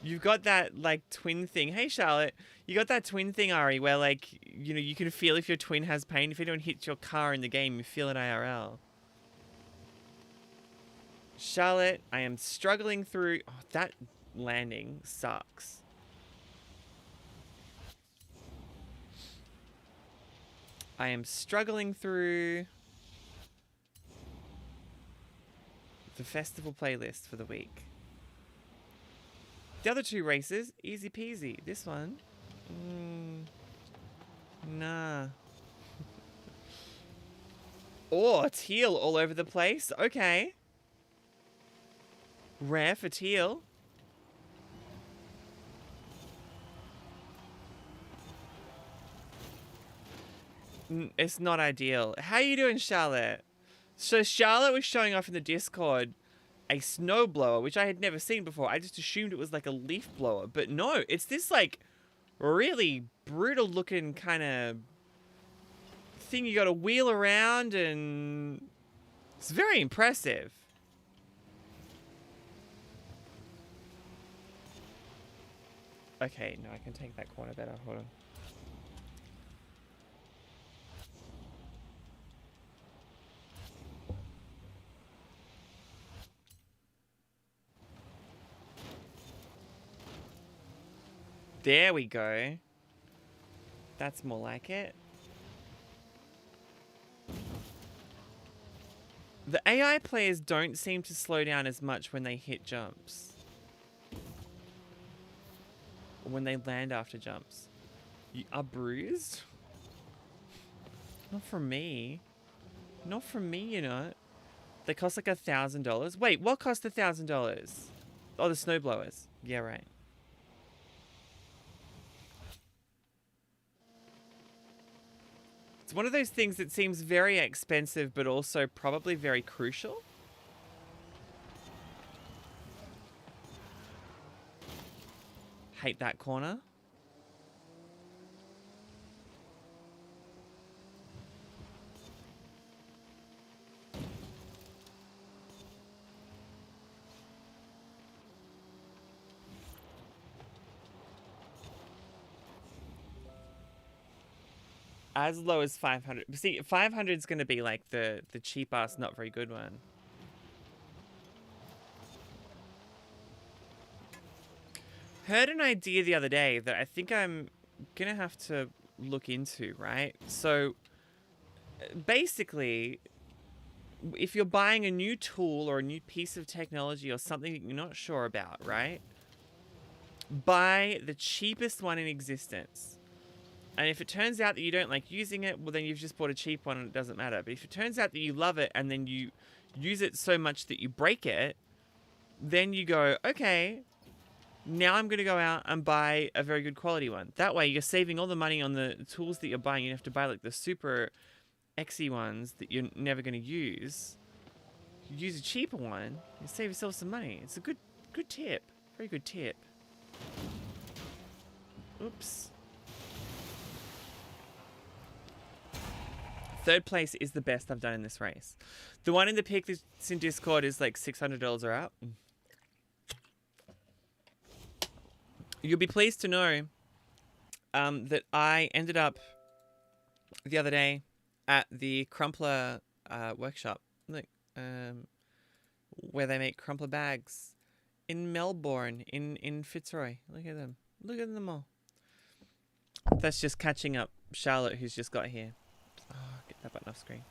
You've got that, like, twin thing. Hey, Charlotte. You got that twin thing, Ari, where, like, you know, you can feel if your twin has pain. If anyone hits your car in the game, you feel it IRL. Charlotte, I am struggling through... Oh, that landing sucks. I am struggling through the festival playlist for the week. The other two races, easy peasy. This one, nah. Oh, teal all over the place. Okay. Rare for teal. It's not ideal. How you doing, Charlotte? So Charlotte was showing off in the Discord a snowblower, which I had never seen before. I just assumed it was like a leaf blower. But no, it's this like really brutal looking kind of thing you got to wheel around, and it's very impressive. Okay, no, I can take that corner better. Hold on. There we go. That's more like it. The AI players don't seem to slow down as much when they hit jumps. Or when they land after jumps. You are bruised? Not from me. Not from me, you know. They cost like $1,000. Wait, what cost $1,000? Oh, the snowblowers. Yeah, right. It's one of those things that seems very expensive, but also probably very crucial. Hate that corner. As low as 500. See, 500 is going to be like the cheap ass, not very good one. Heard an idea the other day that I think I'm going to have to look into, right? So basically, if you're buying a new tool or a new piece of technology or something that you're not sure about, right? Buy the cheapest one in existence. And if it turns out that you don't like using it, well, then you've just bought a cheap one and it doesn't matter. But if it turns out that you love it and then you use it so much that you break it, then you go, okay, now I'm going to go out and buy a very good quality one. That way you're saving all the money on the tools that you're buying. You don't have to buy like the super XY ones that you're never going to use. You use a cheaper one, you save yourself some money. It's a good tip. Very good tip. Oops. Third place is the best I've done in this race. The one in the pic that's in Discord is like $600 or out. You'll be pleased to know that I ended up the other day at the Crumpler workshop. Look, where they make crumpler bags. In Melbourne, in Fitzroy. Look at them. Look at them all. That's just catching up Charlotte, who's just got here. Oh, get that button off screen.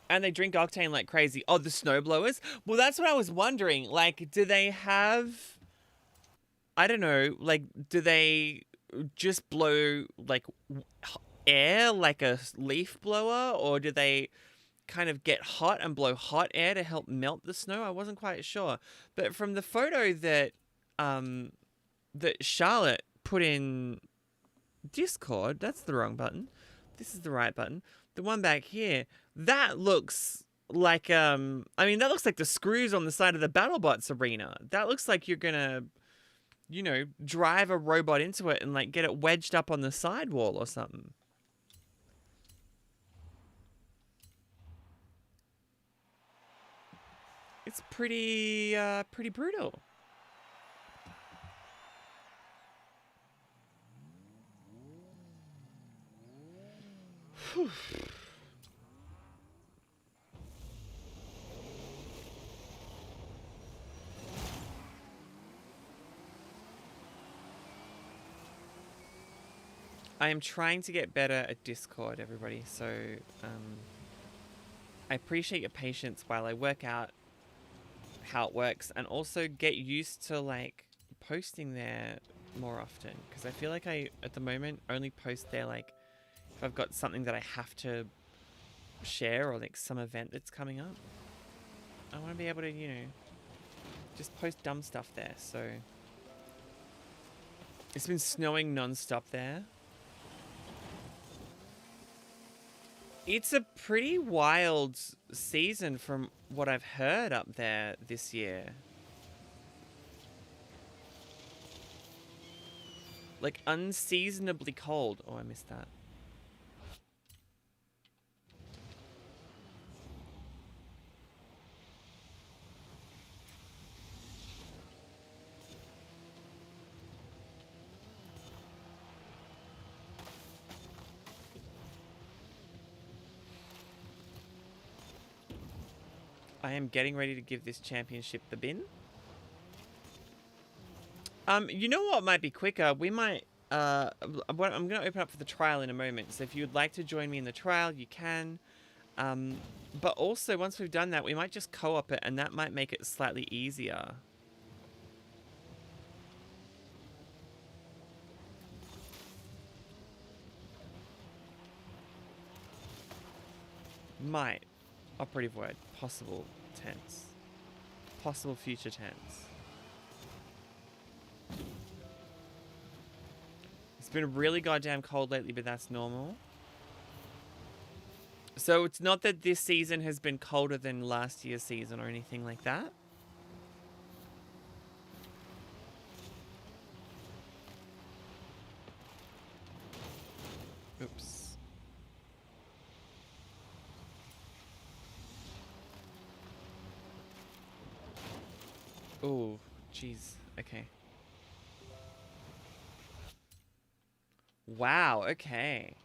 And they drink Octane like crazy. Oh, the snowblowers? Well, that's what I was wondering. Like, do they have... I don't know. Like, do they just blow, like, air like a leaf blower? Or do they kind of get hot and blow hot air to help melt the snow? I wasn't quite sure. But from the photo that that Charlotte put in Discord, that's the wrong button. This is the right button. The one back here, that looks like I mean, that looks like the screws on the side of the BattleBots arena. That looks like you're gonna, you know, drive a robot into it and like get it wedged up on the sidewall or something. It's pretty brutal. Whew. I am trying to get better at Discord, everybody, so I appreciate your patience while I work out how it works, and also get used to like posting there more often, because I feel like I at the moment only post there like if I've got something that I have to share or like some event that's coming up. I want to be able to, you know, just post dumb stuff there. So it's been snowing non-stop there. It's a pretty wild season from what I've heard up there this year. Like unseasonably cold. Oh, I missed that. I am getting ready to give this championship the bin. You know what might be quicker? We might, I'm going to open up for the trial in a moment. So if you'd like to join me in the trial, you can. But also, once we've done that, we might just co-op it, and that might make it slightly easier. Might. Operative word. Possible tense. Possible future tense. It's been really goddamn cold lately, but that's normal. So it's not that this season has been colder than last year's season or anything like that. Oops. Oh, jeez. Okay. Wow, okay.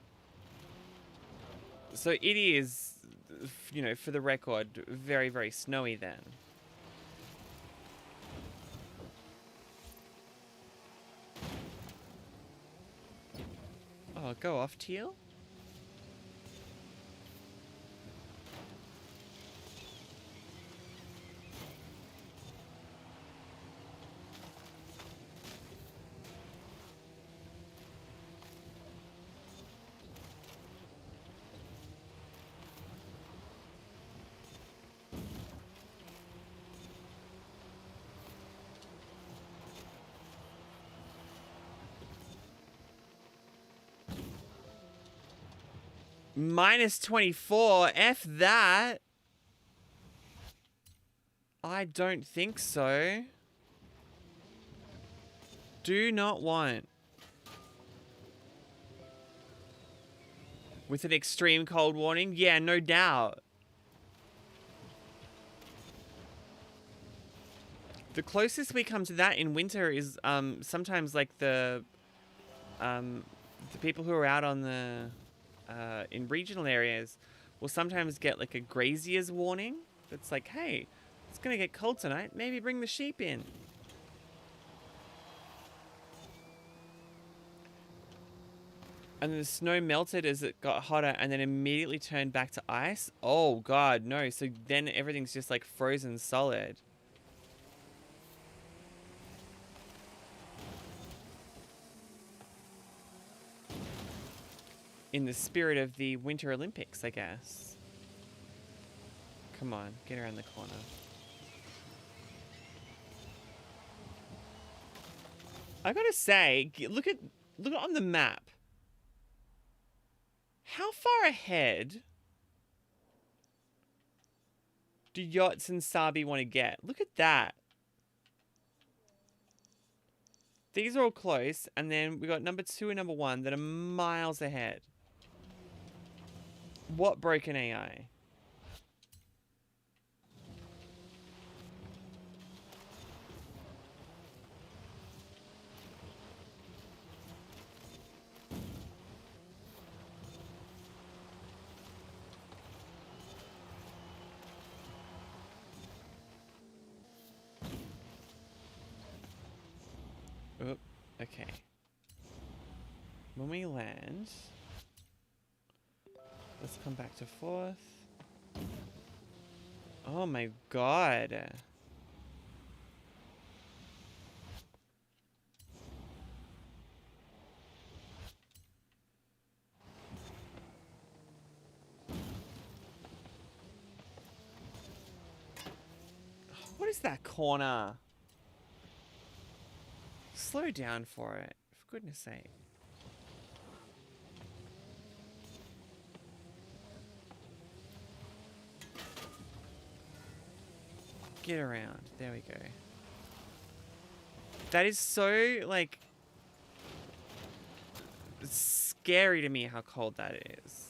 So it is, you know, for the record, very, very snowy then. Oh, go off, Teal. Minus 24. F that. I don't think so. Do not want. With an extreme cold warning? Yeah, no doubt. The closest we come to that in winter is sometimes like the people who are out on the in regional areas will sometimes get like a grazier's warning, that's like, hey, it's gonna get cold tonight. Maybe bring the sheep in. And then the snow melted as it got hotter and then immediately turned back to ice. Oh god, no. So then everything's just like frozen solid. In the spirit of the Winter Olympics, I guess. Come on, get around the corner. I gotta say, look at on the map. How far ahead do Yachts and Sabi want to get? Look at that. These are all close, and then we got number 2 and number 1 that are miles ahead. What broken AI? Oop, okay. When we land, let's come back to 4th. Oh my god. What is that corner? Slow down for it, for goodness sake. Get around. There we go. That is so, like, scary to me how cold that is.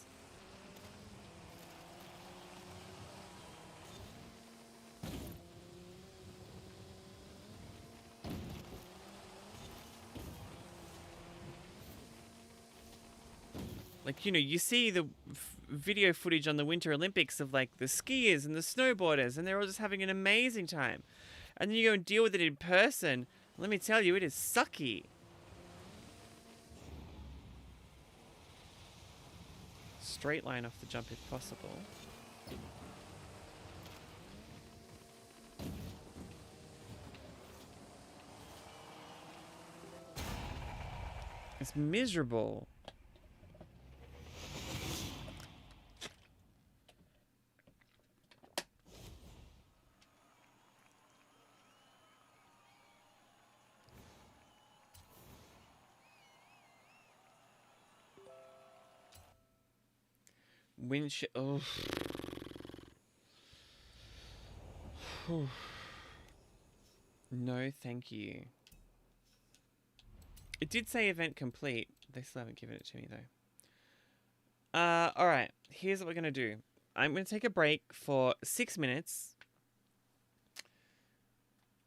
Like, you know, you see the video footage on the Winter Olympics of, like, the skiers and the snowboarders, and they're all just having an amazing time. And then you go and deal with it in person. Let me tell you, it is sucky. Straight line off the jump if possible. It's miserable. Winch. Oh. No, thank you. It did say event complete. They still haven't given it to me though. Alright. Here's what we're gonna do. I'm gonna take a break for 6 minutes.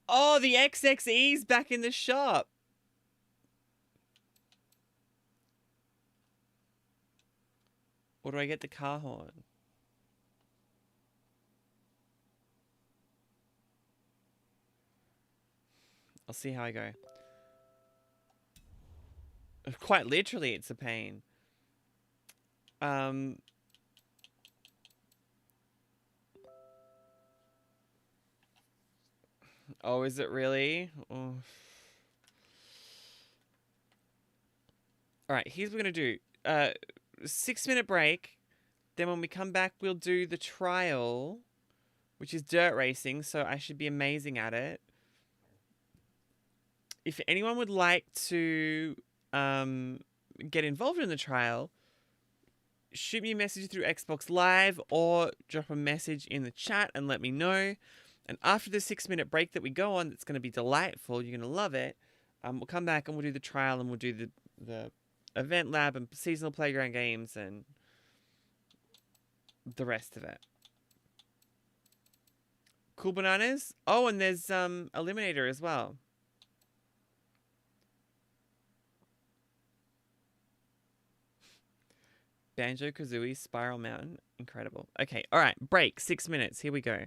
Oh, the XXE's back in the shop. Or do I get the car horn? I'll see how I go. Quite literally, it's a pain. Oh, is it really? Oh. Alright, here's what we're gonna do. 6-minute break. Then when we come back, we'll do the trial, which is dirt racing, so I should be amazing at it. If anyone would like to get involved in the trial, shoot me a message through Xbox Live or drop a message in the chat and let me know. And after the 6-minute break that we go on, that's going to be delightful. You're going to love it. We'll come back and we'll do the trial and we'll do the event lab and seasonal playground games and the rest of it. Cool bananas. Oh, and there's Eliminator as well. Banjo-Kazooie, Spiral Mountain. Incredible. Okay, all right. Break. 6 minutes. Here we go.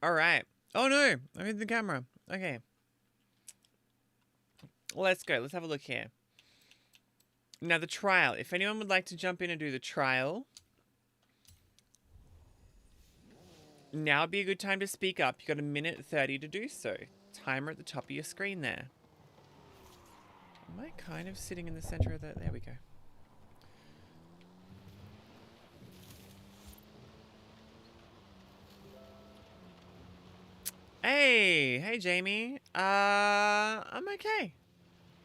All right. Oh no, I'm in the camera. Okay. Let's go. Let's have a look here. Now the trial. If anyone would like to jump in and do the trial, now would be a good time to speak up. You've got 1:30 to do so. Timer at the top of your screen there. Am I kind of sitting in the center of that? There we go. Hey Jamie. I'm okay.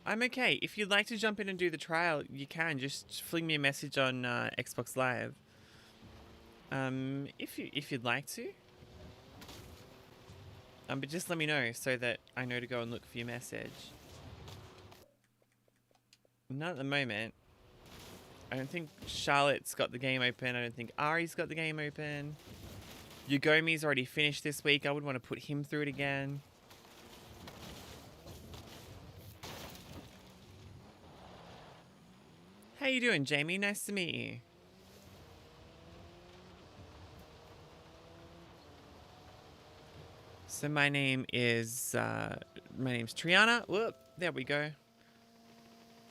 I'm okay. If you'd like to jump in and do the trial, you can. Just fling me a message on Xbox Live. If you'd like to. But just let me know so that I know to go and look for your message. Not at the moment. I don't think Charlotte's got the game open. I don't think Ari's got the game open. Yugomi's already finished this week. I would want to put him through it again. How you doing, Jamie? Nice to meet you. So my name's Triana. Whoop, there we go.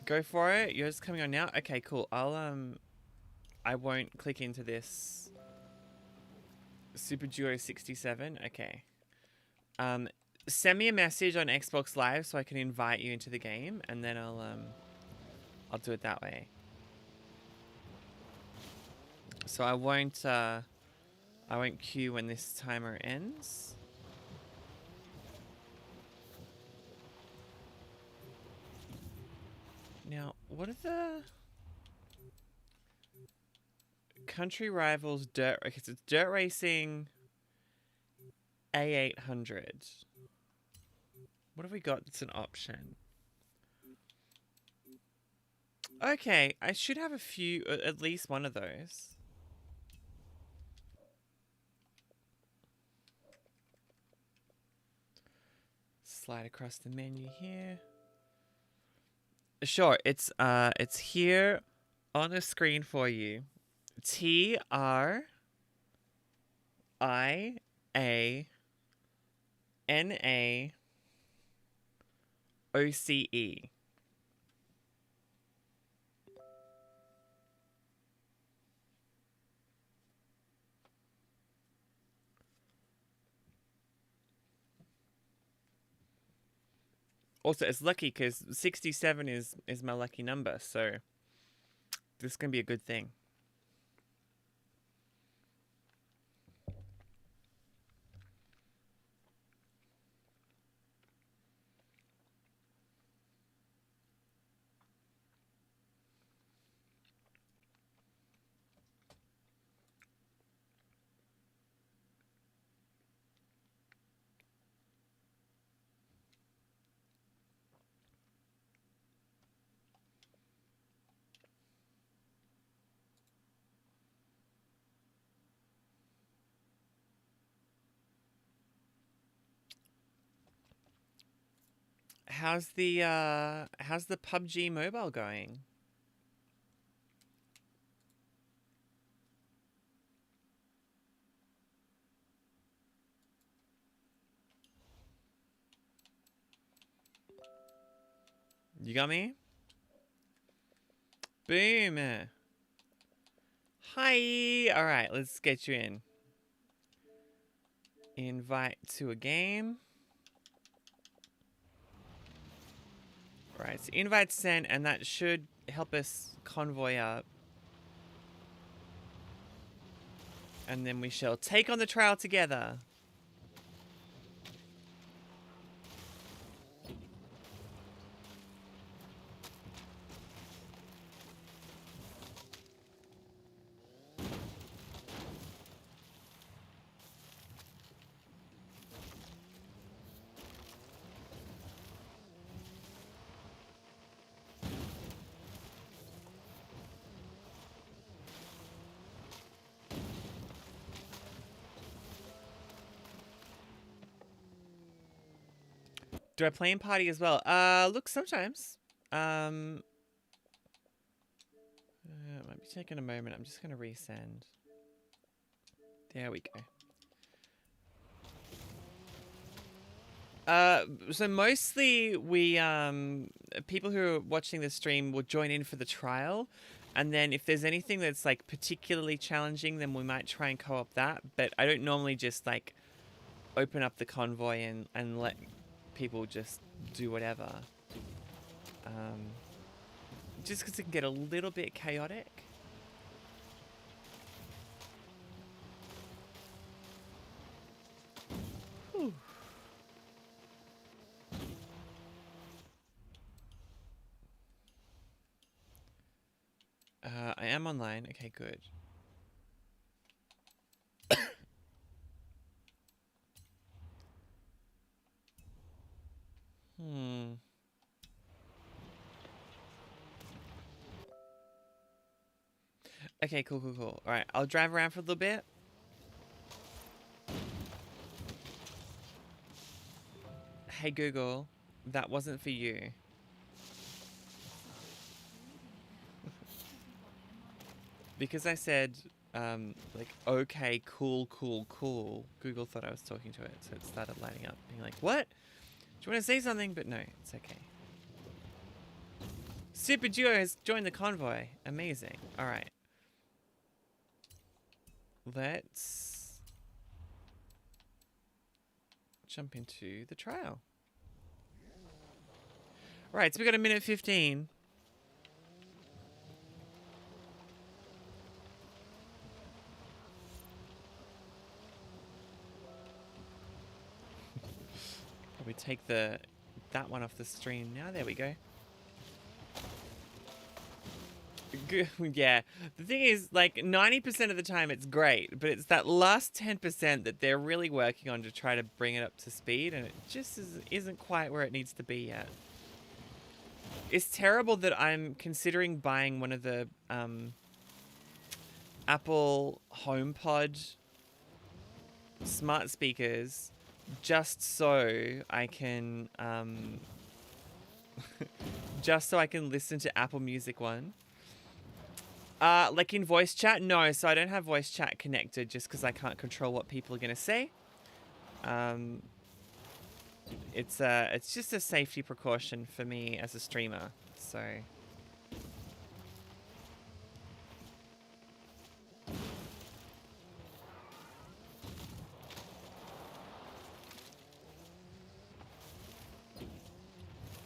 Go for it. You're just coming on now. Okay, cool. I won't click into this. Super Duo 67. Okay. Send me a message on Xbox Live so I can invite you into the game, and then I'll do it that way. So I won't queue when this timer ends. Now, what are the country rivals dirt? Okay, so it's dirt racing A800. What have we got that's an option? Okay, I should have a few, at least one of those. Slide across the menu here. Sure, it's here on the screen for you. TrianaOCE. Also, it's lucky because 67 is my lucky number, so this can be a good thing. how's the PUBG mobile going? You got me? Boom. Hi. All right, let's get you in. Invite to a game. All right, so invite sent, and that should help us convoy up. And then we shall take on the trial together. Do I play in party as well? Look, sometimes. It might be taking a moment. I'm just gonna resend. There we go. So mostly we people who are watching the stream will join in for the trial, and then if there's anything that's like particularly challenging, then we might try and co-op that. But I don't normally just like open up the convoy and let people just do whatever. Just because it can get a little bit chaotic. Whew. I am online. Okay, good. Okay, cool. All right, I'll drive around for a little bit. Hey Google, that wasn't for you. Because I said, like, okay, cool. Google thought I was talking to it, so it started lighting up, being like, what? Do you want to say something? But no, it's okay. Super Duo has joined the convoy. Amazing. All right. Let's jump into the trial. Right, so we got 1:15. Probably take that one off the stream now. There we go. Yeah, the thing is, like, 90% of the time it's great, but it's that last 10% that they're really working on to try to bring it up to speed, and it just isn't quite where it needs to be yet. It's terrible that I'm considering buying one of the Apple HomePod smart speakers just so I can just so I can listen to Apple Music one. Like in voice chat? No, so I don't have voice chat connected just because I can't control what people are going to say. It's just a safety precaution for me as a streamer, so...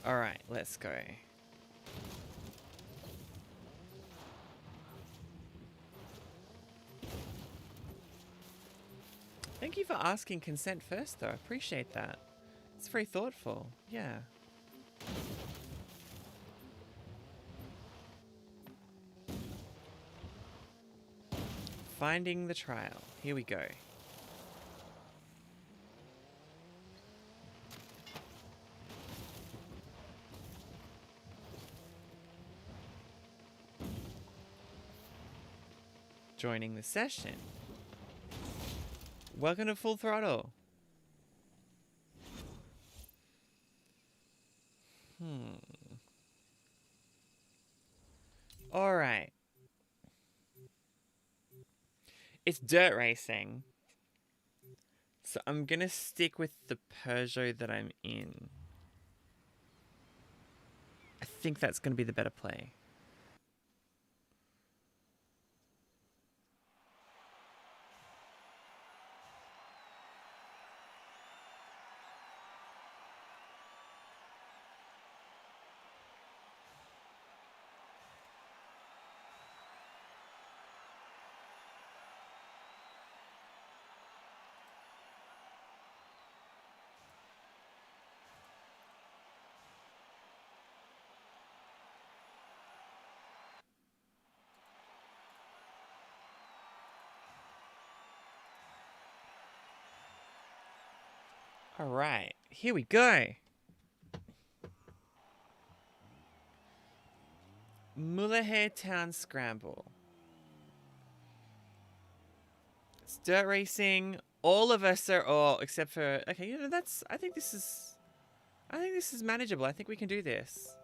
Alright, let's go. Thank you for asking consent first, though. I appreciate that. It's very thoughtful. Yeah. Finding the trial. Here we go. Joining the session. Welcome to Full Throttle. All right. It's dirt racing. So I'm going to stick with the Peugeot that I'm in. I think that's going to be the better play. All right, here we go. Mullaher Town Scramble. It's dirt racing. All of us are all except for okay. You know that's. I think this is manageable. I think we can do this.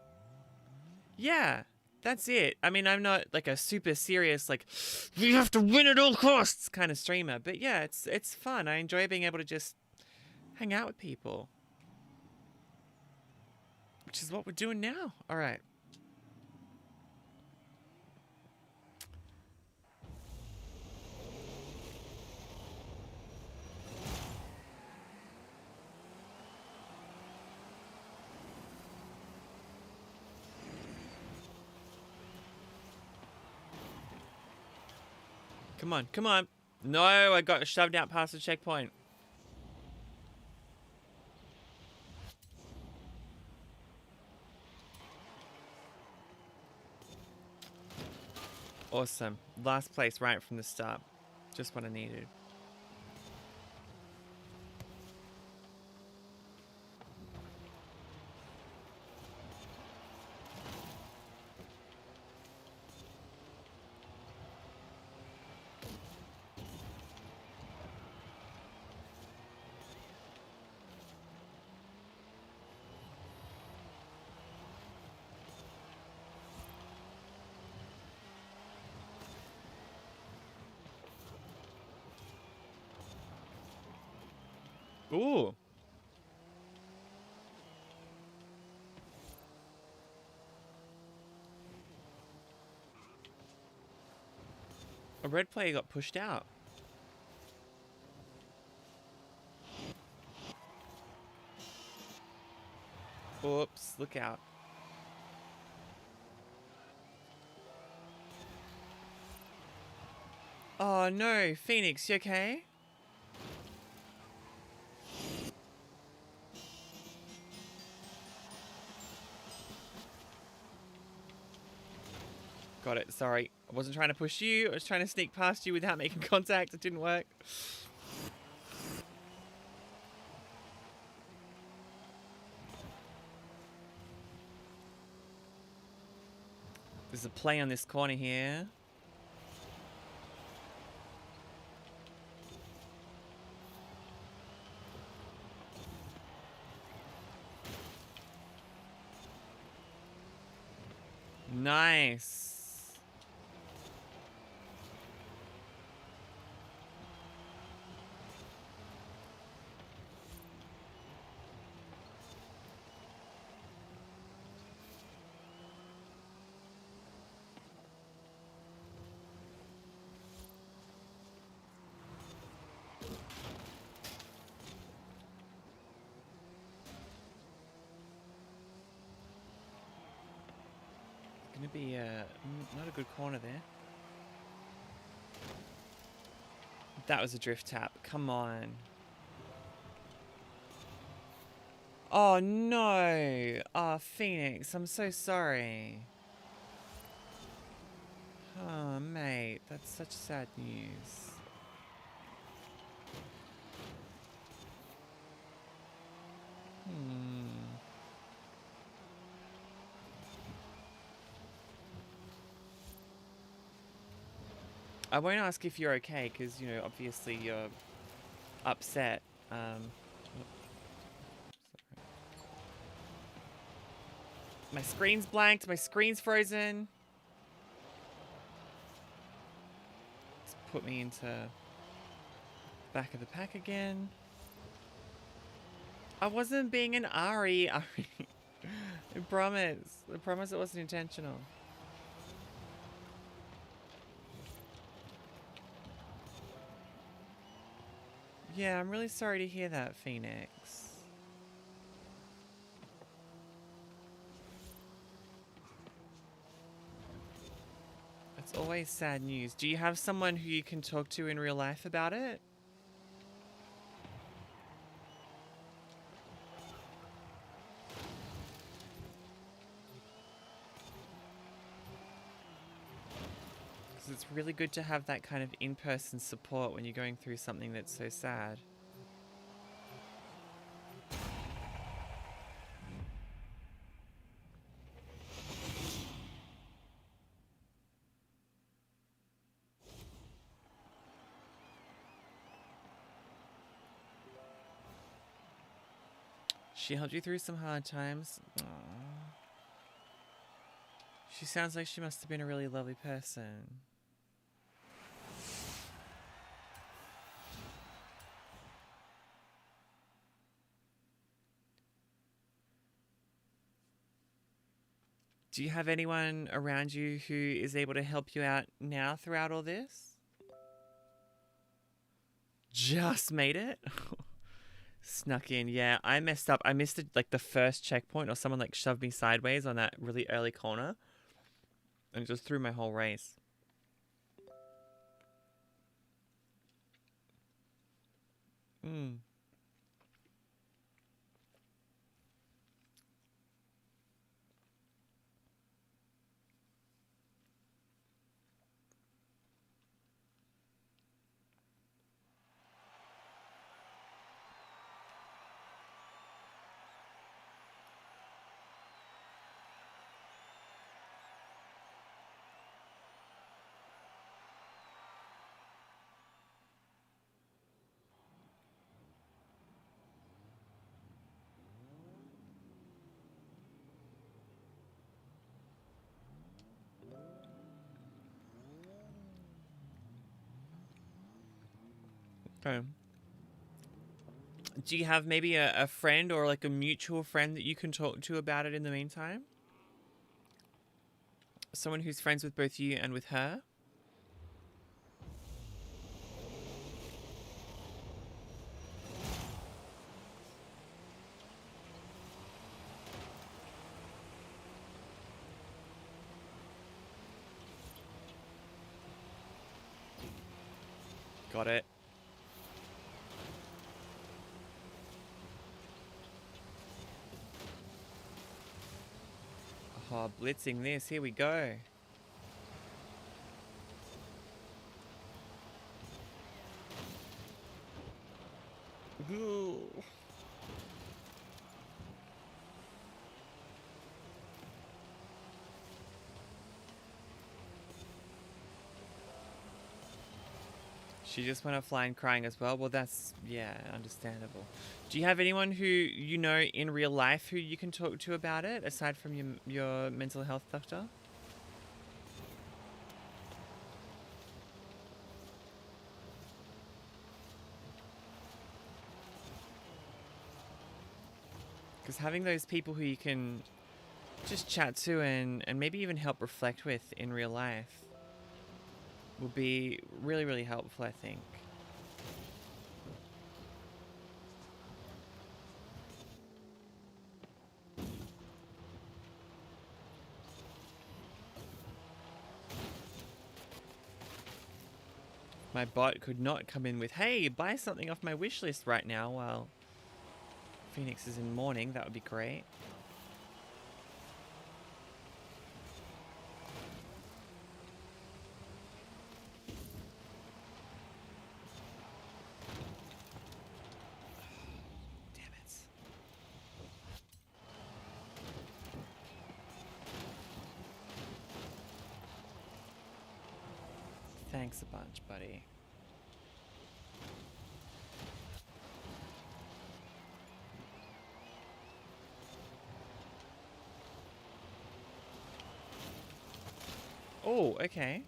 Yeah, that's it. I mean, I'm not like a super serious like we have to win at all costs kind of streamer, but yeah, it's fun. I enjoy being able to just hang out with people, which is what we're doing now. All right. Come on, come on. No, I got shoved out past the checkpoint. Awesome. Last place right from the start. Just what I needed. Ooh. A red player got pushed out. Oops, look out. Oh no, Phoenix, you okay? Got it, sorry. I wasn't trying to push you, I was trying to sneak past you without making contact. It didn't work. There's a play on this corner here. Nice. Gonna be not a good corner there. That was a drift tap. Come on. Oh no. Oh, Phoenix, I'm so sorry. Oh, mate, that's such sad news. I won't ask if you're okay, because, you know, obviously you're upset. My screen's blanked. My screen's frozen. Let's put me into back of the pack again. I wasn't being an Ari. I promise. I promise it wasn't intentional. Yeah, I'm really sorry to hear that, Phoenix. It's always sad news. Do you have someone who you can talk to in real life about it? Because it's really good to have that kind of in-person support when you're going through something that's so sad. She helped you through some hard times. Aww. She sounds like she must have been a really lovely person. Do you have anyone around you who is able to help you out now throughout all this? Just made it? Snuck in. Yeah, I messed up. I missed like the first checkpoint, or someone like shoved me sideways on that really early corner. And just threw my whole race. Okay. Do you have maybe a friend or like a mutual friend that you can talk to about it in the meantime? Someone who's friends with both you and with her? Got it. Oh, blitzing this. Here we go. Ooh. She just went up flying crying as well. Well, that's, yeah, understandable. Do you have anyone who you know in real life who you can talk to about it, aside from your mental health doctor? Because having those people who you can just chat to and maybe even help reflect with in real life will be really, really helpful, I think. My bot could not come in with, hey, buy something off my wish list right now while Phoenix is in mourning. That would be great. Damn it. Thanks a bunch, buddy. Oh, okay.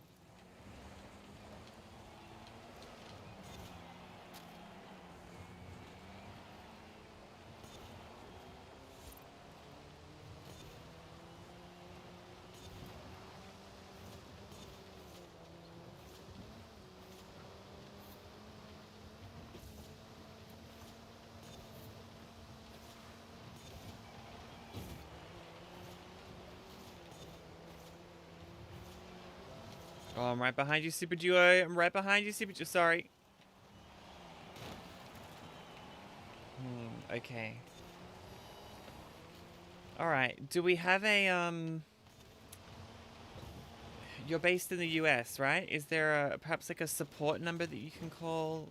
Oh, I'm right behind you, Super Duo. I'm right behind you, Super Duo. Sorry. Okay. Alright. Do we have a, You're based in the US, right? Is there perhaps like a support number that you can call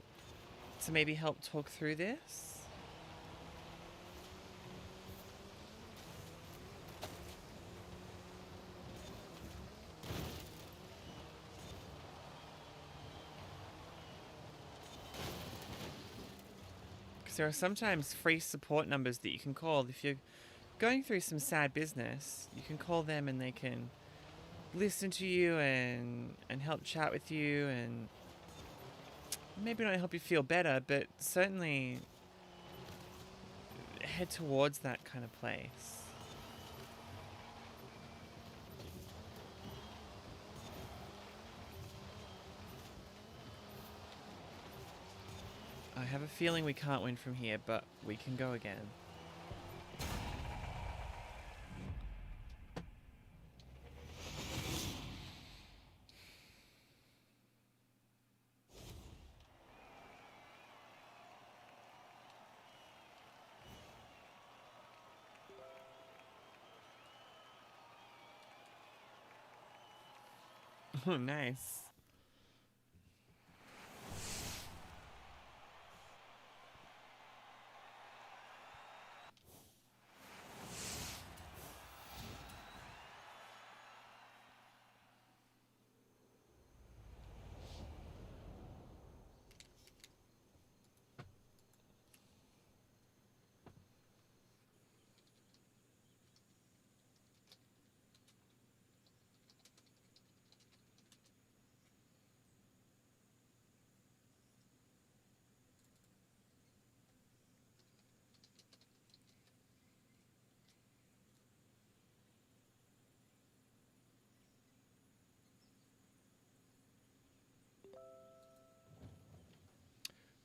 to maybe help talk through this? Because there are sometimes free support numbers that you can call. If you're going through some sad business, you can call them and they can listen to you and help chat with you and maybe not help you feel better, but certainly head towards that kind of place. I have a feeling we can't win from here, but we can go again. Oh, nice.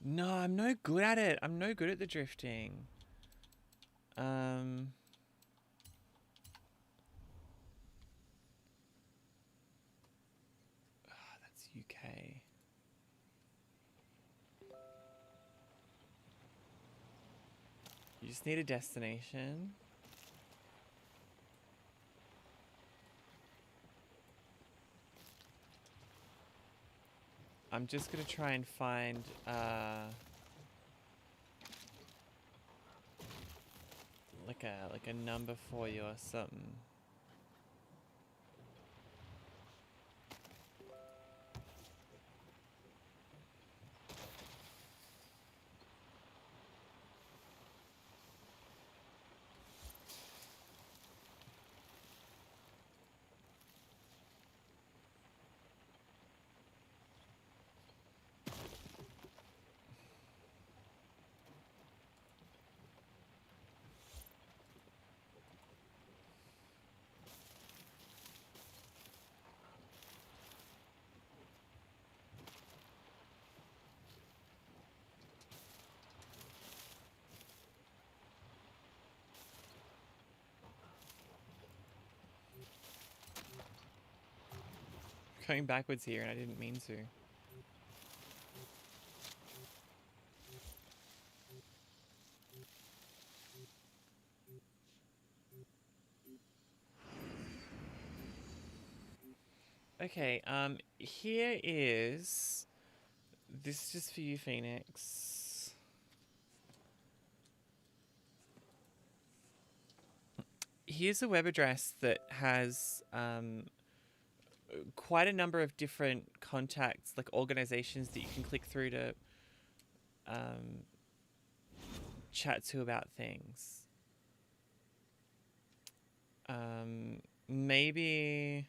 No, I'm no good at it. I'm no good at the drifting. That's UK. You just need a destination. I'm just gonna try and find like a number for you or something. Going backwards here and I didn't mean to. Okay, here is... This is just for you, Phoenix. Here's a web address that has quite a number of different contacts, like organizations that you can click through to chat to about things. Maybe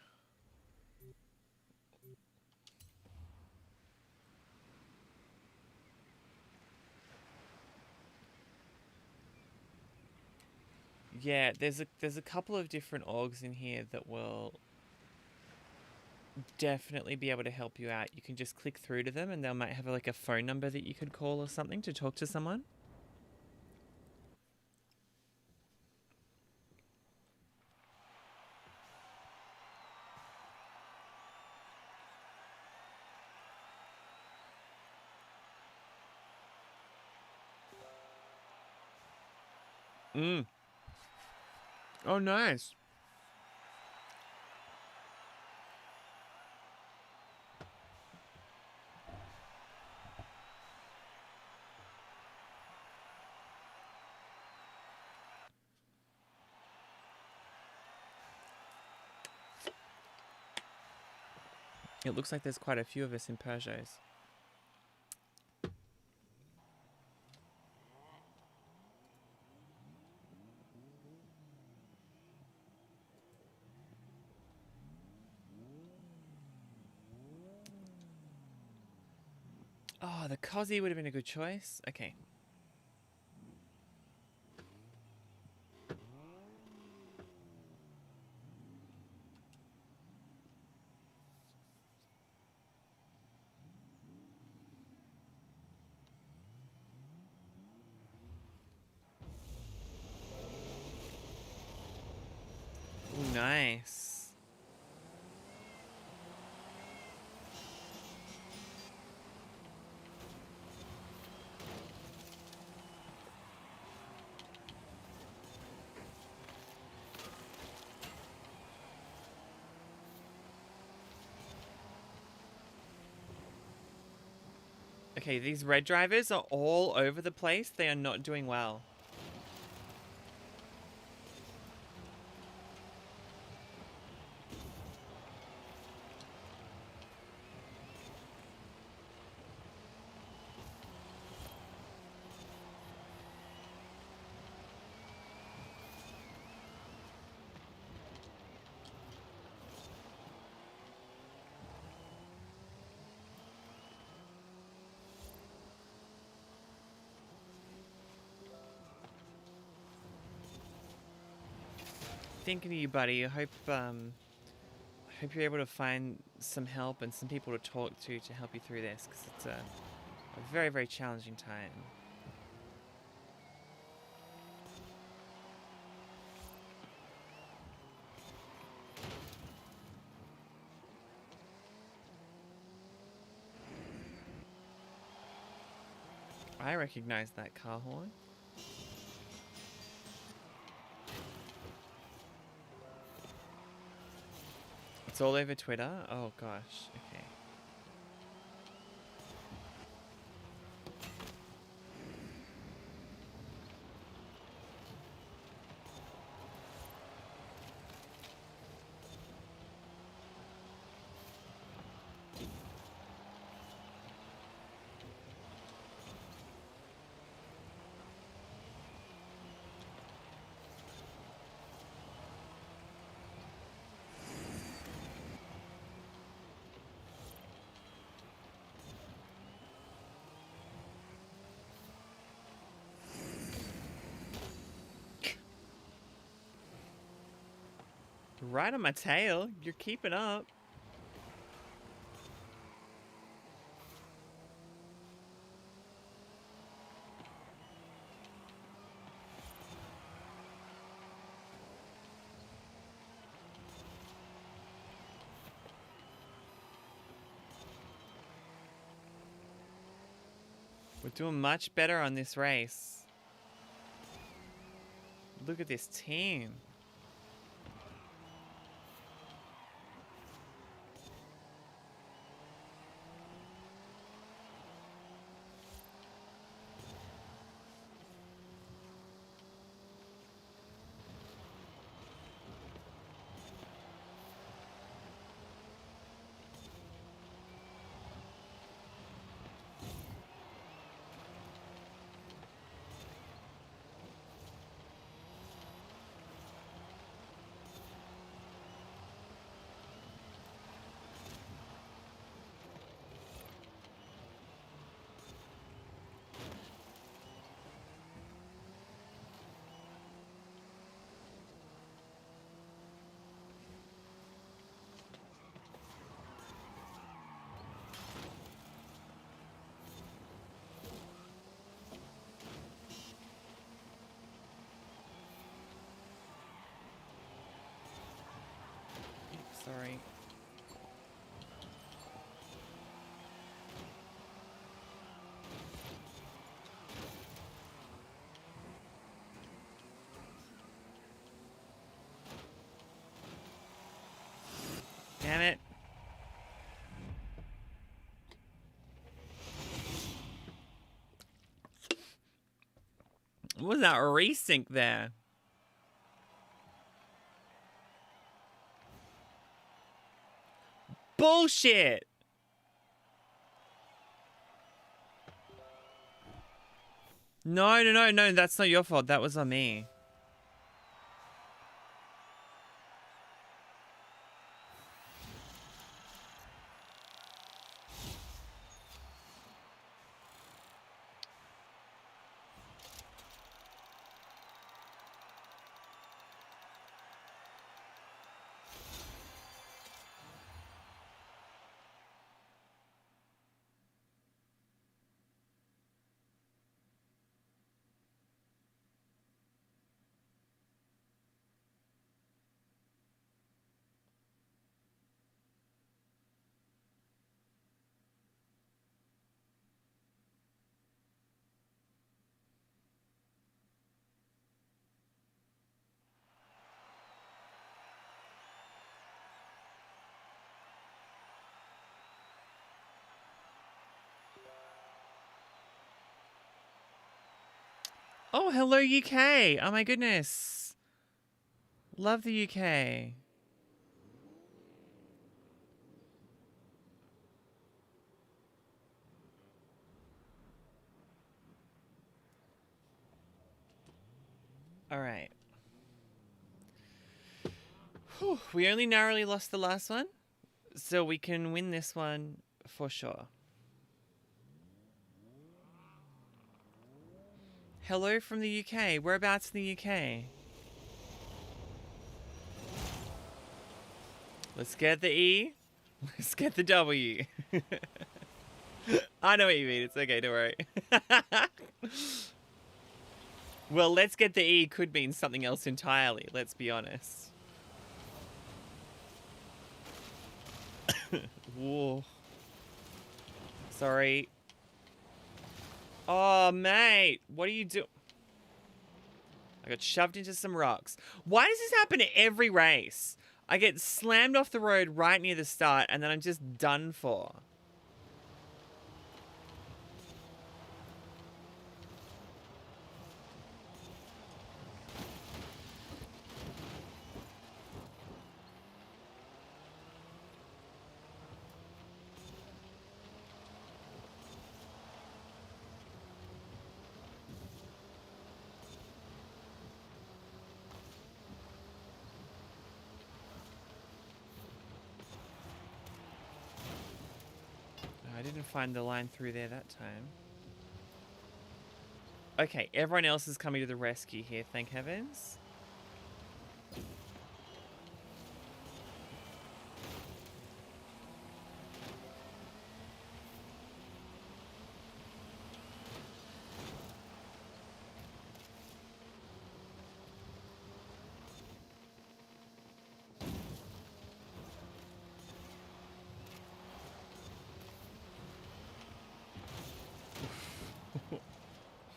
Yeah, there's a couple of different orgs in here that will definitely be able to help you out. You can just click through to them and they might have like a phone number that you could call or something to talk to someone. Mm. Oh, nice. It looks like there's quite a few of us in Peugeots. Oh, the Cozzy would have been a good choice. Okay. Ooh, nice. Okay, these red drivers are all over the place. They are not doing well. Thinking of you, buddy. I hope you're able to find some help and some people to talk to help you through this, because it's a very, very challenging time. I recognize that car horn. It's all over Twitter. Oh gosh. Okay. Right on my tail. You're keeping up. We're doing much better on this race. Look at this team. Sorry. Damn it. What was that resync there? Bullshit! No, that's not your fault. That was on me. Oh, hello UK. Oh my goodness. Love the UK. All right. Whew, we only narrowly lost the last one, so we can win this one for sure. Hello from the UK. Whereabouts in the UK? Let's get the E. Let's get the W. I know what you mean. It's okay, don't worry. Well, let's get the E could mean something else entirely, let's be honest. Whoa. Sorry. Oh, mate. What are you doing? I got shoved into some rocks. Why does this happen to every race? I get slammed off the road right near the start, and then I'm just done for. I didn't find the line through there that time. Okay, everyone else is coming to the rescue here, thank heavens.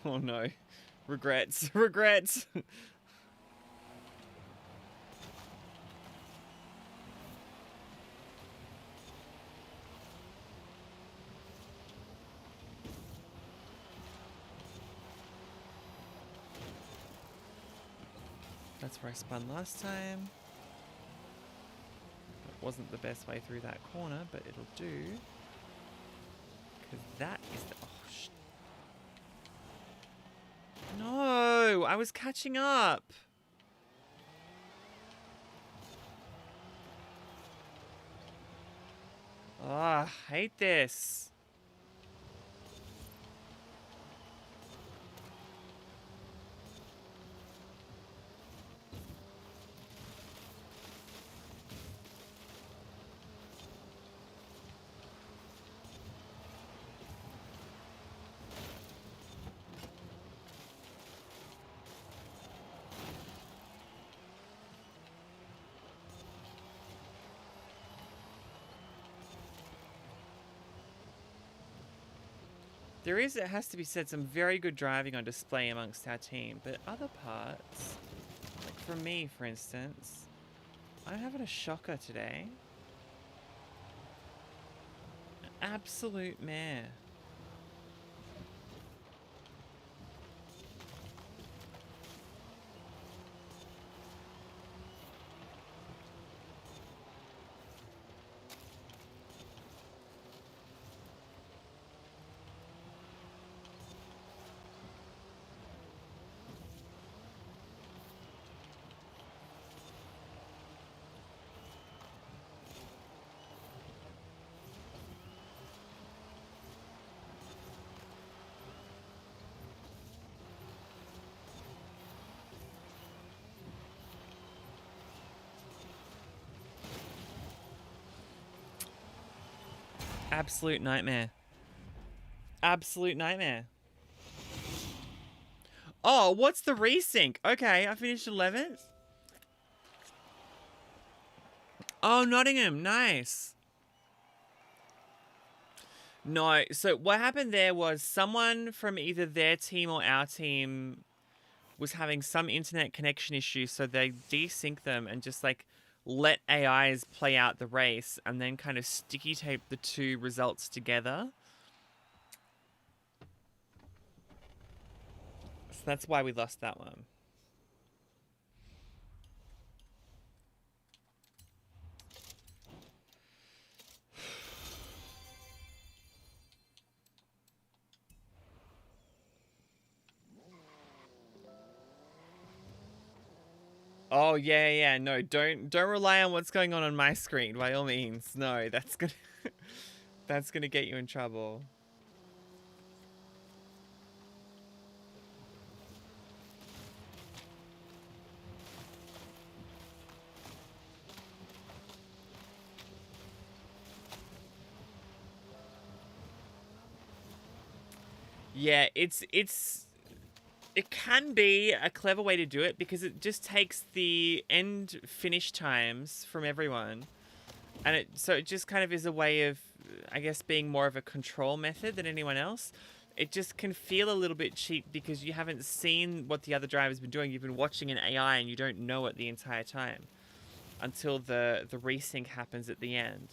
Oh no. Regrets. Regrets. That's where I spun last time. It wasn't the best way through that corner, but it'll do. Because that is the... Oh, no! I was catching up! Ah, I hate this. it has to be said, some very good driving on display amongst our team, but other parts, like for me, for instance, I'm having a shocker today. An absolute mare. Absolute nightmare. Absolute nightmare. Oh, what's the resync? Okay, I finished 11th. Oh, Nottingham. Nice. No, so what happened there was someone from either their team or our team was having some internet connection issue, so they desync them and just like let AIs play out the race and then kind of sticky tape the two results together. So that's why we lost that one. Oh yeah, no, don't rely on what's going on my screen by all means. No, that's gonna that's gonna get you in trouble. Yeah, it can be a clever way to do it because it just takes the end finish times from everyone, and it just kind of is a way of, I guess, being more of a control method than anyone else. It just can feel a little bit cheap because you haven't seen what the other driver's been doing. You've been watching an AI and you don't know it the entire time until the resync happens at the end.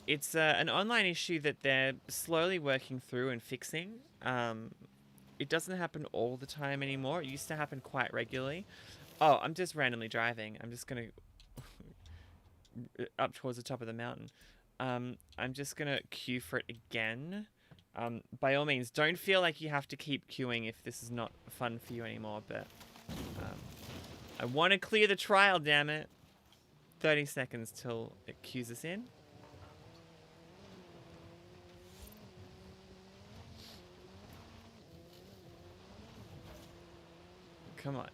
It's an online issue that they're slowly working through and fixing. It doesn't happen all the time anymore. It used to happen quite regularly. Oh, I'm just randomly driving. I'm just going to up towards the top of the mountain. I'm just going to queue for it again. By all means, don't feel like you have to keep queuing if this is not fun for you anymore, but I want to clear the trial, damn it. 30 seconds till it queues us in. Come on.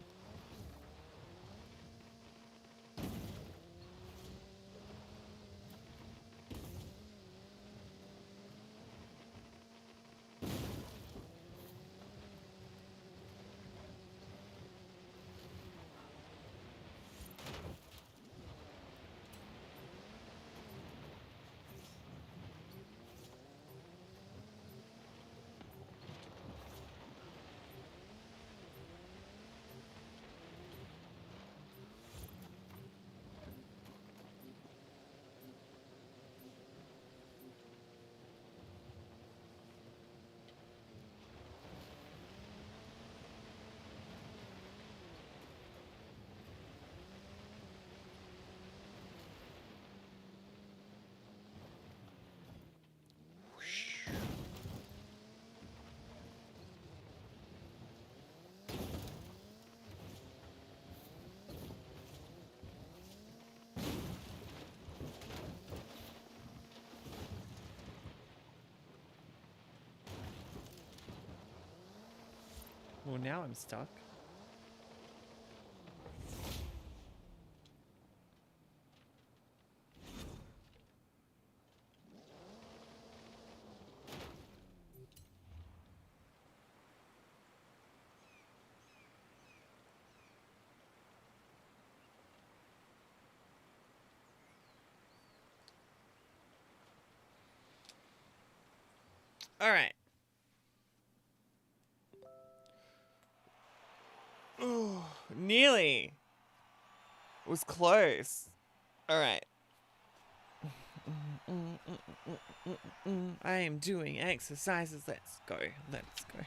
Well, now I'm stuck. All right. Nearly. It was close. All right. I am doing exercises. Let's go. Let's go.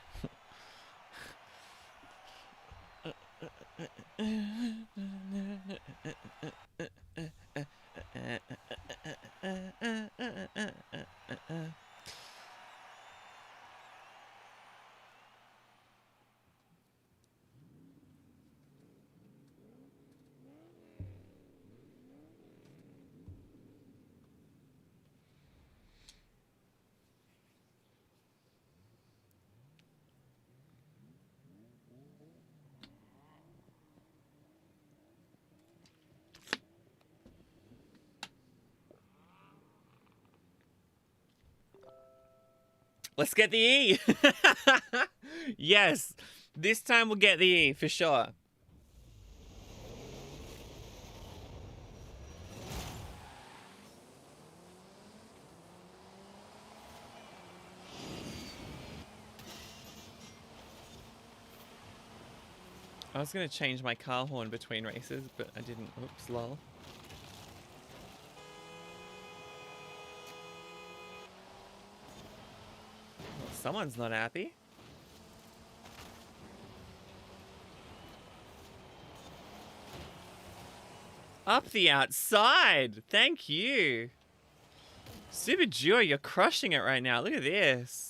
Let's get the E. Yes, this time we'll get the E for sure. I was going to change my car horn between races, but I didn't. Oops, lol. Well, someone's not happy. Up the outside. Thank you. Super Duo, you're crushing it right now. Look at this.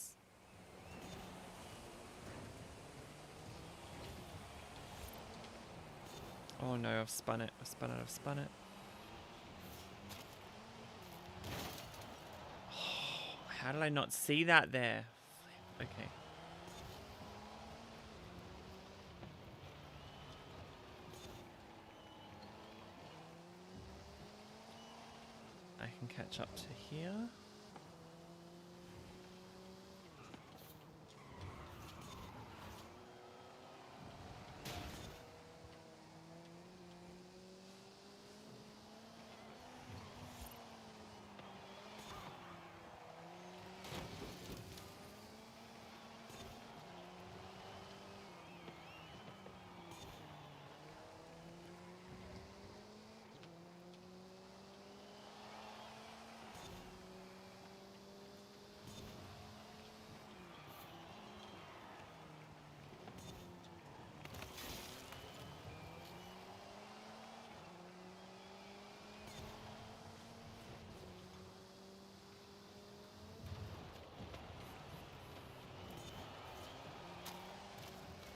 Oh no, I've spun it. I've spun it. I've spun it. Oh, how did I not see that there? Okay. I can catch up to here.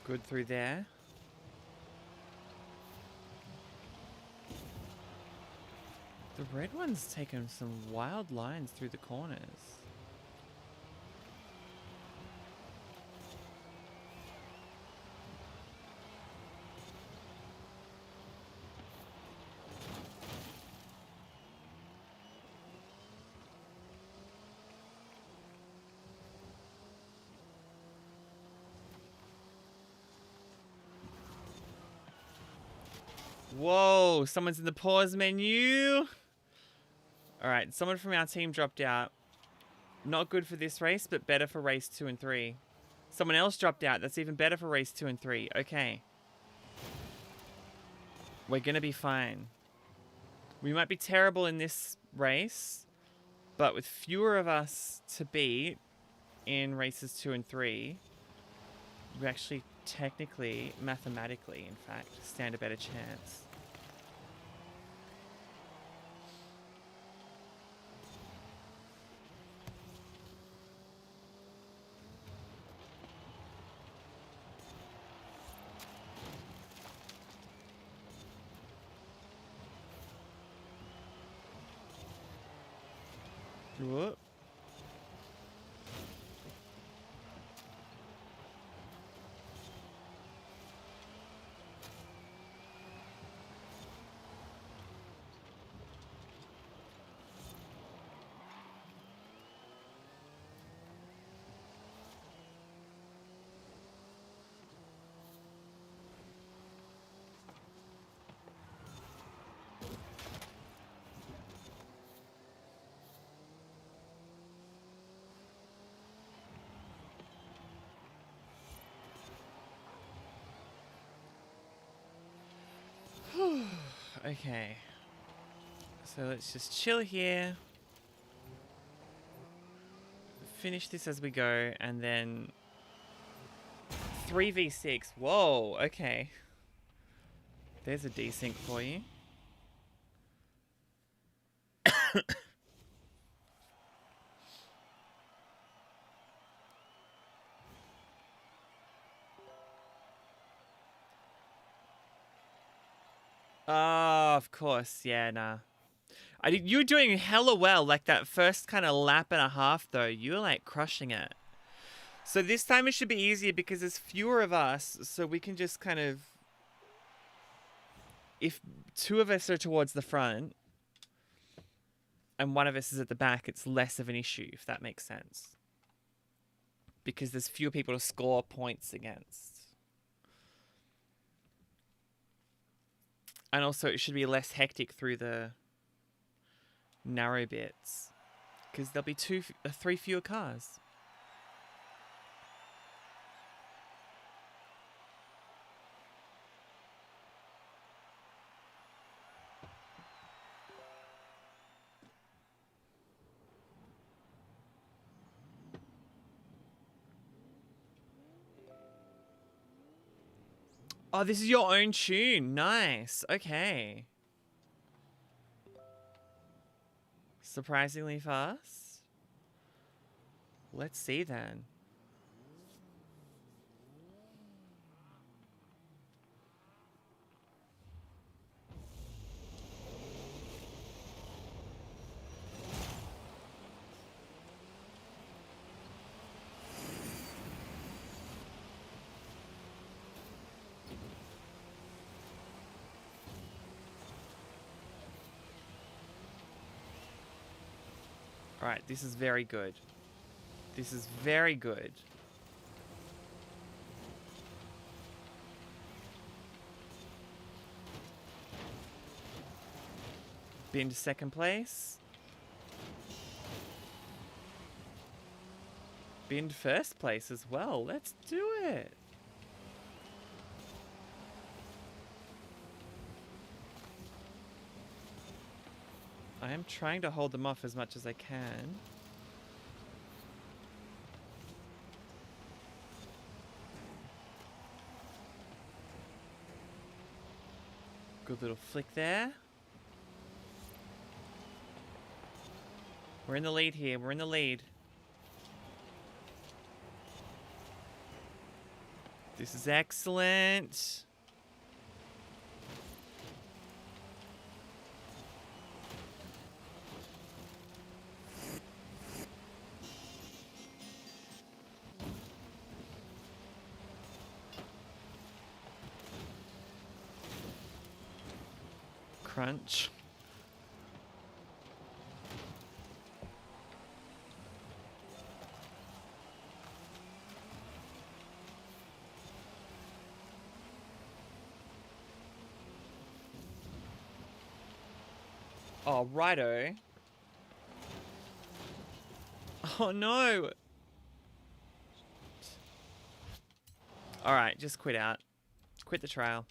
Good through there. The red one's taken some wild lines through the corners. Whoa, someone's in the pause menu. All right, someone from our team dropped out. Not good for this race, but better for race 2 and 3. Someone else dropped out. That's even better for race 2 and 3. Okay. We're going to be fine. We might be terrible in this race, but with fewer of us to beat in races 2 and 3, we actually technically, mathematically, in fact, stand a better chance. Whoop. Okay. So let's just chill here. Finish this as we go, and then 3v6. Whoa, okay. There's a desync for you. Oh, of course. Yeah, nah. You were doing hella well. Like that first kind of lap and a half, though. You were like crushing it. So this time it should be easier because there's fewer of us. So we can just kind of... If two of us are towards the front and one of us is at the back, it's less of an issue, if that makes sense. Because there's fewer people to score points against. And also it should be less hectic through the narrow bits. Because there'll be 3 fewer cars. Oh, this is your own tune. Nice. Okay. Surprisingly fast. Let's see then. Alright, this is very good. This is very good. Been to second place. Been first place as well. Let's do it. I am trying to hold them off as much as I can. Good little flick there. We're in the lead here. We're in the lead. This is excellent. Crunch. Oh, righto. Oh, no. Alright, just quit out. Quit the trial.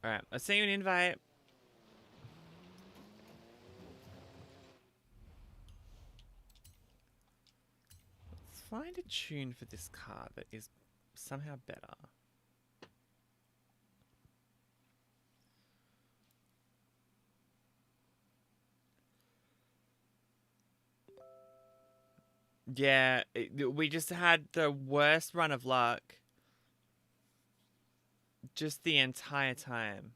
Alright, I'll send you an invite. Let's find a tune for this car that is somehow better. Yeah, we just had the worst run of luck. Just the entire time.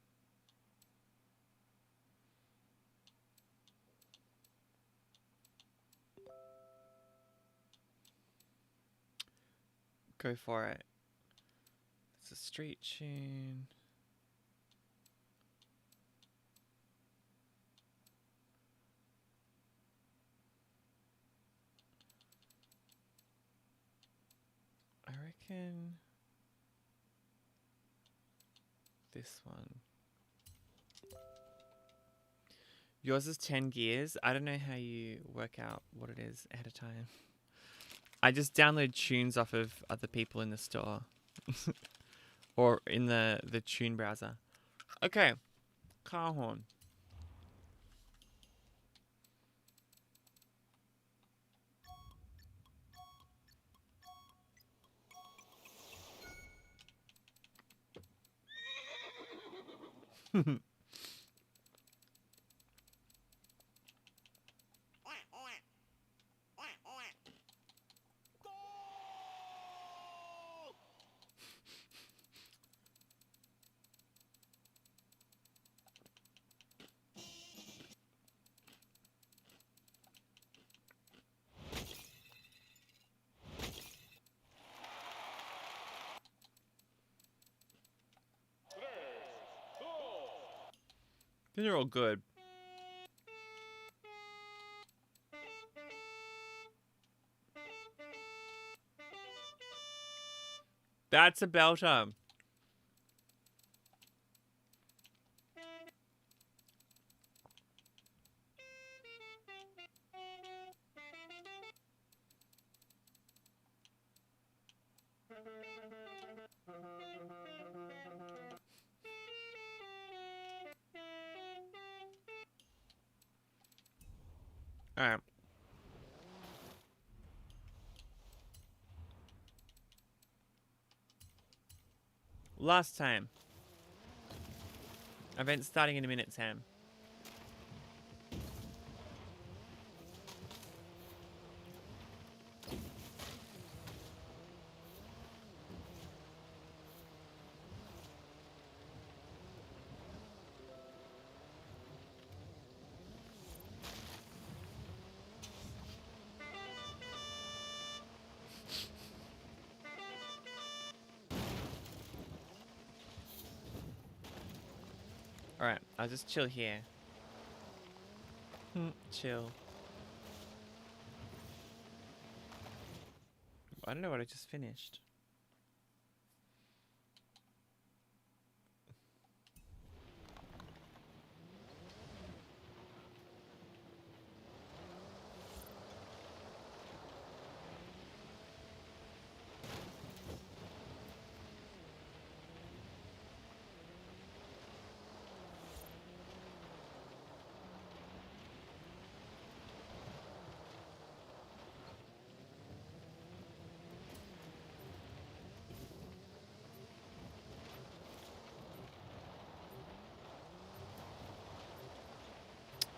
Go for it. It's a street tune. I reckon this one. Yours is 10 gears. I don't know how you work out what it is ahead of time. I just download tunes off of other people in the store. Or in the tune browser. Okay. Car horn. They're all good. That's a belter. Alright. Last time. Event starting in a minute, Sam. Alright, I'll just chill here. Chill. I don't know what I just finished.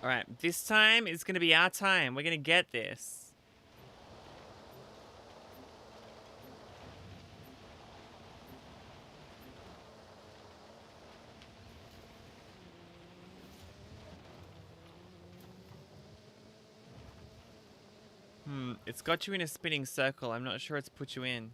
Alright, this time is going to be our time. We're going to get this. It's got you in a spinning circle. I'm not sure it's put you in.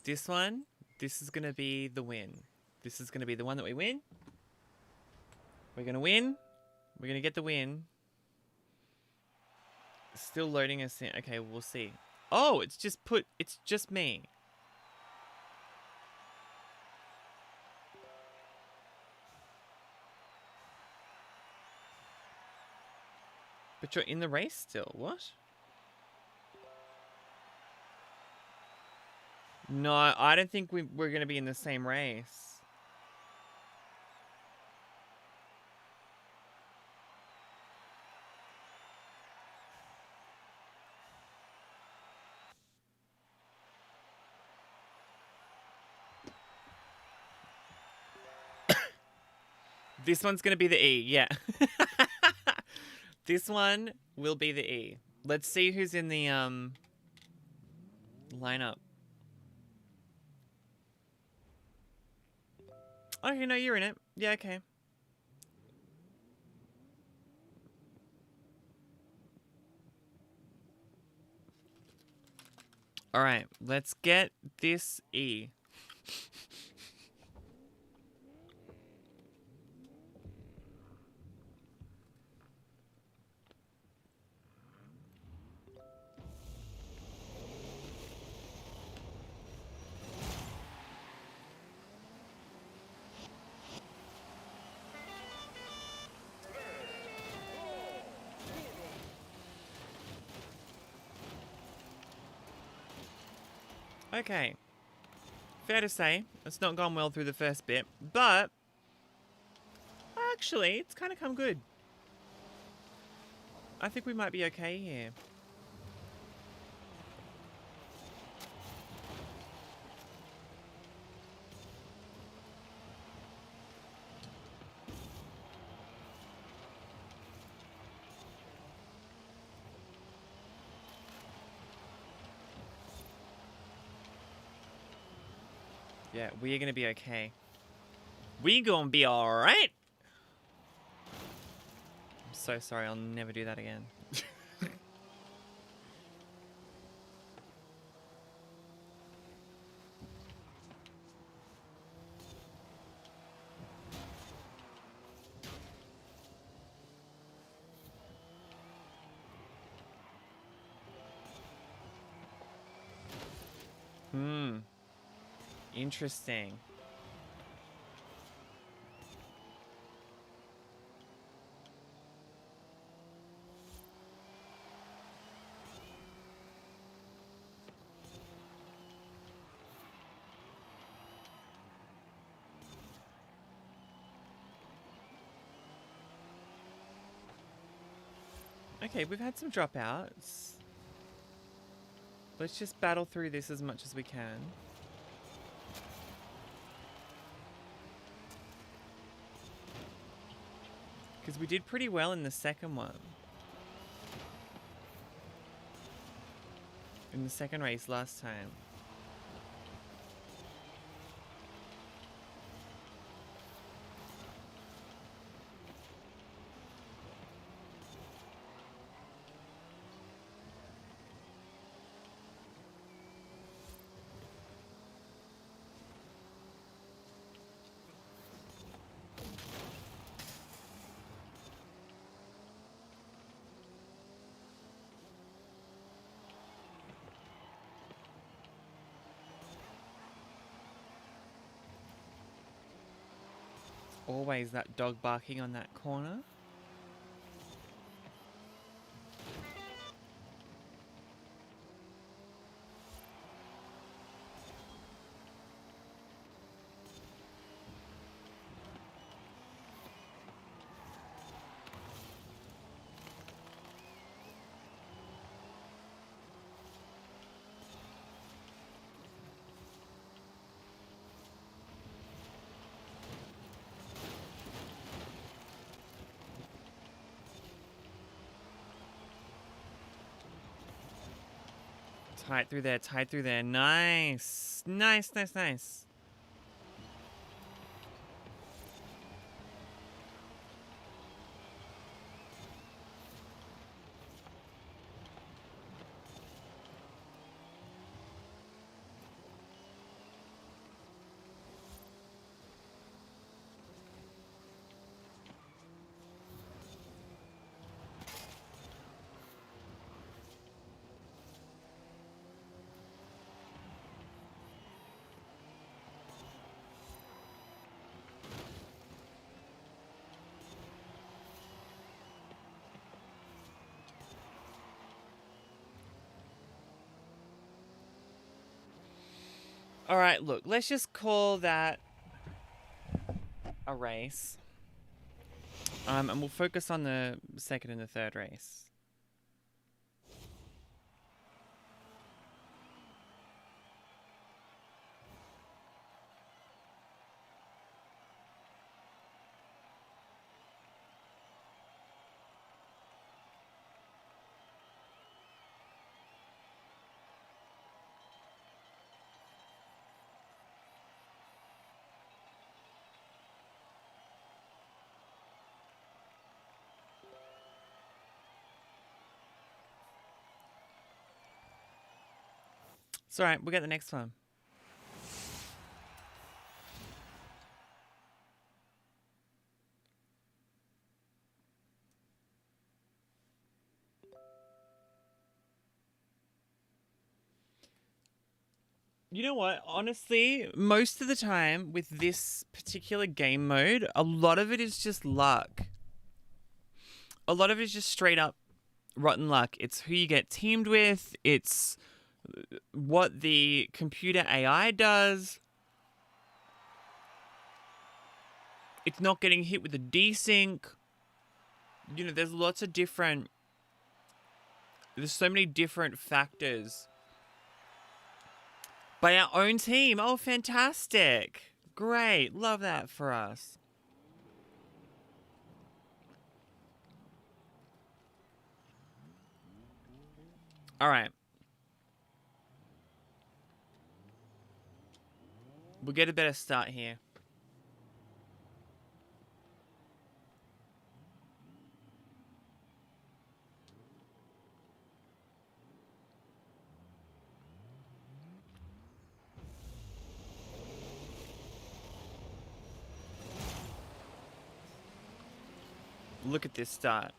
This one, this is going to be the win. This is going to be the one that we win. We're going to win. We're going to get the win. Still loading us in. Okay, we'll see. Oh, it's just me. But you're in the race still. What? No, I don't think we're going to be in the same race. This one's going to be the E, yeah. This one will be the E. Let's see who's in the lineup. Okay, no, you're in it. Yeah, okay. All right, let's get this E. Okay. Fair to say, it's not gone well through the first bit, but actually, it's kind of come good. I think we might be okay here. Yeah, we're gonna be okay. We gonna be alright! I'm so sorry, I'll never do that again. Interesting. Okay, we've had some dropouts. Let's just battle through this as much as we can. Because we did pretty well in the second one. In the second race last time. Always that dog barking on that corner. Tight through there, tight through there. Nice. Nice, nice, nice. All right, look, let's just call that a race. And we'll focus on the second and the third race. It's all right. We'll get the next one. You know what? Honestly, most of the time with this particular game mode, a lot of it is just luck. A lot of it is just straight up rotten luck. It's who you get teamed with. It's what the computer AI does. It's not getting hit with a desync. You know, there's lots of different... There's so many different factors. By our own team. Oh, fantastic. Great. Love that for us. All right. We'll get a better start here. Look at this start.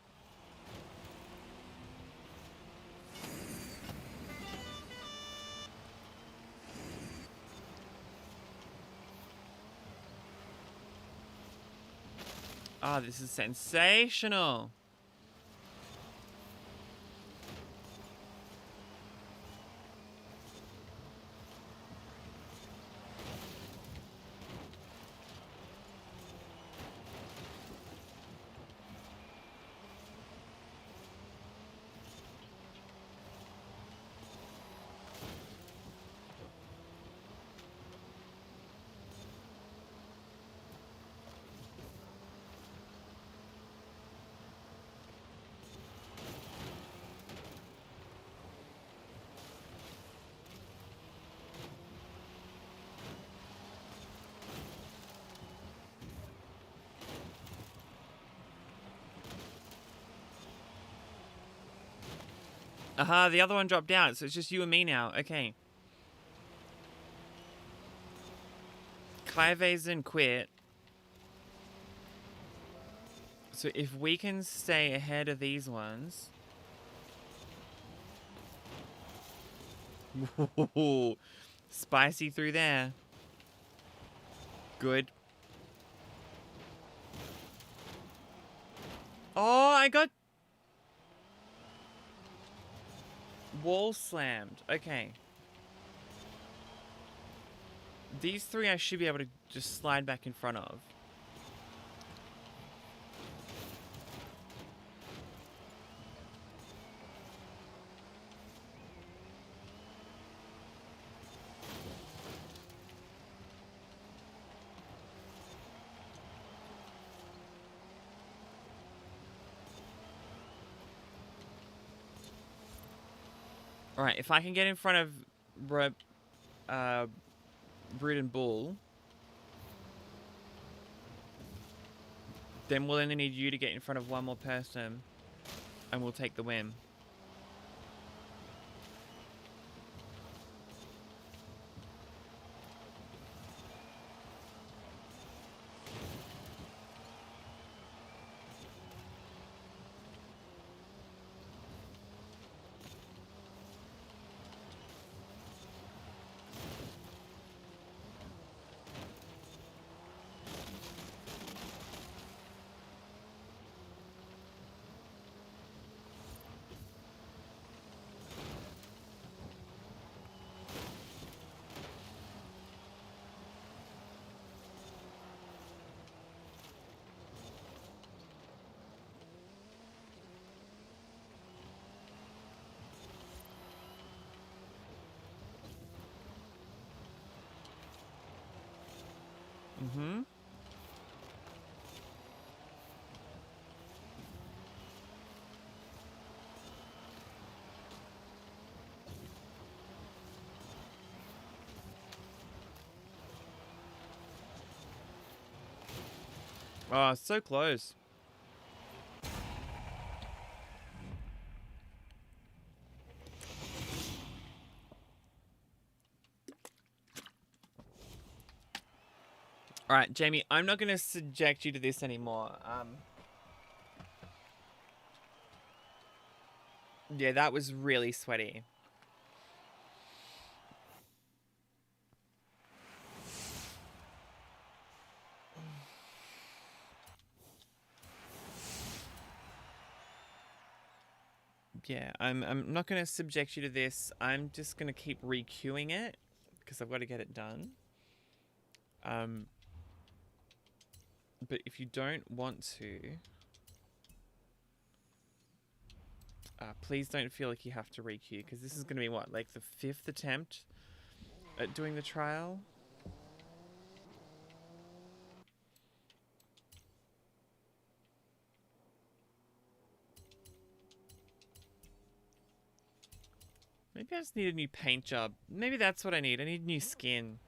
Ah, this is sensational. Aha, the other one dropped out, so it's just you and me now. Okay. Kaivezen quit. So if we can stay ahead of these ones... Ooh, spicy through there. Good. Oh, I got... wall slammed. Okay. These three I should be able to just slide back in front of. Alright, if I can get in front of Brood and Bull, then we'll only need you to get in front of one more person, and we'll take the win. Mm-hmm. Oh, so close. All right, Jamie, I'm not going to subject you to this anymore. Yeah, that was really sweaty. Yeah, I'm not going to subject you to this. I'm just going to keep re-queuing it because I've got to get it done. But if you don't want to, please don't feel like you have to re-queue because this is going to be what, like the 5th attempt at doing the trial? Maybe I just need a new paint job. Maybe that's what I need. I need new skin.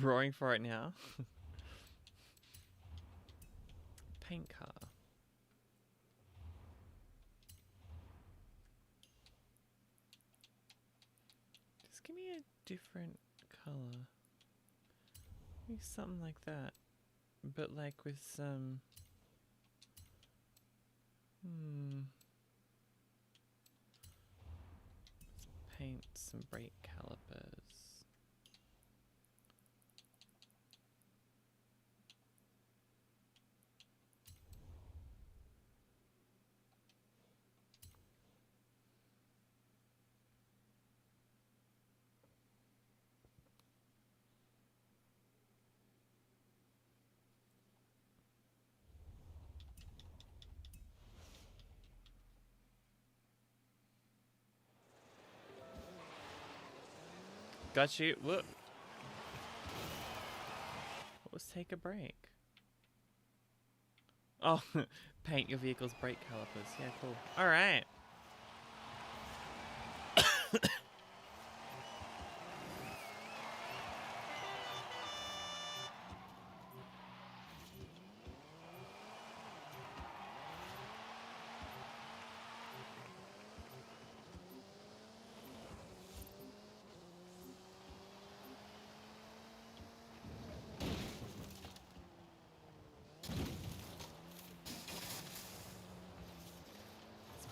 Roaring for it now. Paint car. Just give me a different color. Maybe something like that. But like with some... Let's paint some brake calipers. Got you. Whoop. Let's take a break. Oh, paint your vehicle's brake calipers. Yeah, cool. All right.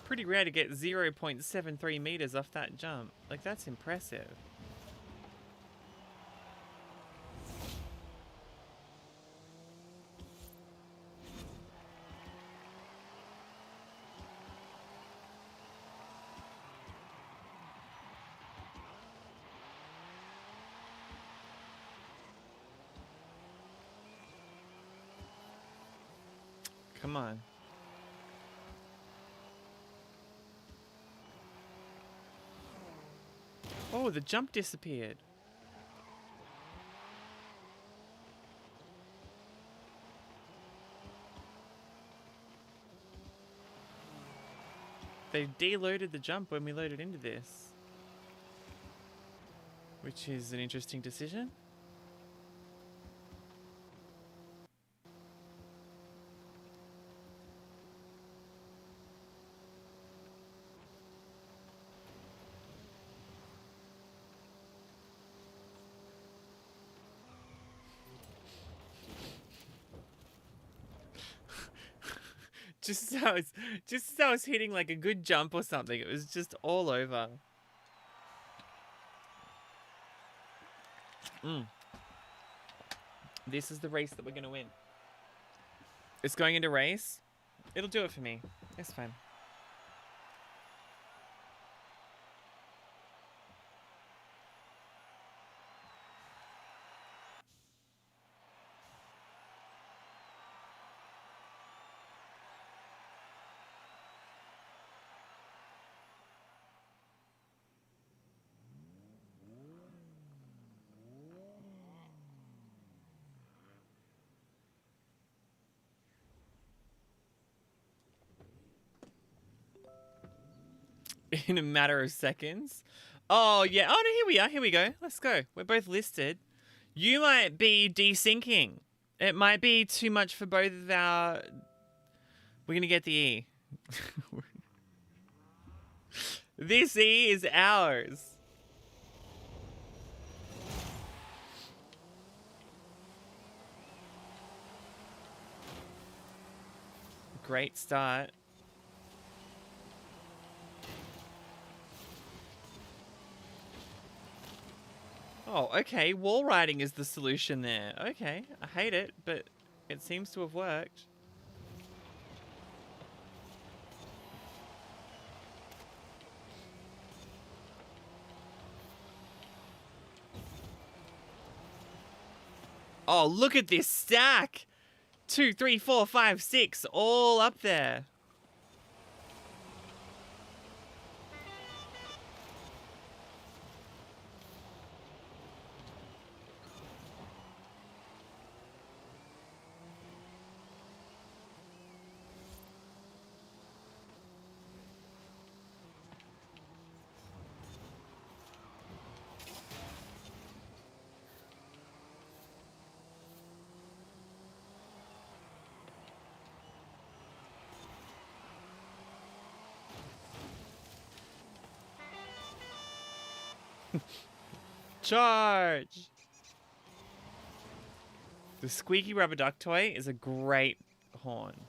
Pretty rare to get 0.73 meters off that jump. Like, that's impressive. Come on. Oh, the jump disappeared. They deloaded the jump when we loaded into this. Which is an interesting decision. just as I was hitting like a good jump or something, it was just all over. This is the race that we're going to win. It's going into race. It'll do it for me. It's fine. In a matter of seconds. Oh, yeah. Oh, no, here we are. Here we go. Let's go. We're both listed. You might be desyncing. It might be too much for both of our... We're going to get the E. This E is ours. Great start. Oh, okay. Wall riding is the solution there. Okay. I hate it, but it seems to have worked. Oh, look at this stack. 2, 3, 4, 5, 6, all up there. Charge! The squeaky rubber duck toy is a great horn.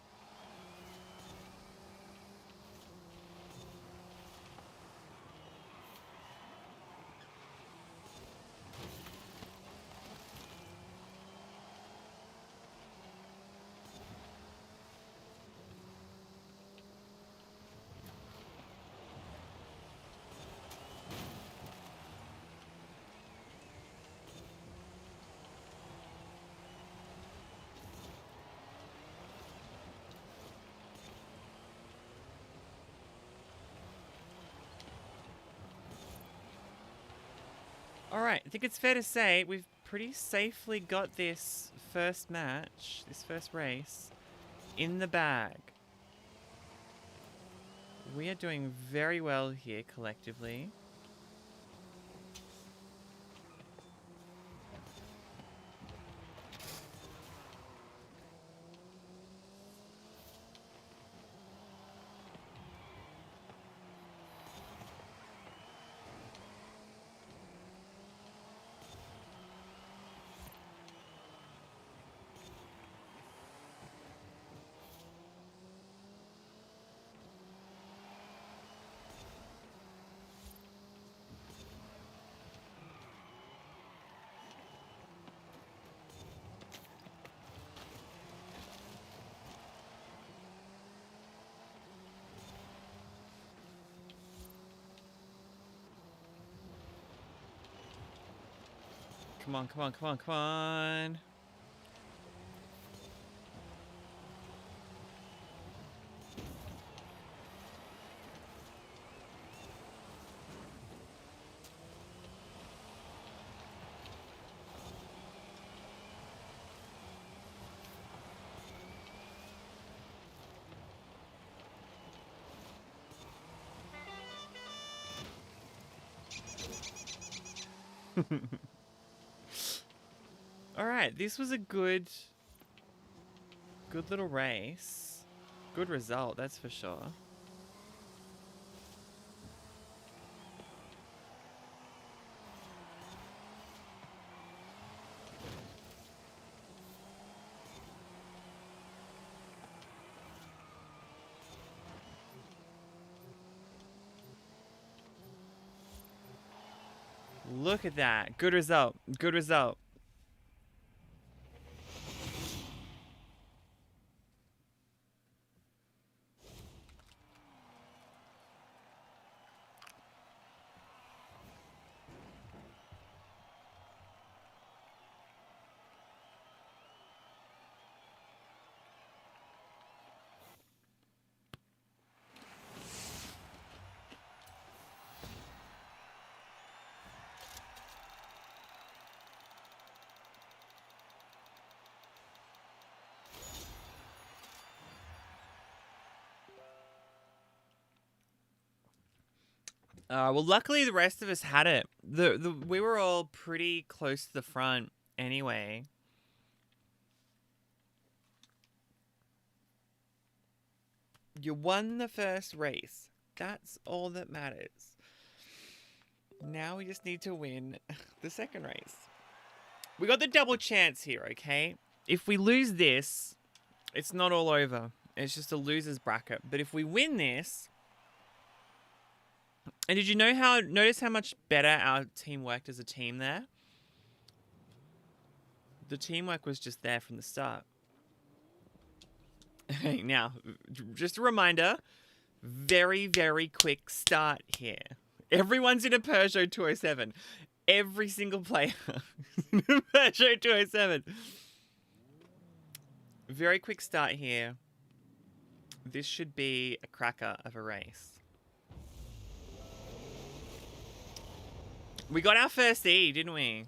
Alright, I think it's fair to say we've pretty safely got this first match, this first race, in the bag. We are doing very well here collectively. Come on, come on, come on, come on. Alright, this was a good little race. Good result, that's for sure. Look at that. Good result. Good result. Well, luckily the rest of us had it. We were all pretty close to the front anyway. You won the first race. That's all that matters. Now we just need to win the second race. We got the double chance here, okay? If we lose this, it's not all over. It's just a loser's bracket. But if we win this... And did you notice how much better our team worked as a team there? The teamwork was just there from the start. Now, just a reminder, very, very quick start here. Everyone's in a Peugeot 207. Every single player in a Peugeot 207. Very quick start here. This should be a cracker of a race. We got our first E, didn't we?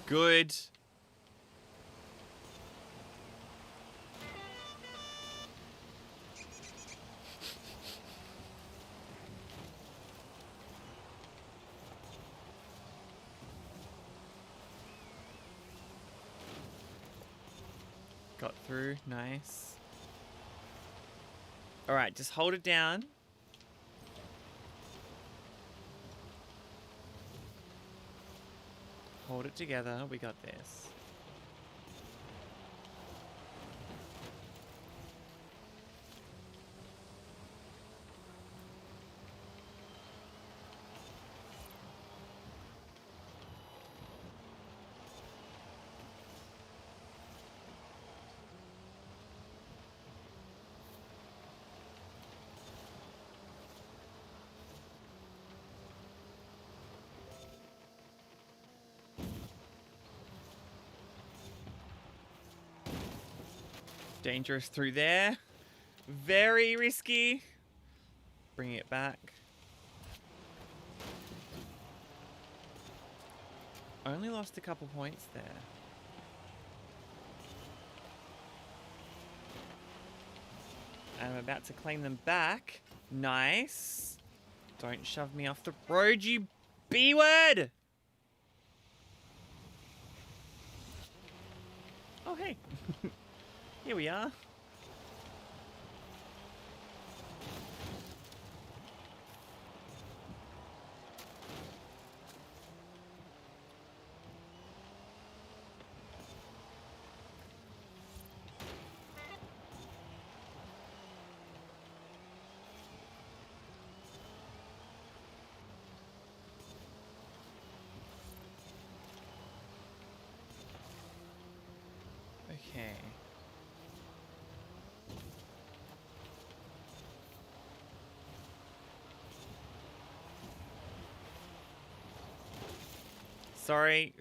Good. Got through, nice. All right, just hold it down. Hold it together, we got this. Dangerous through there. Very risky. Bringing it back. Only lost a couple points there. And I'm about to claim them back. Nice. Don't shove me off the road, you B-word! Oh, hey. Here we are. Okay. Sorry.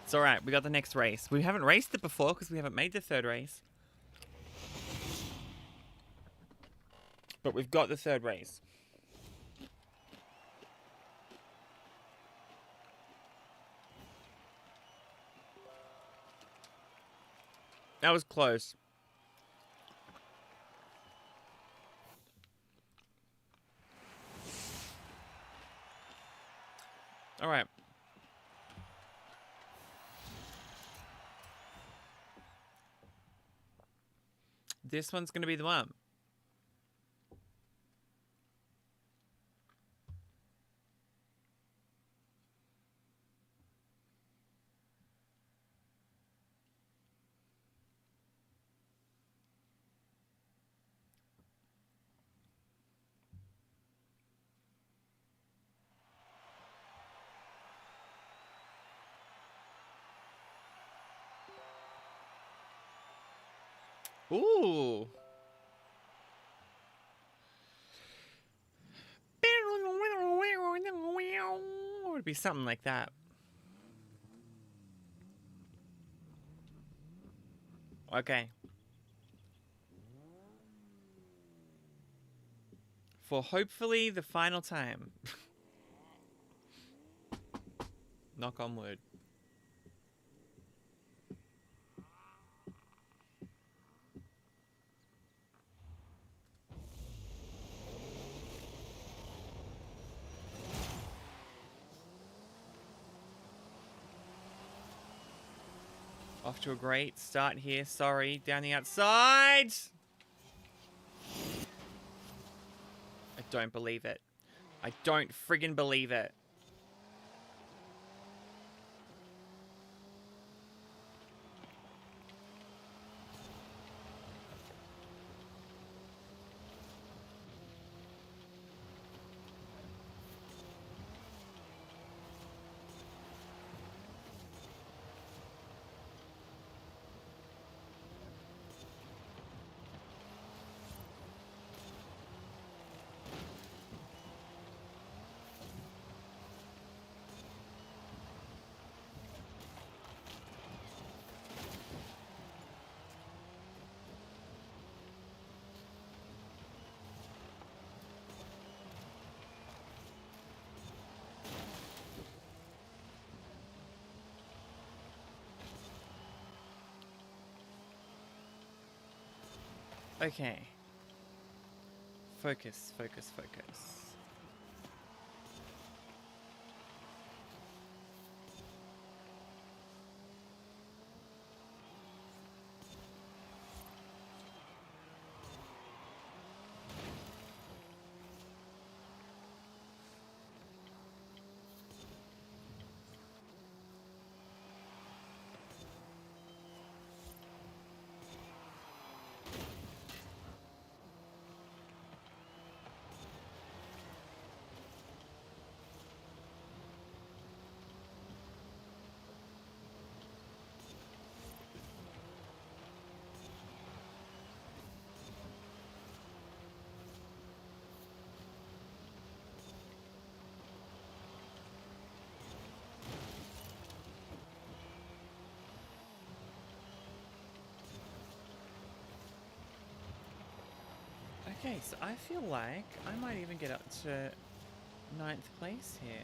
It's all right. We got the next race. We haven't raced it before because we haven't made the third race. But we've got the third race. That was close. All right. This one's going to be the one. Ooh. It would be something like that. Okay. For hopefully the final time. Knock on wood. Off to a great start here. Sorry, down the outside. I don't believe it. I don't friggin' believe it. Okay. Focus, focus, focus. Okay, so I feel like I might even get up to 9th place here.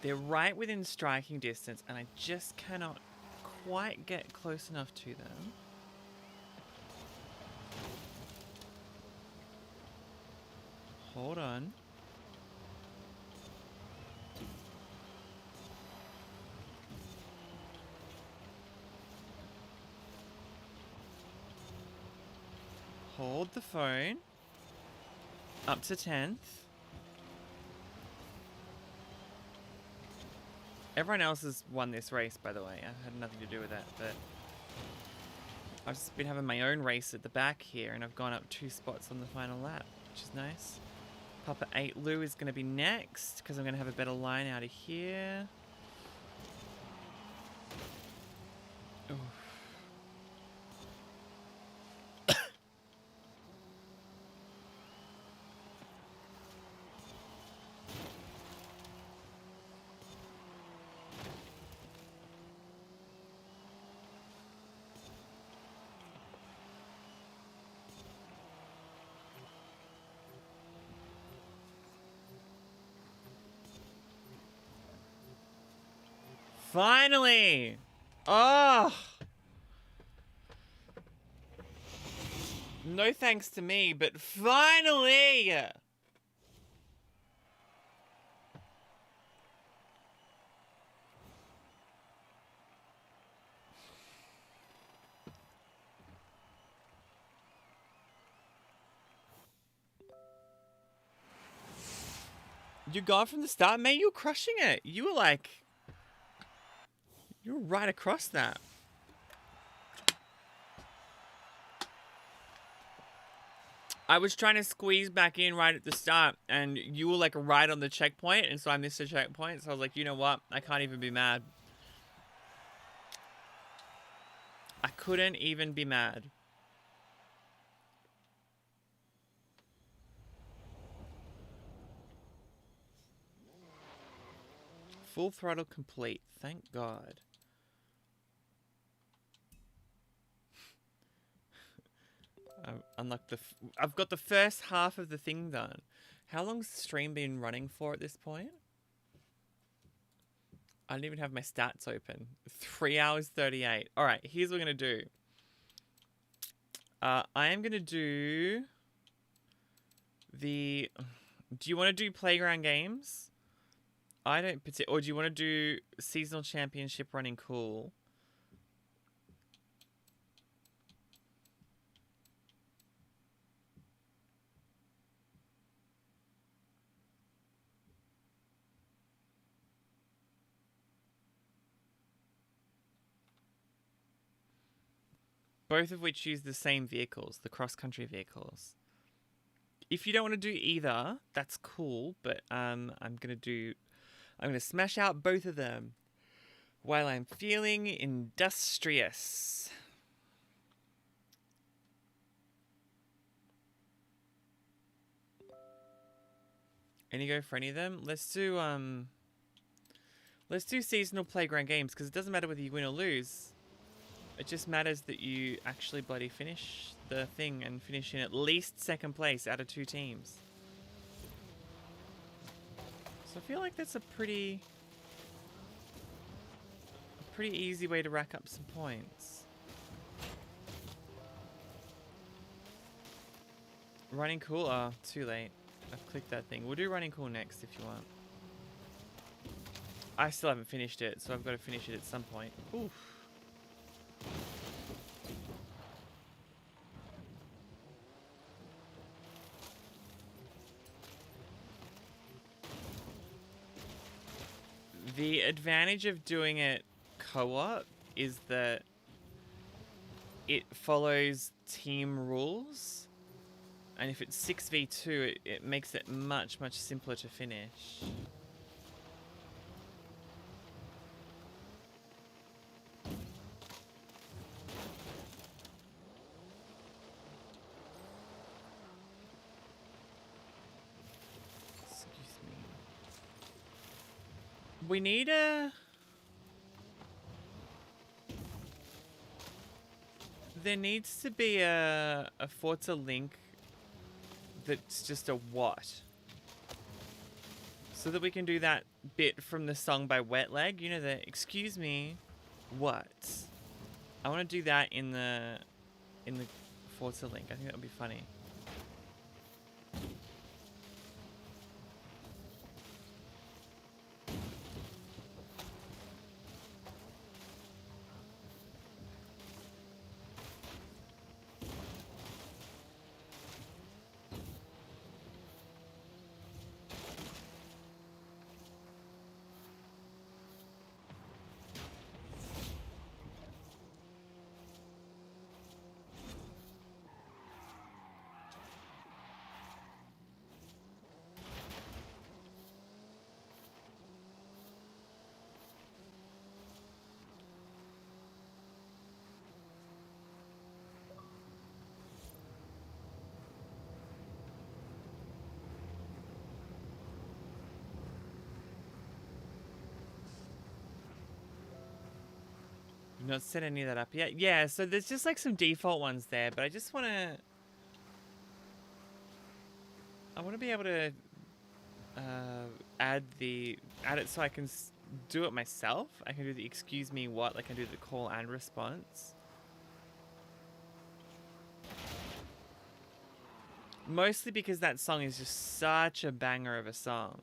They're right within striking distance, and I just cannot quite get close enough to them. Hold on. Hold the phone. Up to 10th. Everyone else has won this race, by the way. I had nothing to do with that, but I've just been having my own race at the back here, and I've gone up 2 spots on the final lap, which is nice. Papa 8 Lou is going to be next, because I'm going to have a better line out of here. Oof. Finally! Oh! No thanks to me, but finally! You got from the start, mate. You were crushing it. You were like... You were right across that. I was trying to squeeze back in right at the start, and you were like right on the checkpoint, and so I missed the checkpoint. So I was like, you know what? I can't even be mad. I couldn't even be mad. Full throttle complete. Thank God. I've got the first half of the thing done. How long's the stream been running for at this point? I don't even have my stats open. 3 hours 38. All right, here's what we're gonna do. I am gonna do the. Do you want to do playground games? I don't particularly. Or do you want to do seasonal championship running cool? Both of which use the same vehicles, the cross-country vehicles. If you don't want to do either, that's cool, but I'm gonna smash out both of them while I'm feeling industrious. Any go for any of them? Let's do seasonal playground games, because it doesn't matter whether you win or lose. It just matters that you actually bloody finish the thing and finish in at least second place out of 2 teams. So I feel like that's a pretty easy way to rack up some points. Running cool? Oh, too late. I've clicked that thing. We'll do running cool next if you want. I still haven't finished it, so I've got to finish it at some point. Oof. The advantage of doing it co-op is that it follows team rules, and if it's 6v2, it makes it much simpler to finish. We need a... There needs to be a Forza link that's just a what? So that we can do that bit from the song by Wet Leg. You know the, excuse me, what? I want to do that in the Forza link. I think that would be funny. You've not set any of that up yet? Yeah, so there's just like some default ones there, but I just want to... I want to be able to add it so I can do it myself. I can do the excuse me what, I can do the call and response. Mostly because that song is just such a banger of a song.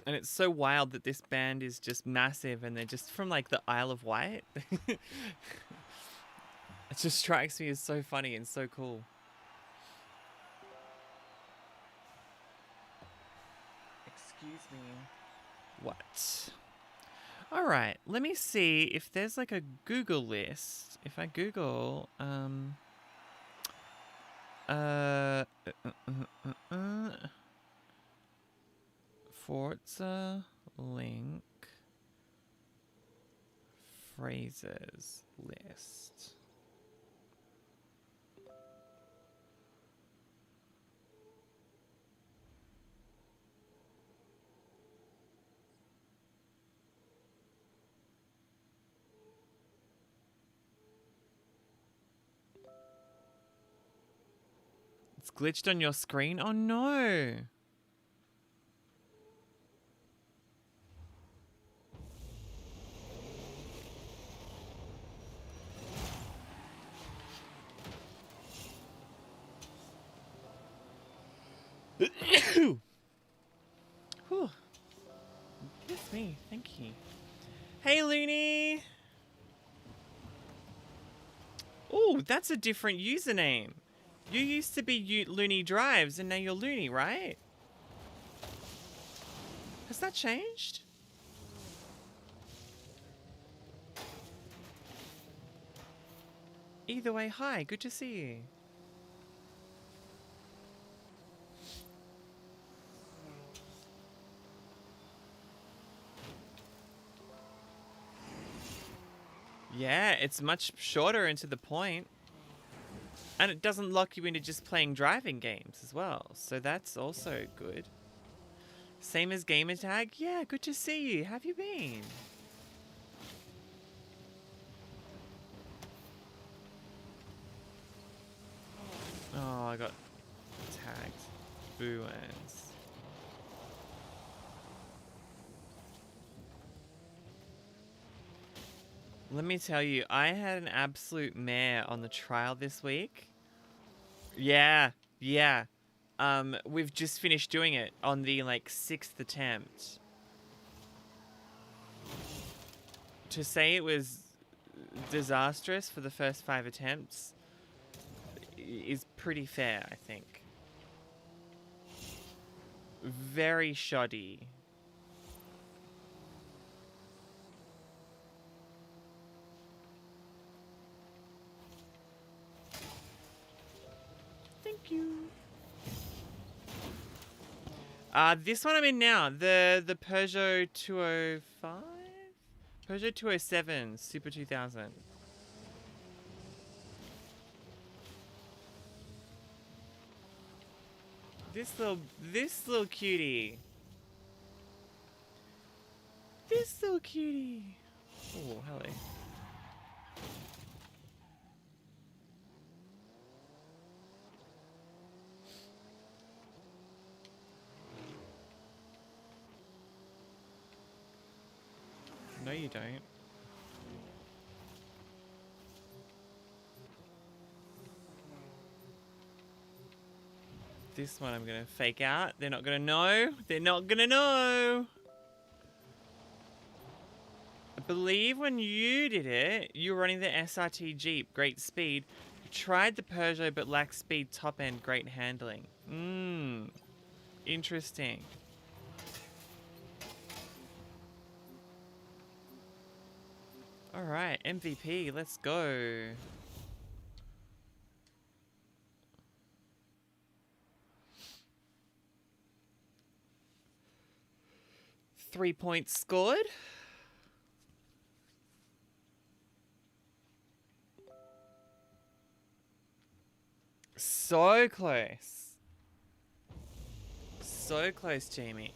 And it's so wild that this band is just massive and they're just from like the Isle of Wight. It just strikes me as so funny and so cool. Excuse me. What? All right, let me see if there's like a Google list. If I Google, Forza link phrases list. It's glitched on your screen? Oh no! Whew. Yes, me. Thank you. Hey, Looney! Oh, that's a different username. You used to be Looney Drives, and now you're Looney, right? Has that changed? Either way, hi. Good to see you. Yeah, it's much shorter and to the point. And it doesn't lock you into just playing driving games as well. So that's also good. Same as gamer tag? Yeah, good to see you. How have you been? Oh, I got tagged. Boo ends. Let me tell you, I had an absolute mare on the trial this week. Yeah. We've just finished doing it on the, like, 6th attempt. To say it was disastrous for the first 5 attempts is pretty fair, I think. Very shoddy. Thank you. This one I'm in now, the Peugeot 205? Peugeot 207 Super 2000. This little cutie. This little cutie. Oh, hello. No, you don't. This one I'm gonna fake out. They're not gonna know. They're not gonna know. I believe when you did it, you were running the SRT Jeep, great speed. You tried the Peugeot but lacked speed, top end, great handling. Interesting. All right, MVP, let's go. 3 points scored. So close. So close, Jamie.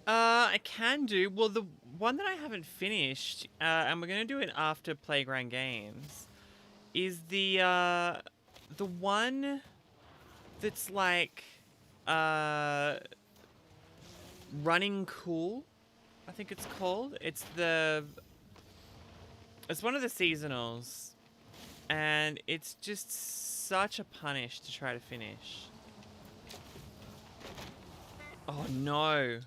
I can do. Well, the one that I haven't finished, and we're gonna do it after Playground Games, is the one that's like Running Cool, I think it's called. It's one of the seasonals, and it's just such a punish to try to finish. Oh no.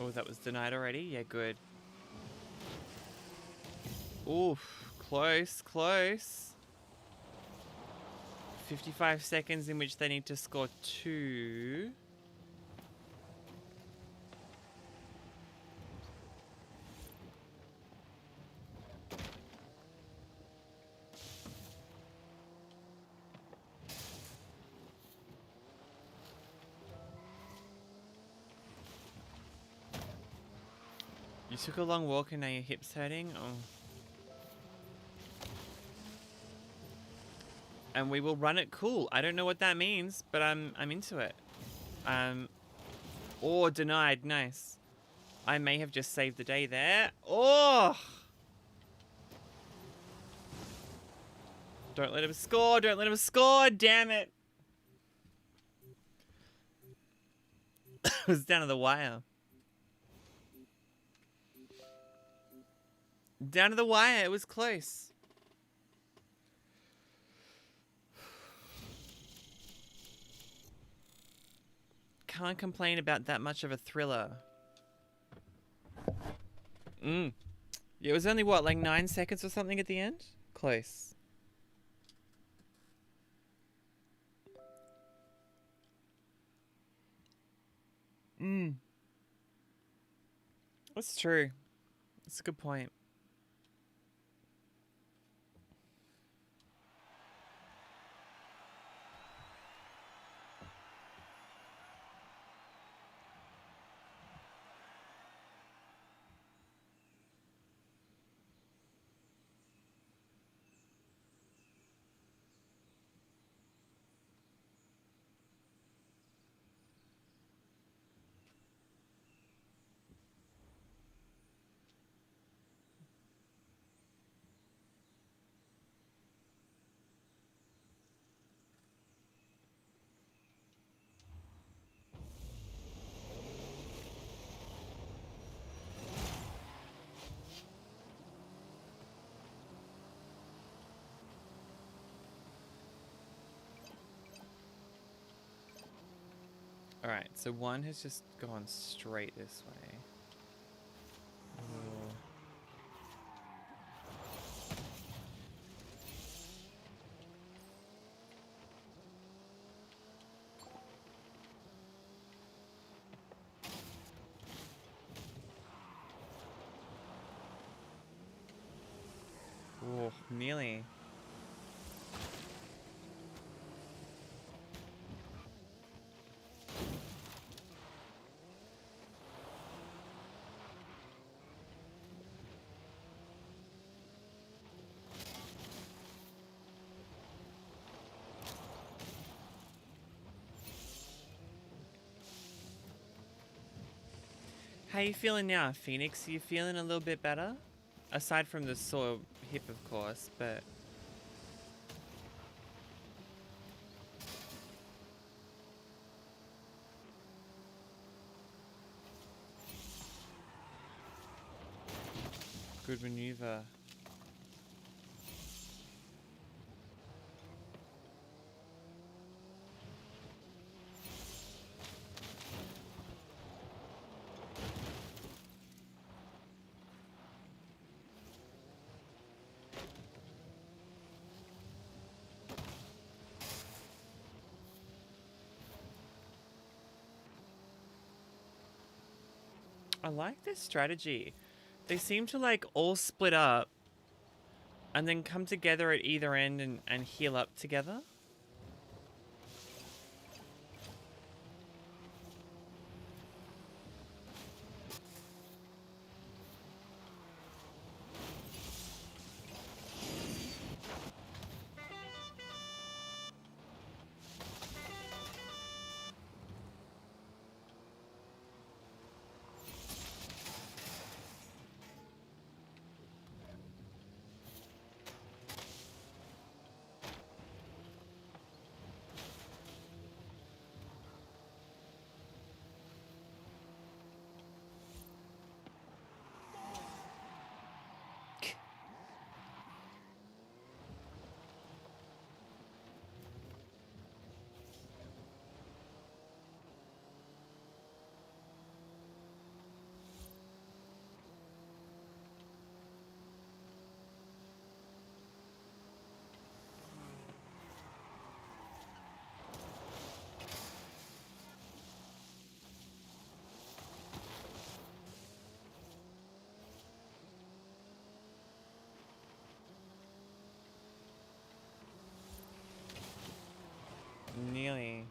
Oh, that was denied already? Yeah, good. Oof, close, close. 55 seconds in which they need to score 2. You took a long walk and now your hips hurting? Oh. And we will run it cool. I don't know what that means, but I'm into it. Oh, denied. Nice. I may have just saved the day there. Oh! Don't let him score. Don't let him score. Damn it. It was down to the wire. Down to the wire. It was close. Can't complain about that much of a thriller. Yeah, it was only, what, like 9 seconds or something at the end? Close. That's true. That's a good point. Alright, so one has just gone straight this way. Ooh. Nearly. How you feeling now, Phoenix? Are you feeling a little bit better? Aside from the sore hip, of course, but... Good maneuver. I like this strategy. They seem to like all split up and then come together at either end and heal up together. Nearly.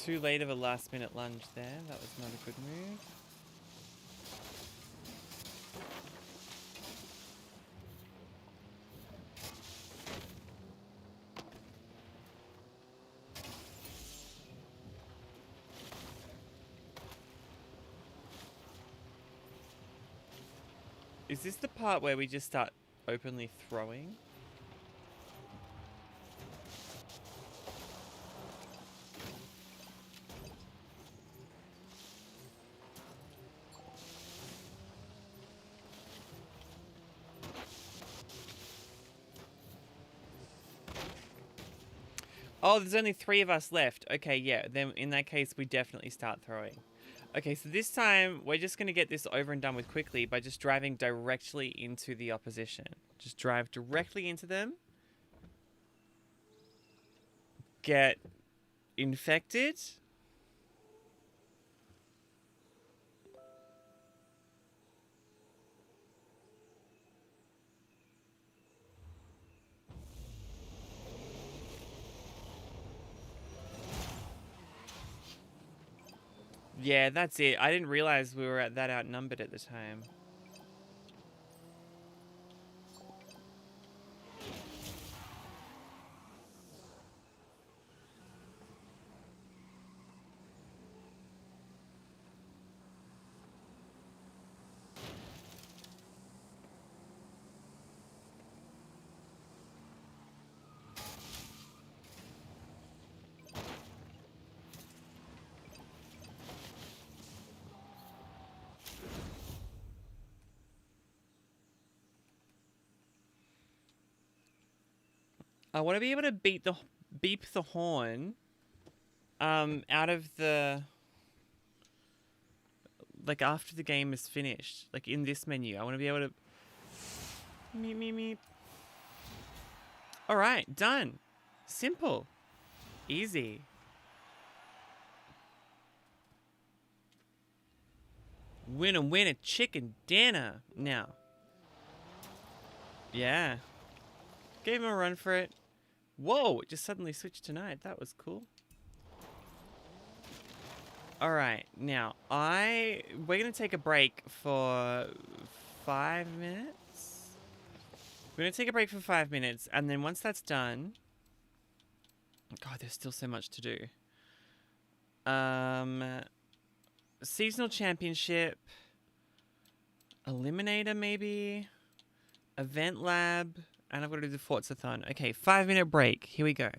Too late of a last minute lunge there. That was not a good move. Is this the part where we just start openly throwing? Oh, there's only 3 of us left. Okay, yeah, then in that case, we definitely start throwing. Okay, so this time, we're just going to get this over and done with quickly by just driving directly into the opposition. Just drive directly into them. Get infected. Yeah, that's it. I didn't realize we were that outnumbered at the time. I want to be able to beep the horn out of the, like, after the game is finished, like in this menu. I want to be able to meep meep meep. All right, done. Simple. Easy. Winner chicken dinner now. Yeah. Gave him a run for it. Whoa, it just suddenly switched to night. That was cool. All right, now we're gonna take a break for 5 minutes. We're gonna take a break for 5 minutes, and then once that's done, God, there's still so much to do. Seasonal championship, eliminator maybe, event lab, and I've got to do the Forzathon. Okay, 5 minute break. Here we go.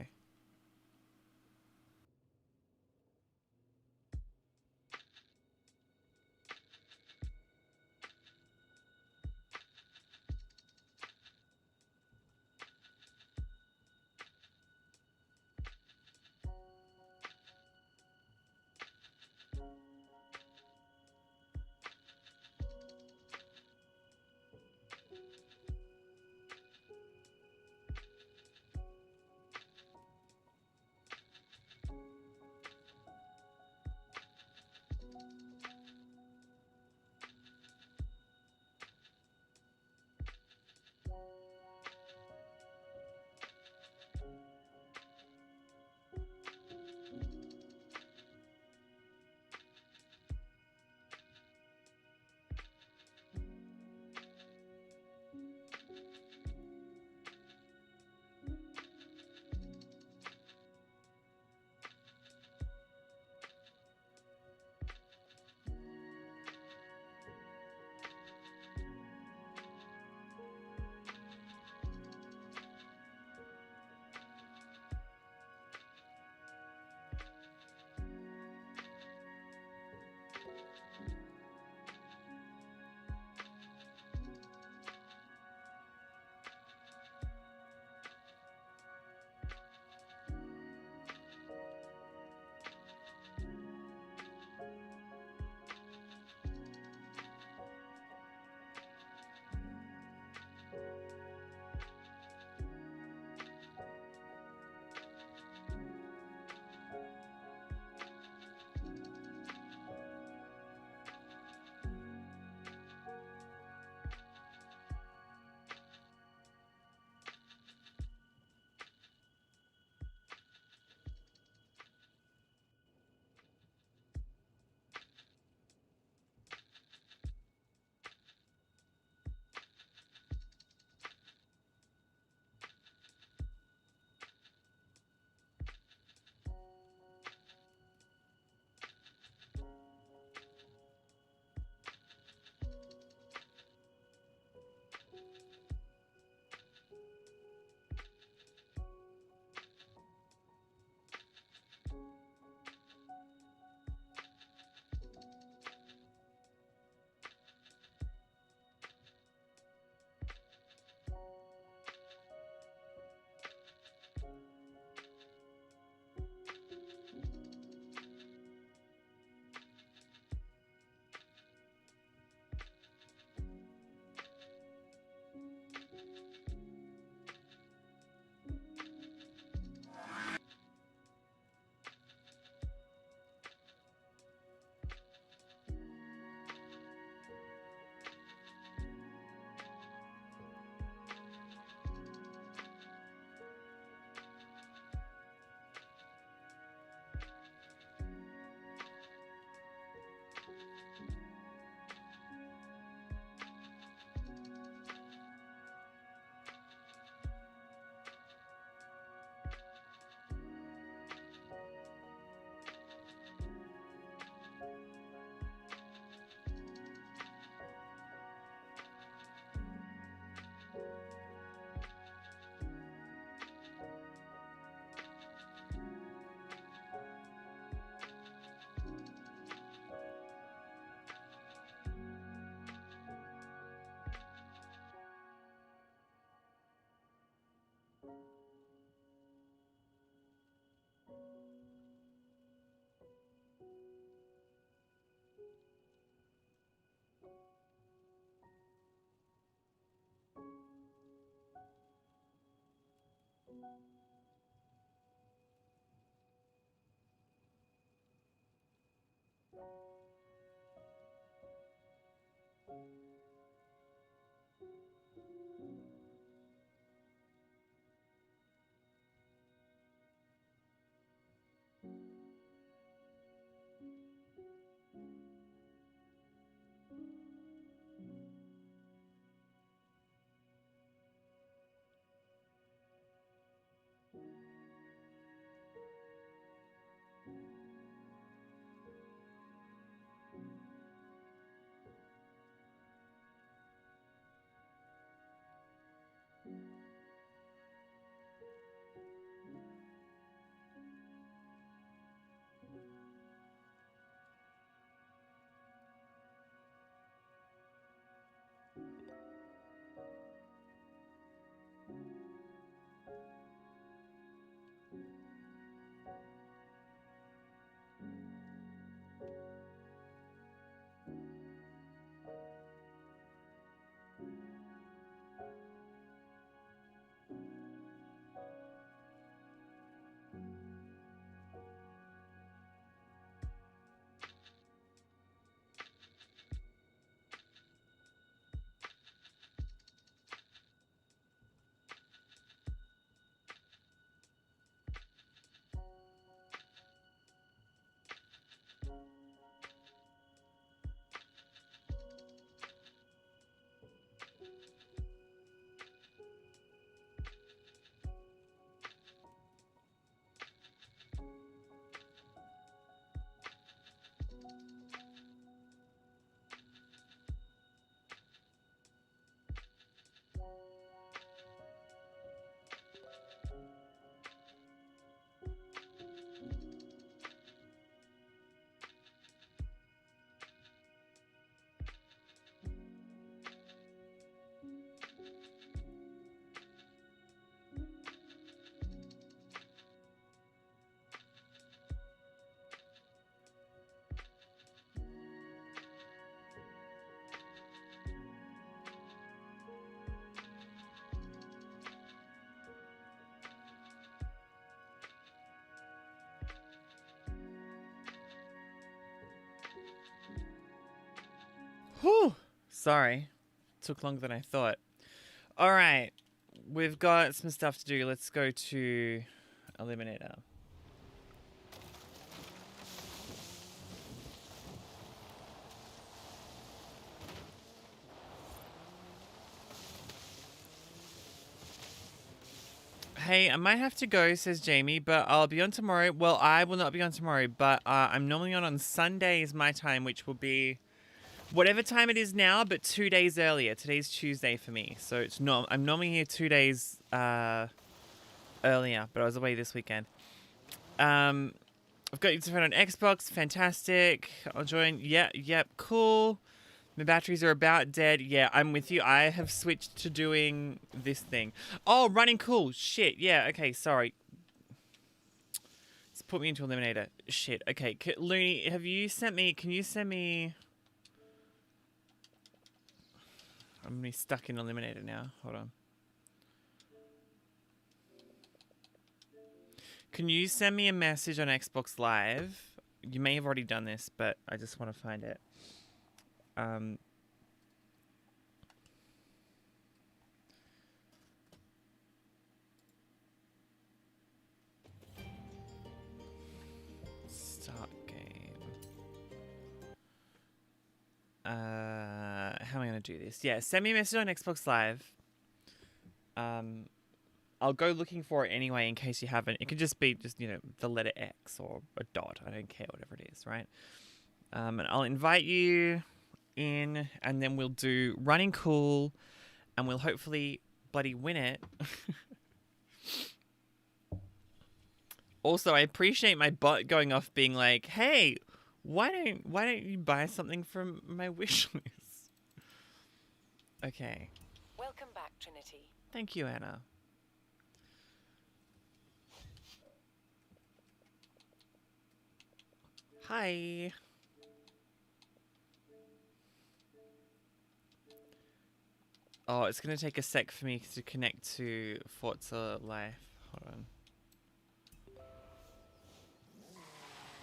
Whew. Sorry. Took longer than I thought. All right. We've got some stuff to do. Let's go to Eliminator. Hey, I might have to go, says Jamie, but I'll be on tomorrow. Well, I will not be on tomorrow, but I'm normally on Sundays my time, which will be whatever time it is now, but 2 days earlier. Today's Tuesday for me, so it's I'm normally here 2 days earlier, but I was away this weekend. I've got you to phone on Xbox. Fantastic. I'll join. Yep, cool. My batteries are about dead. Yeah, I'm with you. I have switched to doing this thing. Oh, running cool. Shit. Yeah, okay, sorry. It's put me into Eliminator. Shit. Okay, Looney, have you sent me... Can you send me... I'm going to be stuck in Eliminator now. Hold on. Can you send me a message on Xbox Live? You may have already done this, but I just want to find it. Start game. How am I going to do this? Yeah, send me a message on Xbox Live. I'll go looking for it anyway in case you haven't. It could just be the letter X or a dot. I don't care, whatever it is, right? And I'll invite you in, and then we'll do running cool, and we'll hopefully bloody win it. Also, I appreciate my bot going off being like, "Hey, why don't you buy something from my wish list?" Okay. Welcome back, Trinity. Thank you, Anna. Hi. Oh, it's going to take a sec for me to connect to Forza Life. Hold on.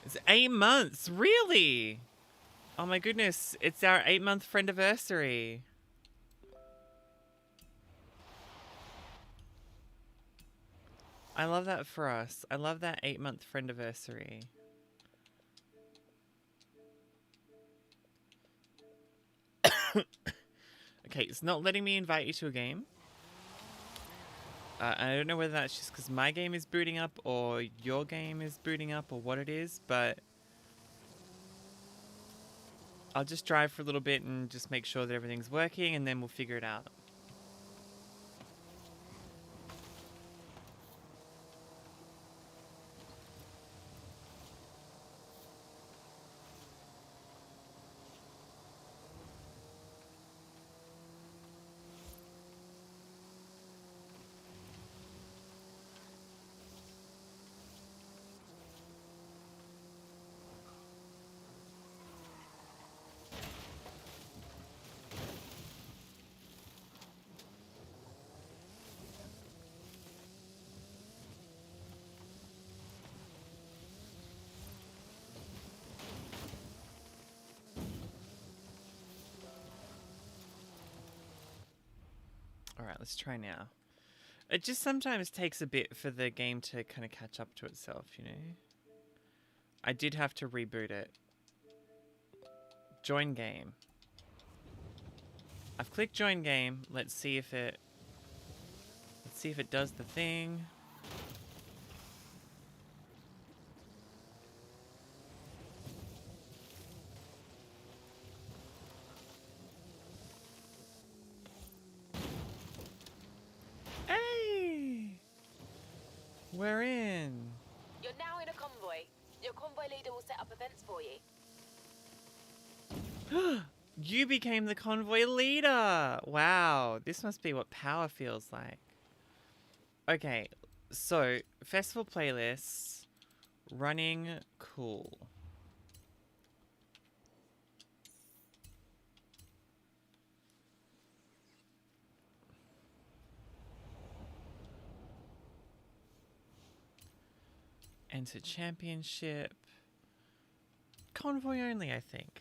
It's 8 months, really? Oh my goodness, it's our 8-month friendiversary. I love that for us. I love that 8-month friendiversary. Okay, it's not letting me invite you to a game. I don't know whether that's just because my game is booting up or your game is booting up or what it is, but I'll just drive for a little bit and just make sure that everything's working, and then we'll figure it out. Alright, let's try now. It just sometimes takes a bit for the game to kind of catch up to itself, you know? I did have to reboot it. Join game. I've clicked join game. Let's see if it does the thing. We're in. You're now in a convoy. Your convoy leader will set up events for you. You became the convoy leader. Wow, this must be what power feels like. Okay, so festival playlists, running cool. Enter championship. Convoy only, I think.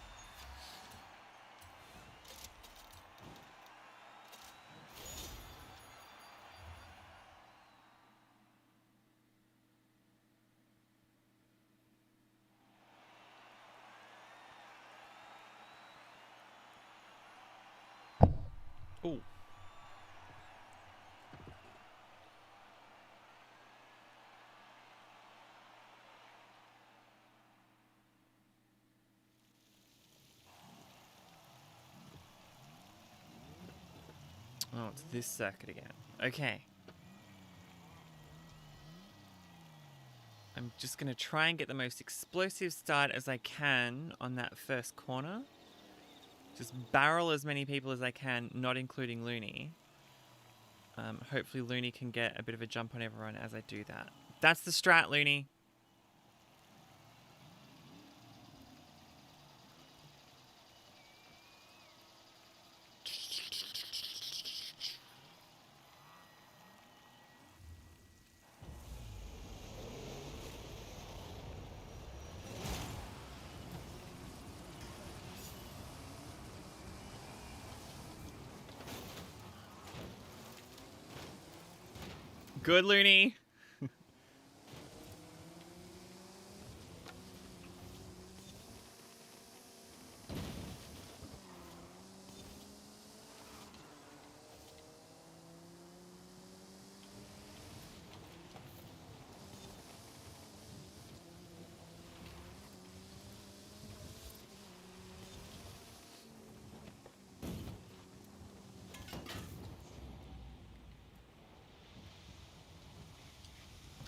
Ooh. Oh, it's this circuit again. Okay. I'm just going to try and get the most explosive start as I can on that first corner. Just barrel as many people as I can, not including Looney. Hopefully Looney can get a bit of a jump on everyone as I do that. That's the strat, Looney. Good, Looney.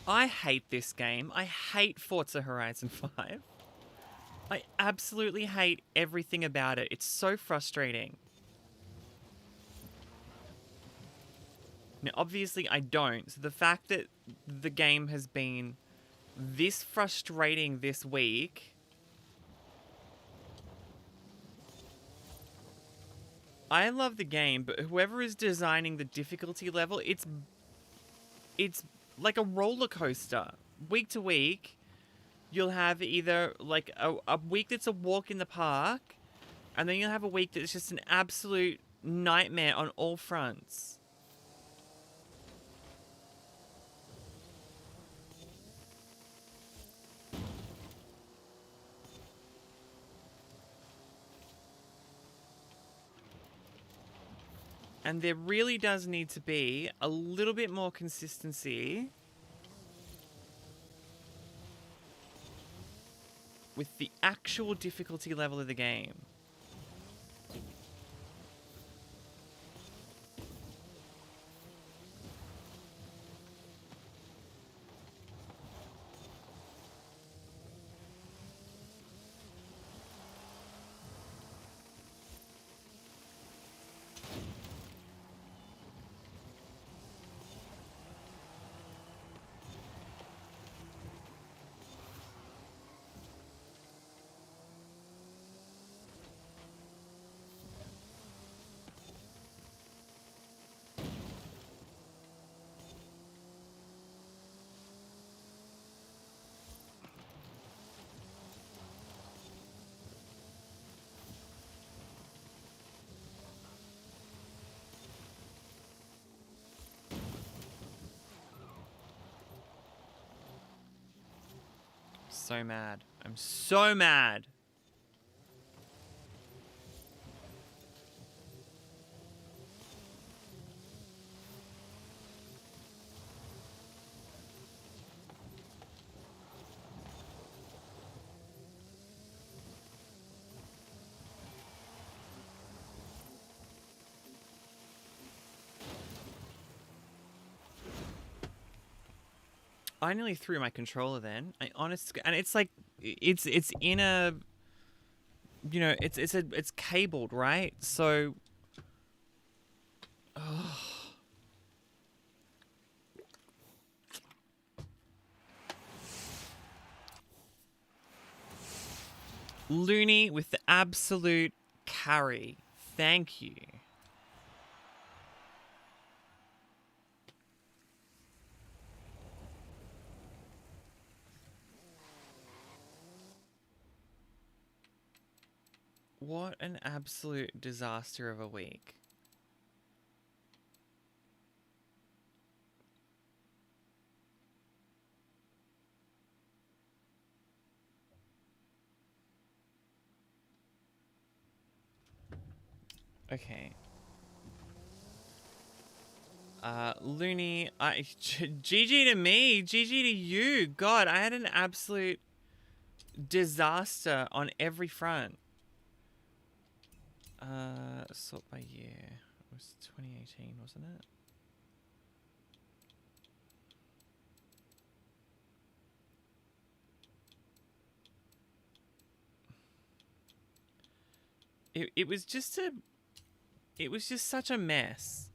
I hate this game. I hate Forza Horizon 5. I absolutely hate everything about it. It's so frustrating. Now, obviously, I don't. So the fact that the game has been this frustrating this week, I love the game, but whoever is designing the difficulty level, it's like a roller coaster. Week to week, you'll have either like a week that's a walk in the park, and then you'll have a week that's just an absolute nightmare on all fronts. And there really does need to be a little bit more consistency with the actual difficulty level of the game. So mad. I'm so mad. I nearly threw my controller then. And it's like it's in a, you know, it's cabled, right? So Looney with the absolute carry. Thank you. What an absolute disaster of a week. Okay. Looney, GG to me, GG to you. God, I had an absolute disaster on every front. Sort by year. It was 2018, wasn't it? It was just such a mess.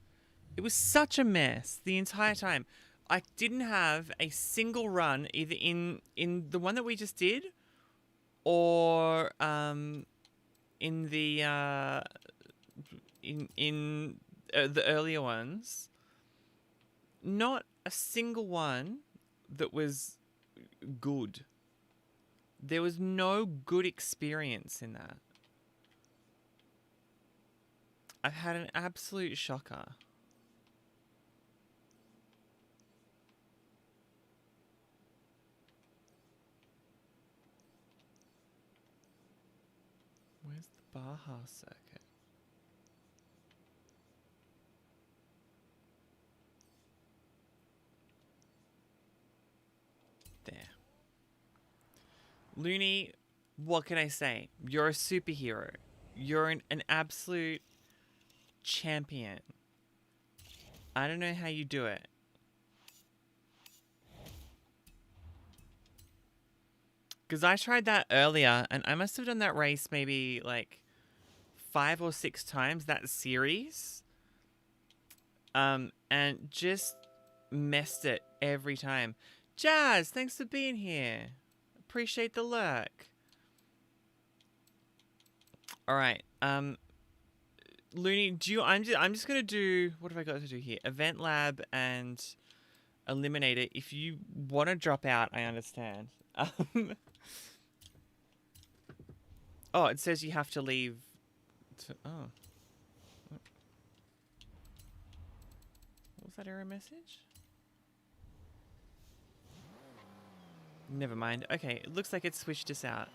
It was such a mess the entire time. I didn't have a single run either in the one that we just did or in the the earlier ones. Not a single one that was good. There was no good experience in that. I've had an absolute shocker. Where's the Baja circuit? There. Looney, what can I say? You're a superhero. You're an absolute champion. I don't know how you do it. Because I tried that earlier, and I must have done that race maybe like 5 or 6 times, that series. And just messed it every time. Jazz, thanks for being here. Appreciate the lurk. Alright, Looney, I'm just gonna do, what have I got to do here? Event Lab and Eliminator. If you want to drop out, I understand. Oh, it says you have to leave. Oh. What was that error message? Never mind. Okay, it looks like it switched us out.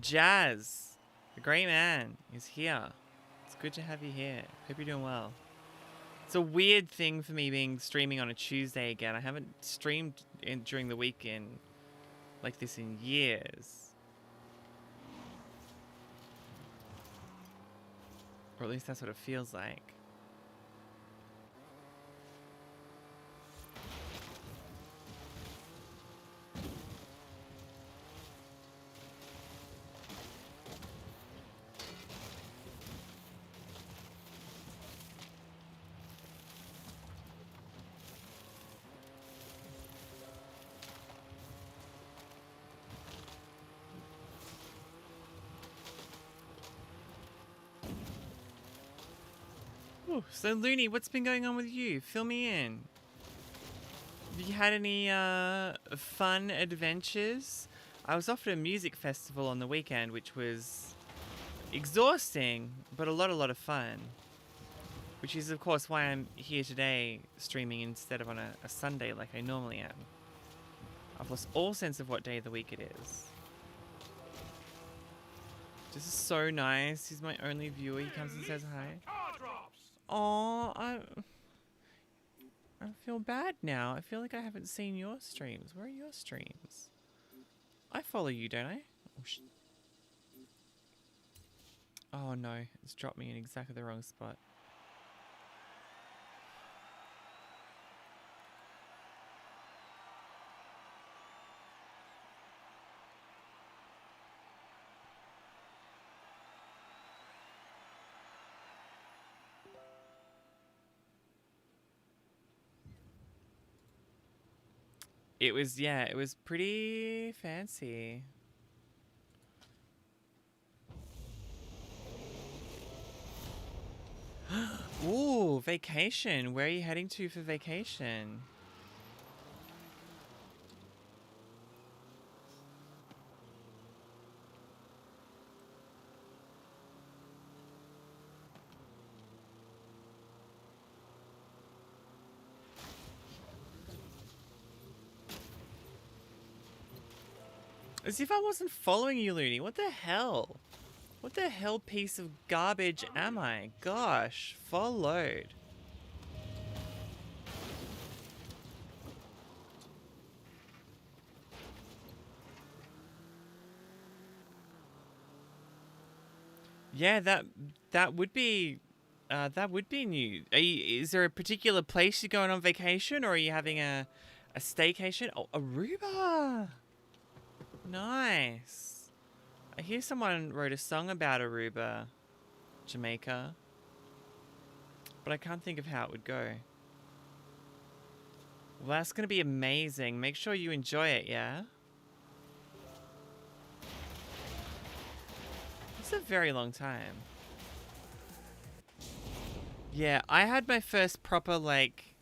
Jazz, the great man, is here. It's good to have you here. Hope you're doing well. It's a weird thing for me being streaming on a Tuesday again. I haven't streamed during the weekend like this in years. Or at least that's what it feels like. Ooh, so Looney, what's been going on with you? Fill me in. Have you had any fun adventures? I was off at a music festival on the weekend, which was exhausting, but a lot of fun. Which is, of course, why I'm here today streaming instead of on a Sunday like I normally am. I've lost all sense of what day of the week it is. This is so nice. He's my only viewer. He comes and says hi. Oh, I feel bad now. I feel like I haven't seen your streams. Where are your streams? I follow you, don't I? Oh no, it's dropped me in exactly the wrong spot. It was, yeah, it was pretty fancy. Ooh, vacation. Where are you heading to for vacation? As if I wasn't following you, Looney. What the hell? What the hell piece of garbage am I? Gosh, followed. Yeah, that would be new. Is there a particular place you're going on vacation, or are you having a staycation? Oh, Aruba. Nice. I hear someone wrote a song about Aruba, Jamaica, but I can't think of how it would go. Well, that's going to be amazing. Make sure you enjoy it, yeah? It's a very long time. Yeah, I had my first proper, like,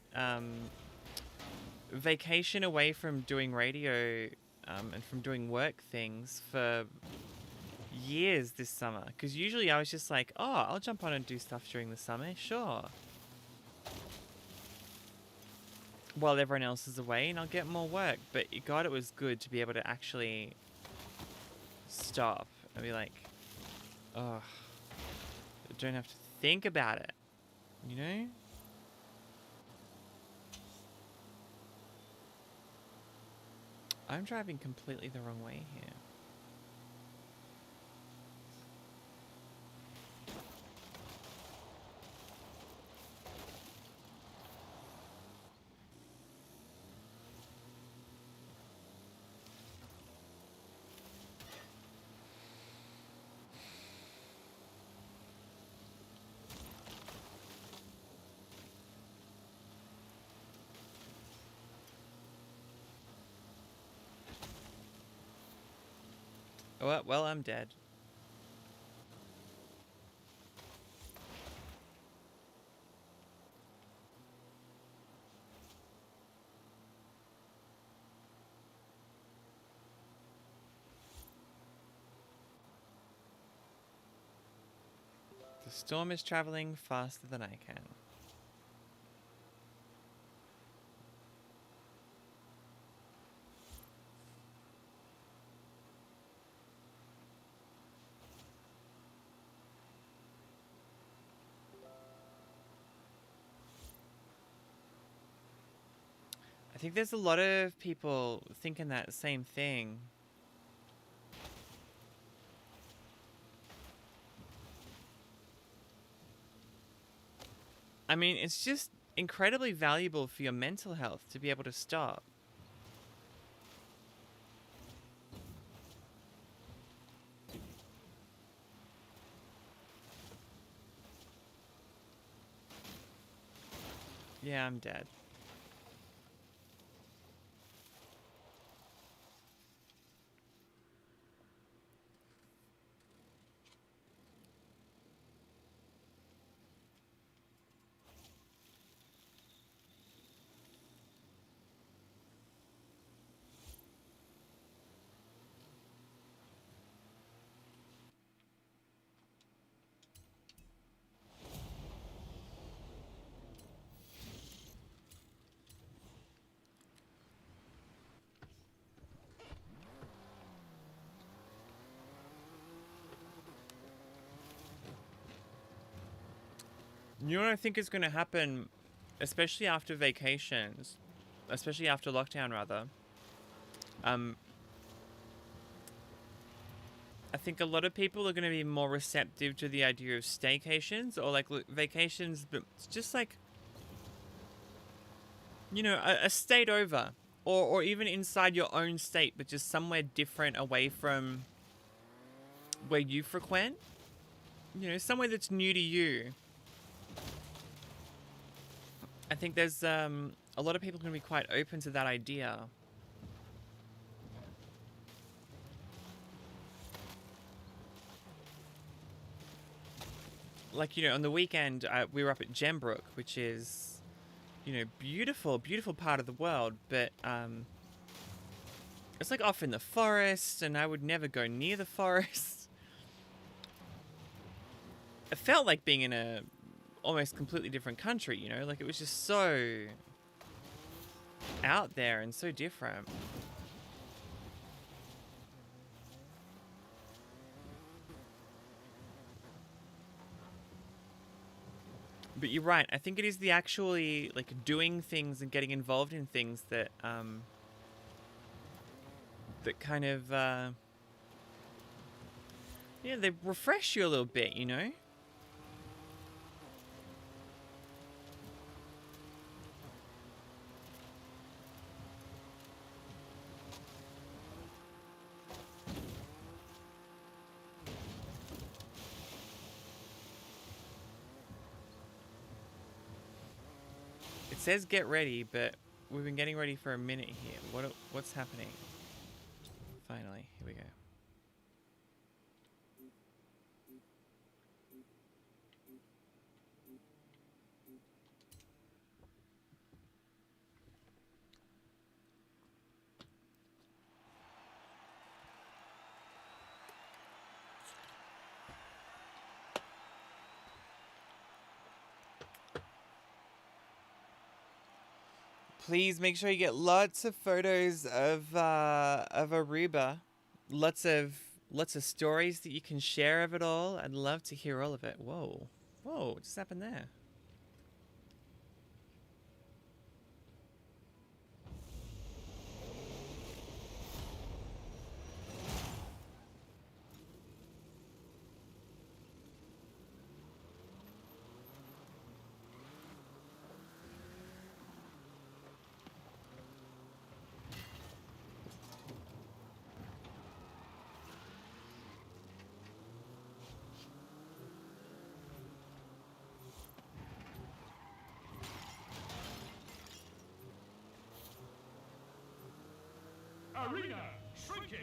vacation away from doing radio and from doing work things for years this summer. Because usually I was just like, oh, I'll jump on and do stuff during the summer, sure. While everyone else is away, and I'll get more work. But God, it was good to be able to actually stop and be like, oh, I don't have to think about it, you know? I'm driving completely the wrong way here. Well, I'm dead. The storm is traveling faster than I can. I think there's a lot of people thinking that same thing. I mean, it's just incredibly valuable for your mental health to be able to stop. Yeah, I'm dead. You know what I think is going to happen, especially after vacations, especially after lockdown, rather? I think a lot of people are going to be more receptive to the idea of staycations or like vacations, but it's just like, you know, a state over, or even inside your own state, but just somewhere different away from where you frequent. You know, somewhere that's new to you. I think there's a lot of people going to be quite open to that idea. Like, you know, on the weekend, we were up at Gembrook, which is, you know, beautiful, beautiful part of the world, but it's like off in the forest, and I would never go near the forest. It felt like being in a almost completely different country, you know, like it was just so out there and so different. But you're right. I think it is the actually like doing things and getting involved in things that that kind of yeah, they refresh you a little bit, you know? It says get ready, but we've been getting ready for a minute here. What's happening? Finally, here we go. Please make sure you get lots of photos of Aruba, lots of stories that you can share of it all. I'd love to hear all of it. Whoa, what just happened there? Arena shrinking.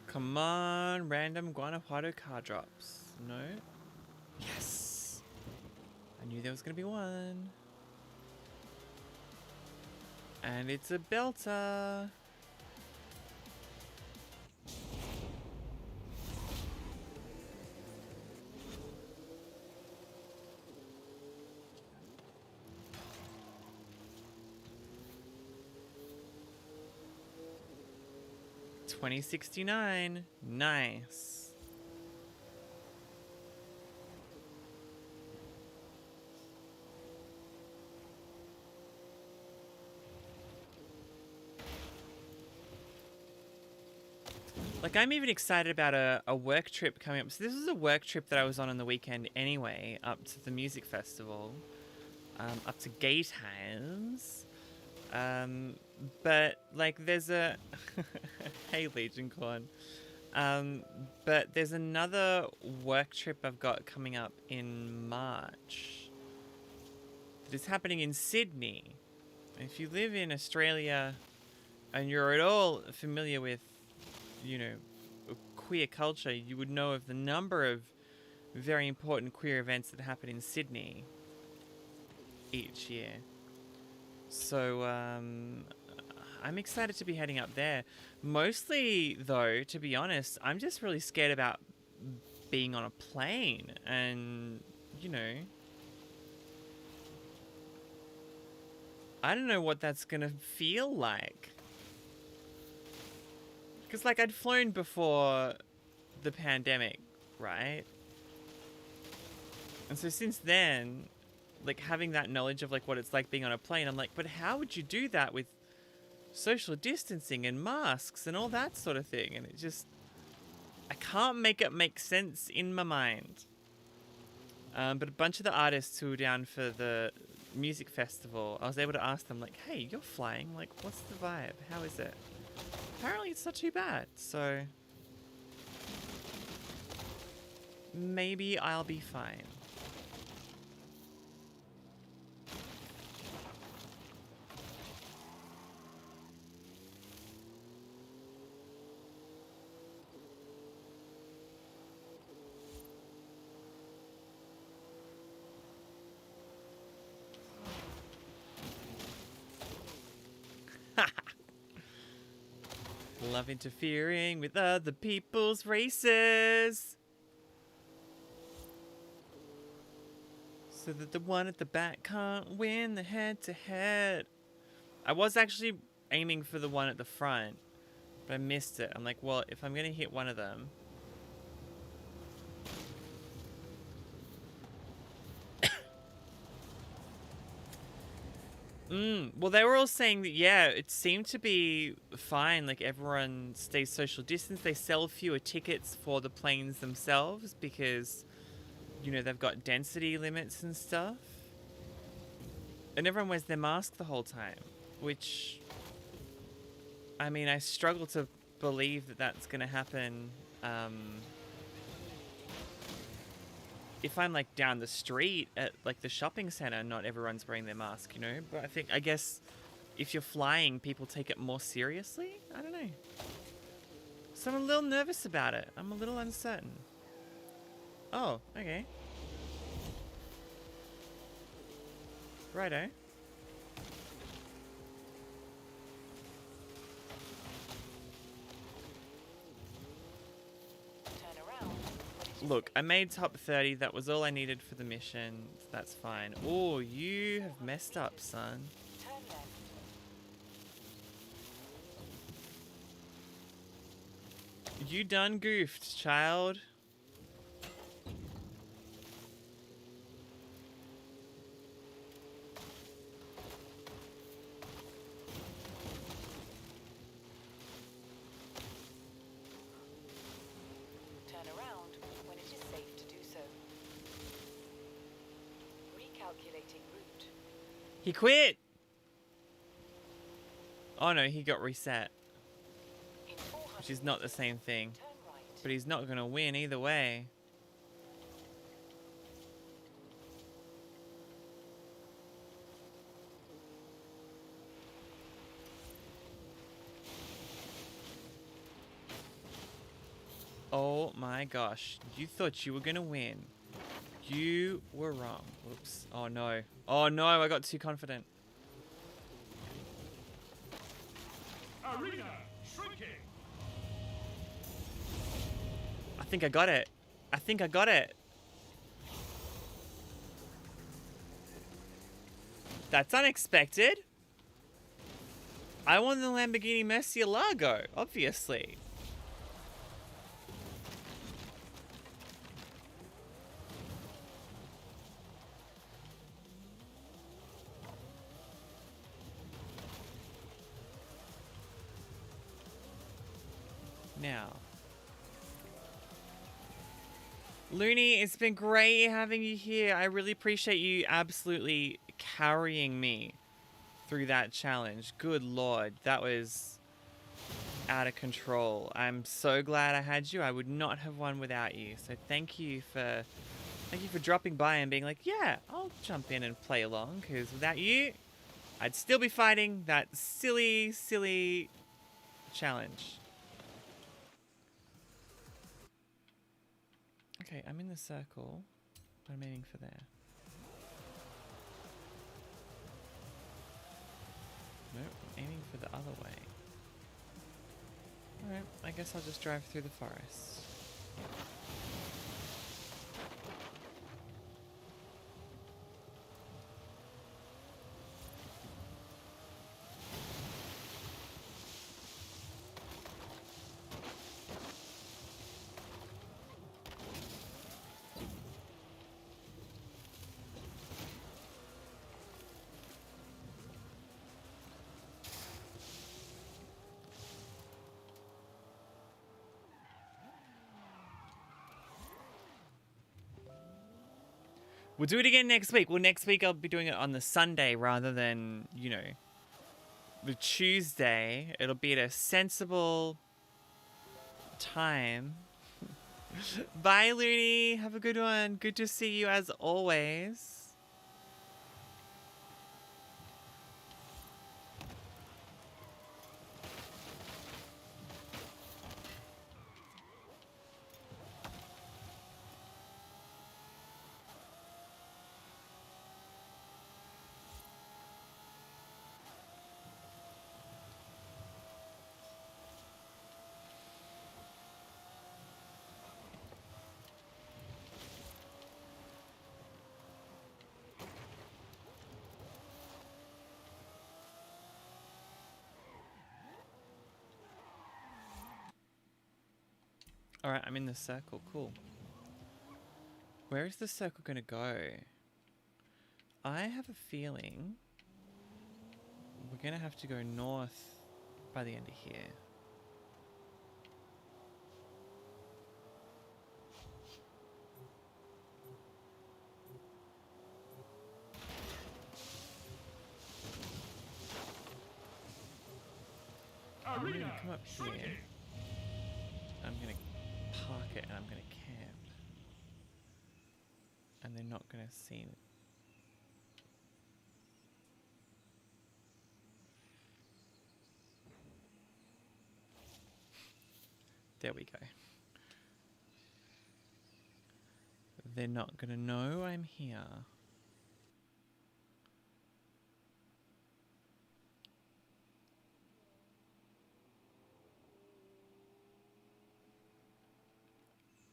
Come on, random Guanajuato card drops. No? Yes! I knew there was gonna be one. And it's a belter. $20.69. Nice. Like, I'm even excited about a work trip coming up. So this is a work trip that I was on the weekend anyway, up to the music festival, up to Gatehouse. But like, there's a hey Legion Corn. But there's another work trip I've got coming up in March that is happening in Sydney. If you live in Australia and you're at all familiar with, you know, queer culture, you would know of the number of very important queer events that happen in Sydney each year. So, I'm excited to be heading up there. Mostly, though, to be honest, I'm just really scared about being on a plane and, you know, I don't know what that's gonna feel like. Because, like, I'd flown before the pandemic, right? And so since then, like, having that knowledge of, like, what it's like being on a plane, I'm like, but how would you do that with social distancing and masks and all that sort of thing? And it just, I can't make it make sense in my mind. But a bunch of the artists who were down for the music festival, I was able to ask them, like, hey, you're flying, like, what's the vibe? How is it? Apparently it's not too bad, so maybe I'll be fine. Love interfering with other people's races, so that the one at the back can't win the head-to-head. I was actually aiming for the one at the front, But I missed it. I'm like, well, if I'm going to hit one of them... Well, they were all saying that, yeah, it seemed to be fine. Like, everyone stays social distance. They sell fewer tickets for the planes themselves because, you know, they've got density limits and stuff. And everyone wears their mask the whole time, which, I mean, I struggle to believe that that's going to happen if I'm like down the street at like the shopping center. Not everyone's wearing their mask, you know, but I guess if you're flying, people take it more seriously. I don't know. So I'm a little nervous about it. I'm a little uncertain. Oh, okay. Righto. Look, I made top 30. That was all I needed for the mission. That's fine. Oh, you have messed up, son. You done goofed, child. He quit! Oh no, he got reset. Which is not the same thing. But he's not gonna win either way. Oh my gosh. You thought you were gonna win. You were wrong. Whoops. Oh no. Oh no, I got too confident. Arena shrinking. I think I got it. I think I got it. That's unexpected. I won the Lamborghini Murcielago, obviously. Now, Looney, it's been great having you here. I really appreciate you absolutely carrying me through that challenge. Good Lord, that was out of control. I'm so glad I had you. I would not have won without you. So thank you for dropping by and being like, yeah, I'll jump in and play along, because without you, I'd still be fighting that silly, silly challenge. Okay, I'm in the circle, but I'm aiming for there. Nope, I'm aiming for the other way. Alright, I guess I'll just drive through the forest. We'll do it again next week. Well, next week I'll be doing it on the Sunday rather than, you know, the Tuesday. It'll be at a sensible time. Bye, Looney. Have a good one. Good to see you as always. Alright, I'm in the circle. Cool. Where is the circle going to go? I have a feeling we're going to have to go north by the end of here. I'm going to come up here. I'm going to park it and I'm going to camp. And they're not going to see it. There we go. They're not going to know I'm here.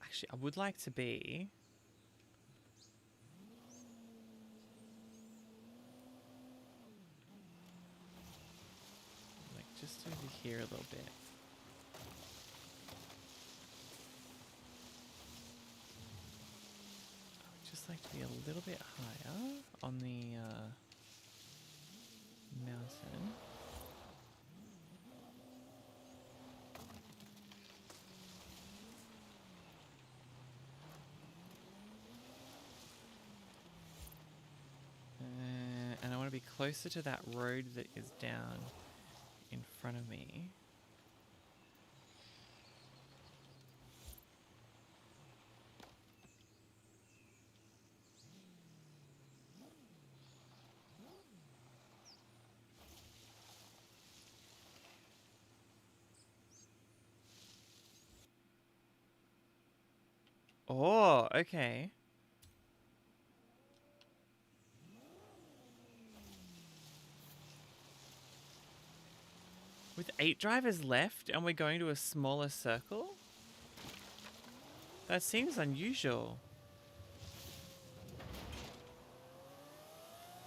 Actually, I would like to be... like, just over here a little bit. I would just like to be a little bit higher on the mountain. And I want to be closer to that road that is down in front of me. Oh, okay. With 8 drivers left and we're going to a smaller circle? That seems unusual.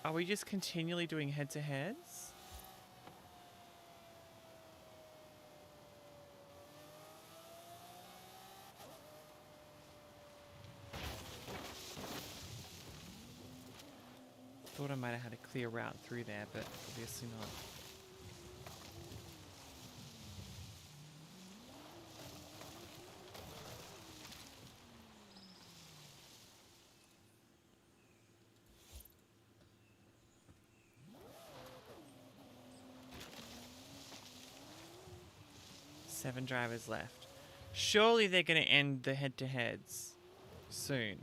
Are we just continually doing head-to-heads? Thought I might have had a clear route through there, but obviously not. Seven drivers left. Surely they're going to end the head-to-heads soon.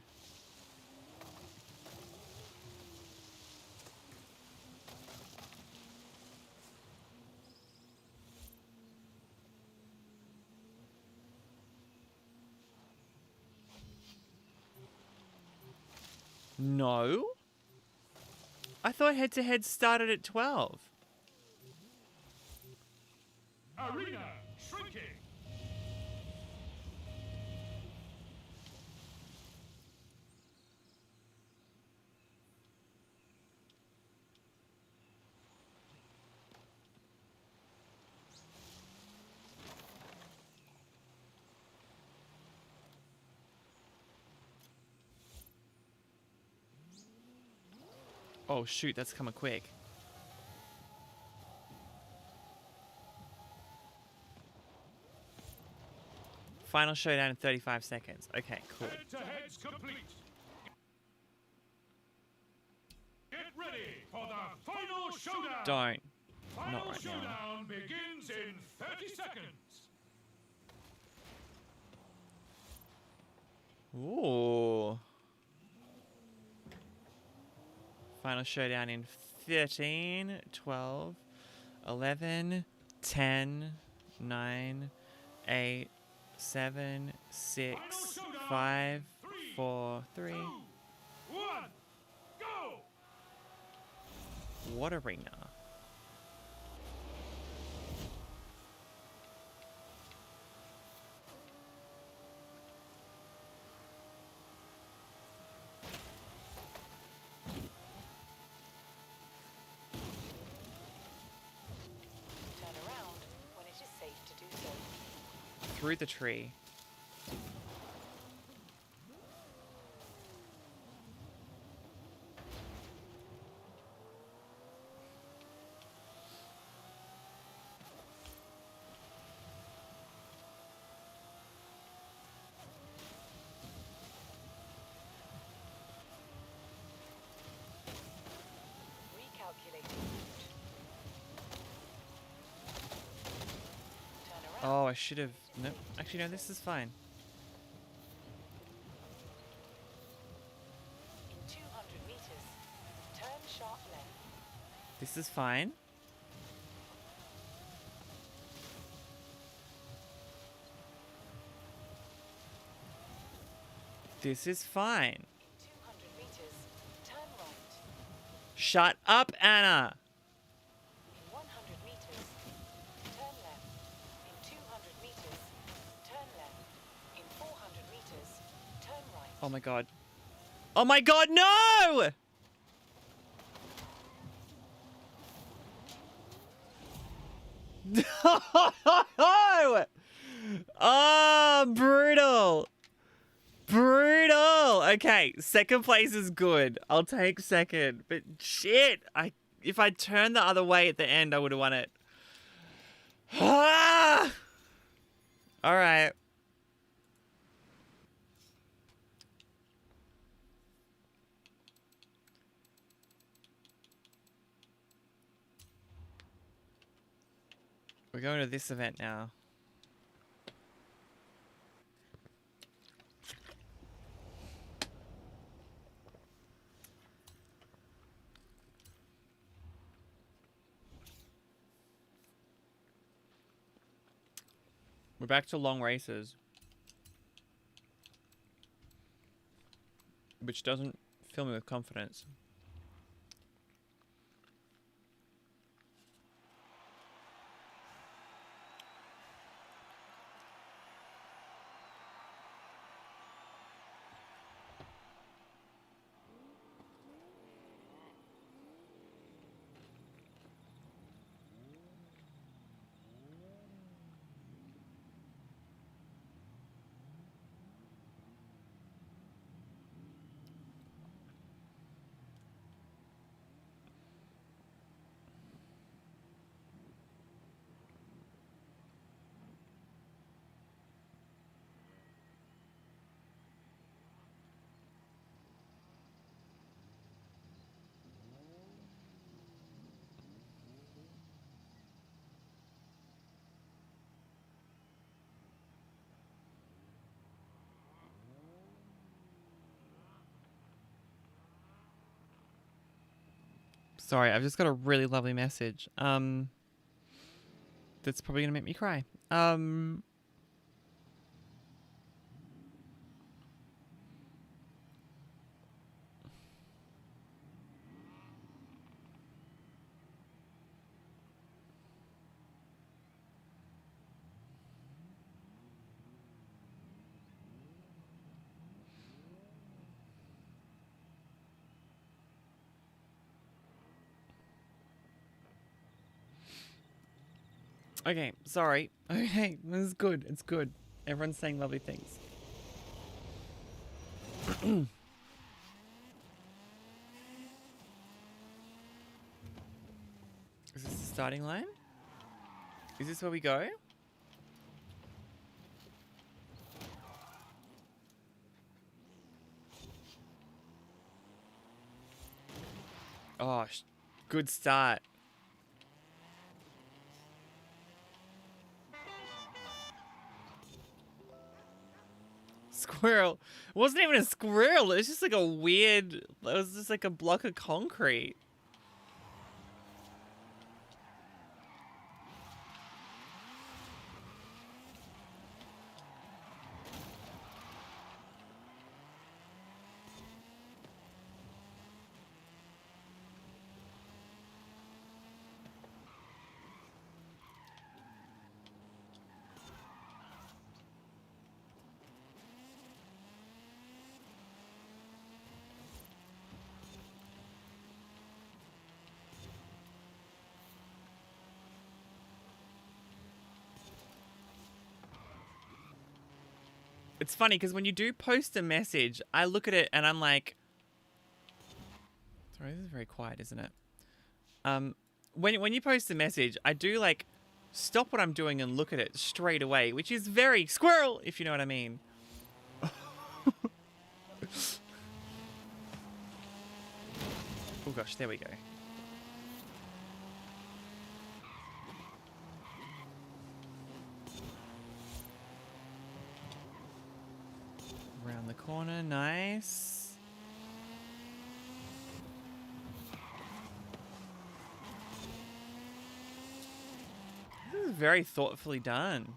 No? I thought head-to-heads started at 12. Arena shrinking. Oh shoot, that's coming quick. Final showdown in 35 seconds. Okay, cool. Head-to-heads complete. Get ready for the final showdown. Don't. Final Not right now. showdown begins in 30 seconds. Ooh. Final showdown in 13, 12, 11, 10, 9, 8, 7, 6, 5, 4, 3. 2, 1, go! What arena? Turn around when it is safe to do so. Through the tree. Oh, I should have. Nope. Actually, no, this is fine. In 200 meters, turn sharp left. This is fine. This is fine. In 200 meters, turn right. Shut up, Anna. In 100 meters, turn left. In 200 meters, turn left. In 400 meters, turn right. Oh my god. Oh my god, no! No! Oh, brutal. Brutal. Okay, second place is good. I'll take second. But shit, if I turned the other way at the end, I would have won it. Ah! All right. We're going to this event now. We're back to long races. Which doesn't fill me with confidence. Sorry, I've just got a really lovely message. That's probably gonna make me cry. Okay, sorry. Okay, this is good. It's good. Everyone's saying lovely things. Is this the starting line? Is this where we go? Oh, good start. Squirrel. It wasn't even a squirrel. It was just like a weird... It was just like a block of concrete. It's funny because when you do post a message, I look at it and I'm like, sorry, this is very quiet, isn't it? When you post a message, I do like stop what I'm doing and look at it straight away, which is very squirrel, if you know what I mean. Oh gosh, there we go. Nice. This is very thoughtfully done.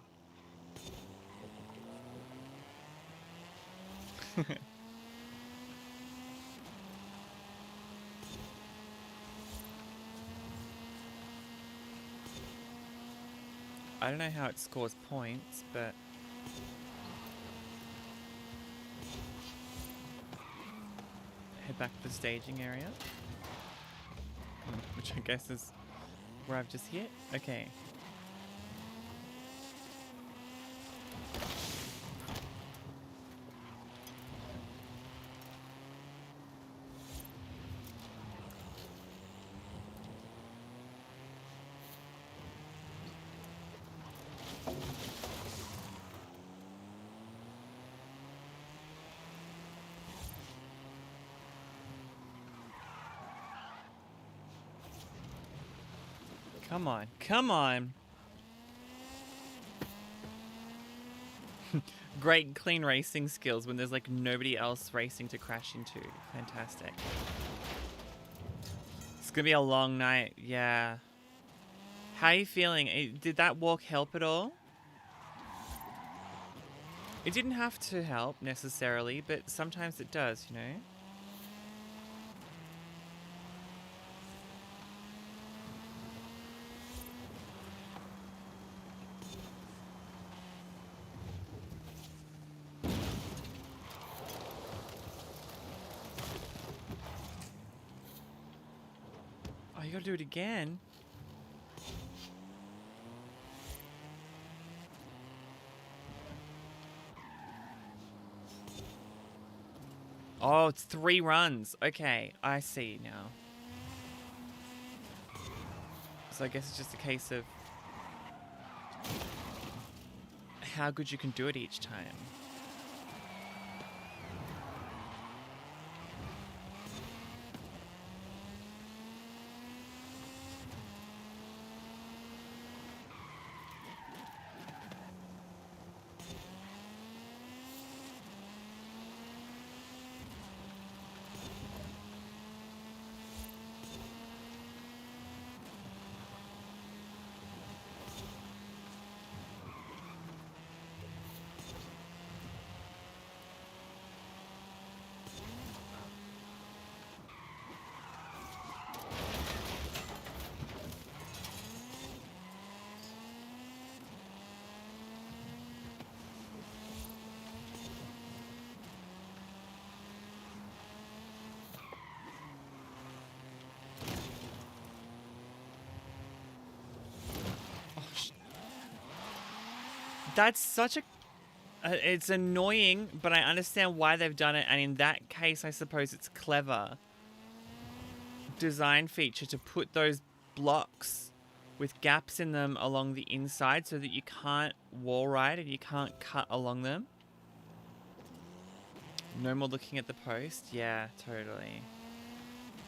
I don't know how it scores points, but head back to the staging area, which I guess is where I've just hit. Okay. Come on, come on. Great clean racing skills when there's like nobody else racing to crash into. Fantastic. It's gonna be a long night, yeah. How are you feeling? Did that walk help at all? It didn't have to help necessarily, but sometimes it does, you know? Oh, you gotta do it again? Oh, it's 3 runs. Okay, I see now. So I guess it's just a case of how good you can do it each time. That's such a... it's annoying, but I understand why they've done it. And in that case, I suppose it's clever design feature to put those blocks with gaps in them along the inside so that you can't wall ride and you can't cut along them. No more looking at the post. Yeah, totally.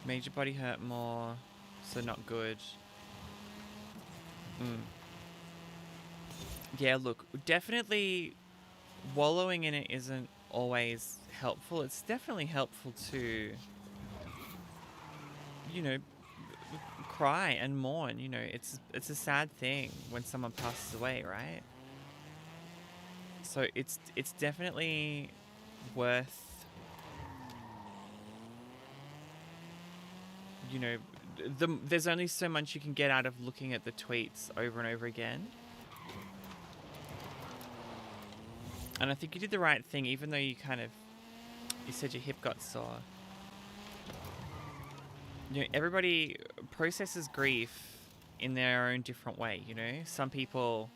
Made your body hurt more, so not good. Yeah, look, definitely wallowing in it isn't always helpful. It's definitely helpful to, you know, cry and mourn. You know, it's a sad thing when someone passes away, right? So it's definitely worth, you know, there's only so much you can get out of looking at the tweets over and over again. And I think you did the right thing, even though you said your hip got sore. You know, everybody processes grief in their own different way, you know? Some people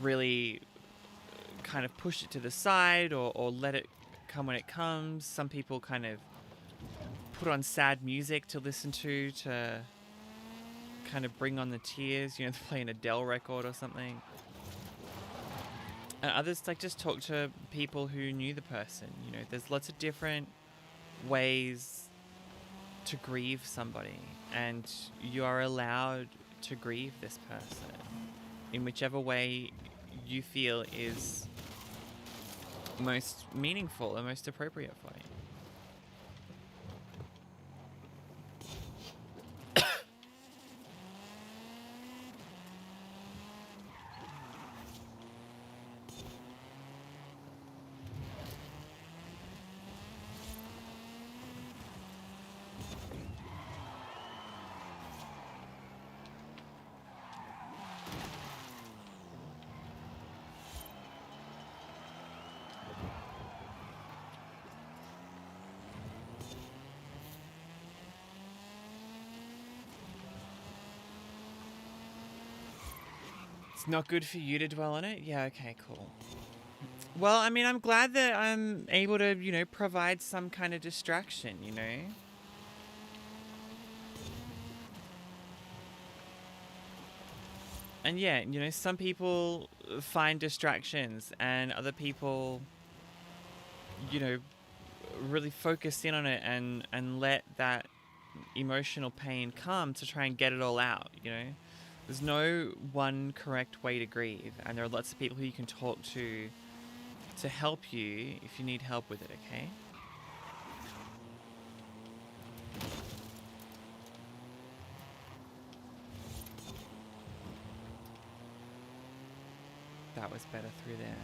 really kind of push it to the side or let it come when it comes. Some people kind of put on sad music to listen to kind of bring on the tears, you know, play an Adele record or something. And others like just talk to people who knew the person. You know, there's lots of different ways to grieve somebody, and you are allowed to grieve this person in whichever way you feel is most meaningful and most appropriate for you. It's not good for you to dwell on it? Yeah, okay, cool. Well, I mean, I'm glad that I'm able to, you know, provide some kind of distraction, you know? And yeah, you know, some people find distractions and other people, you know, really focus in on it and let that emotional pain come to try and get it all out, you know? There's no one correct way to grieve, and there are lots of people who you can talk to help you if you need help with it, okay? That was better through there.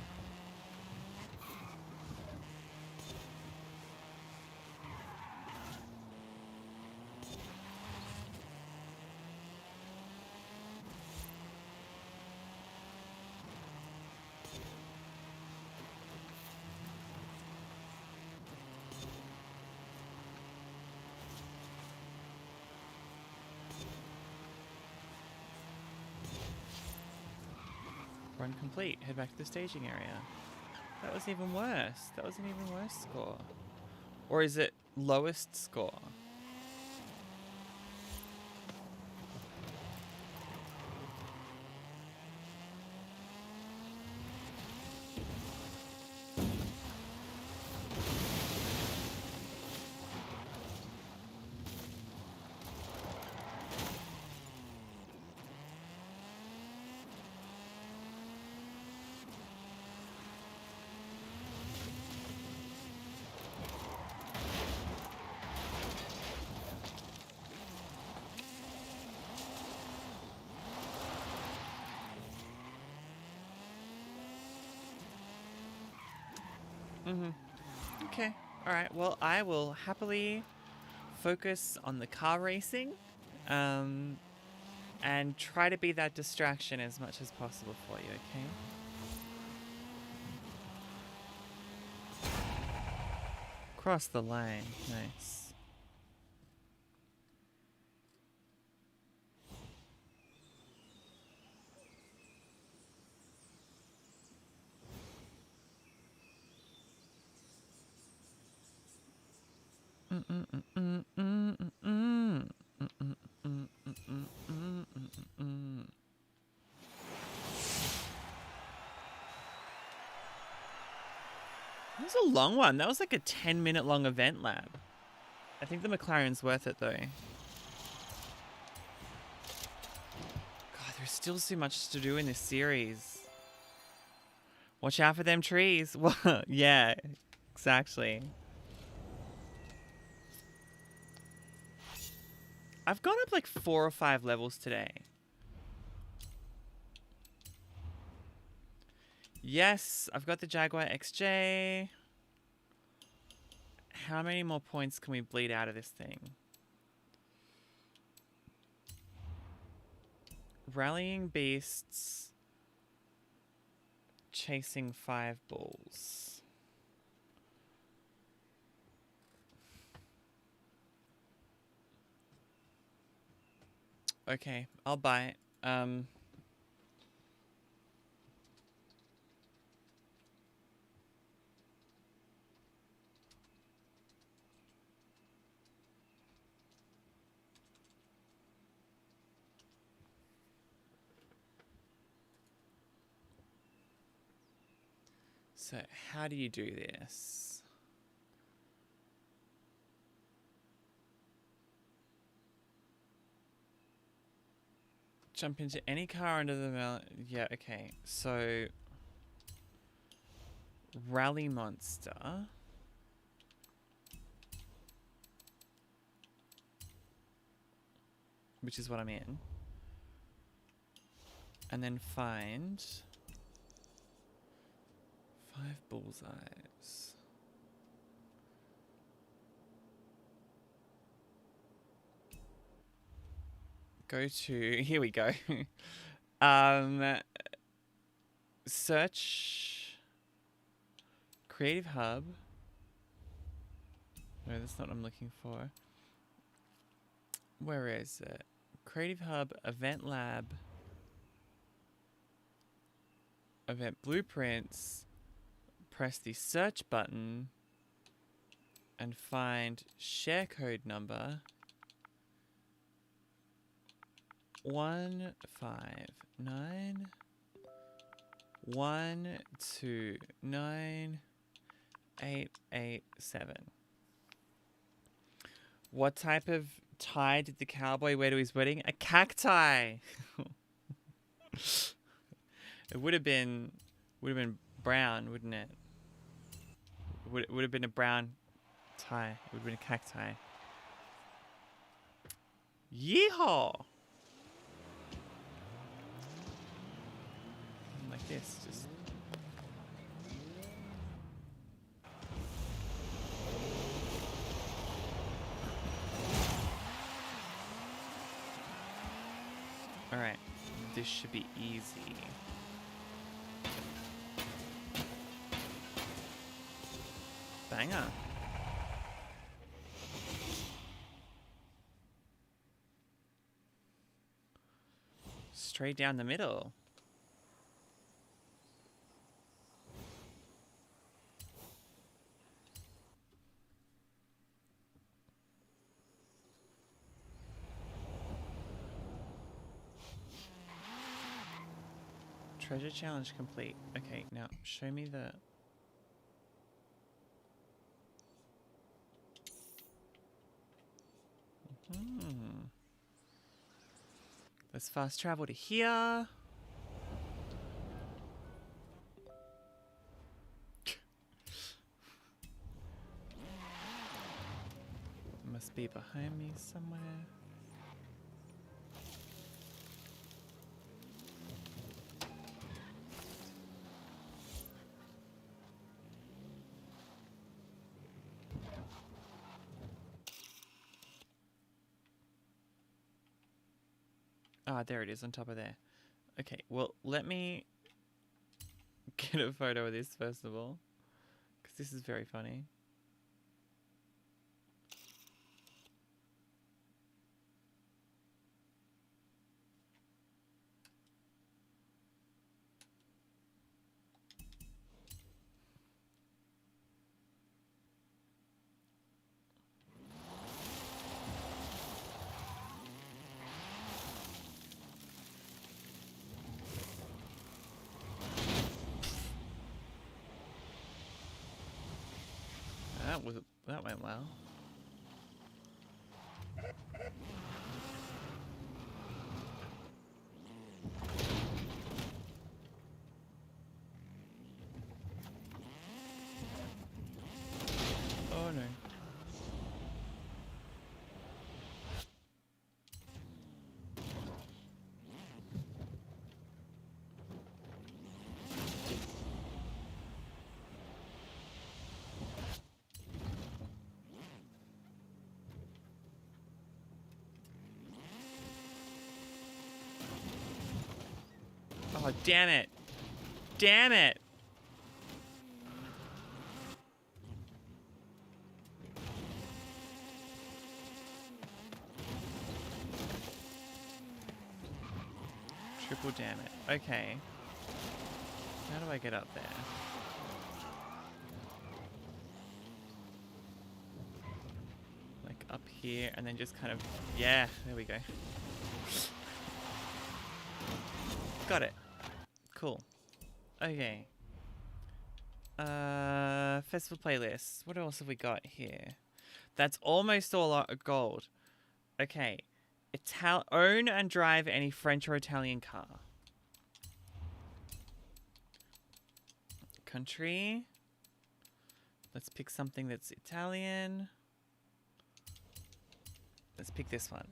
Run complete. Head back to the staging area. That was even worse. That was an even worse score. Or is it lowest score? Okay. All right. Well, I will happily focus on the car racing, and try to be that distraction as much as possible for you. Okay. Cross the line. Nice. That was a long one. That was like a 10-minute long event lab. I think the McLaren's worth it though. God, there's still so much to do in this series. Watch out for them trees. Well, yeah, exactly. I've gone up like 4 or 5 levels today. Yes, I've got the Jaguar XJ. How many more points can we bleed out of this thing? Rallying beasts. Chasing 5 bulls. Okay, I'll buy it. So how do you do this? Jump into any car under the mountain. Yeah, okay. So Rally Monster. Which is what I'm in. And then find 5 bullseyes. Go to, here we go. Search Creative Hub. No, that's not what I'm looking for. Where is it? Creative Hub, Event Lab, Event Blueprints. Press the search button and find share code number 159129887. What type of tie did the cowboy wear to his wedding? A cacti. It would have been brown, wouldn't it? It would have been a brown tie. It would have been a cacti. Yeehaw! Like this, just. Alright, this should be easy. Banger. Straight down the middle. Treasure challenge complete. Okay, now show me the... Let's fast travel to here. Must be behind me somewhere. Ah, there it is on top of there. Okay, well, let me get a photo of this first of all, because this is very funny. That went well. Oh no. Oh, damn it. Damn it. Triple damn it. Okay. How do I get up there? Like up here and then just kind of... Yeah, there we go. Got it. Cool. Okay. Festival playlist. What else have we got here? That's almost all gold. Okay. Own and drive any French or Italian car. Country. Let's pick something that's Italian. Let's pick this one.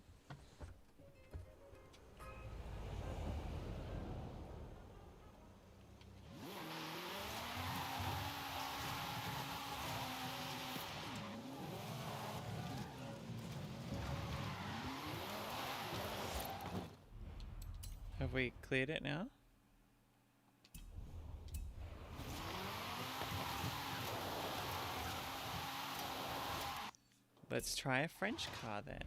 Have we cleared it now? Let's try a French car then.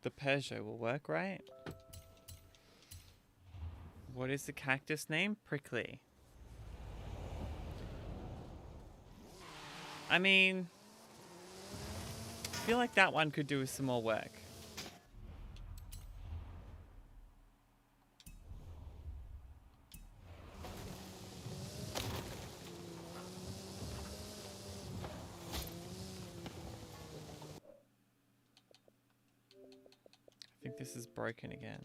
The Peugeot will work, right? What is the cactus name? Prickly. I mean, I feel like that one could do with some more work. I think this is broken again.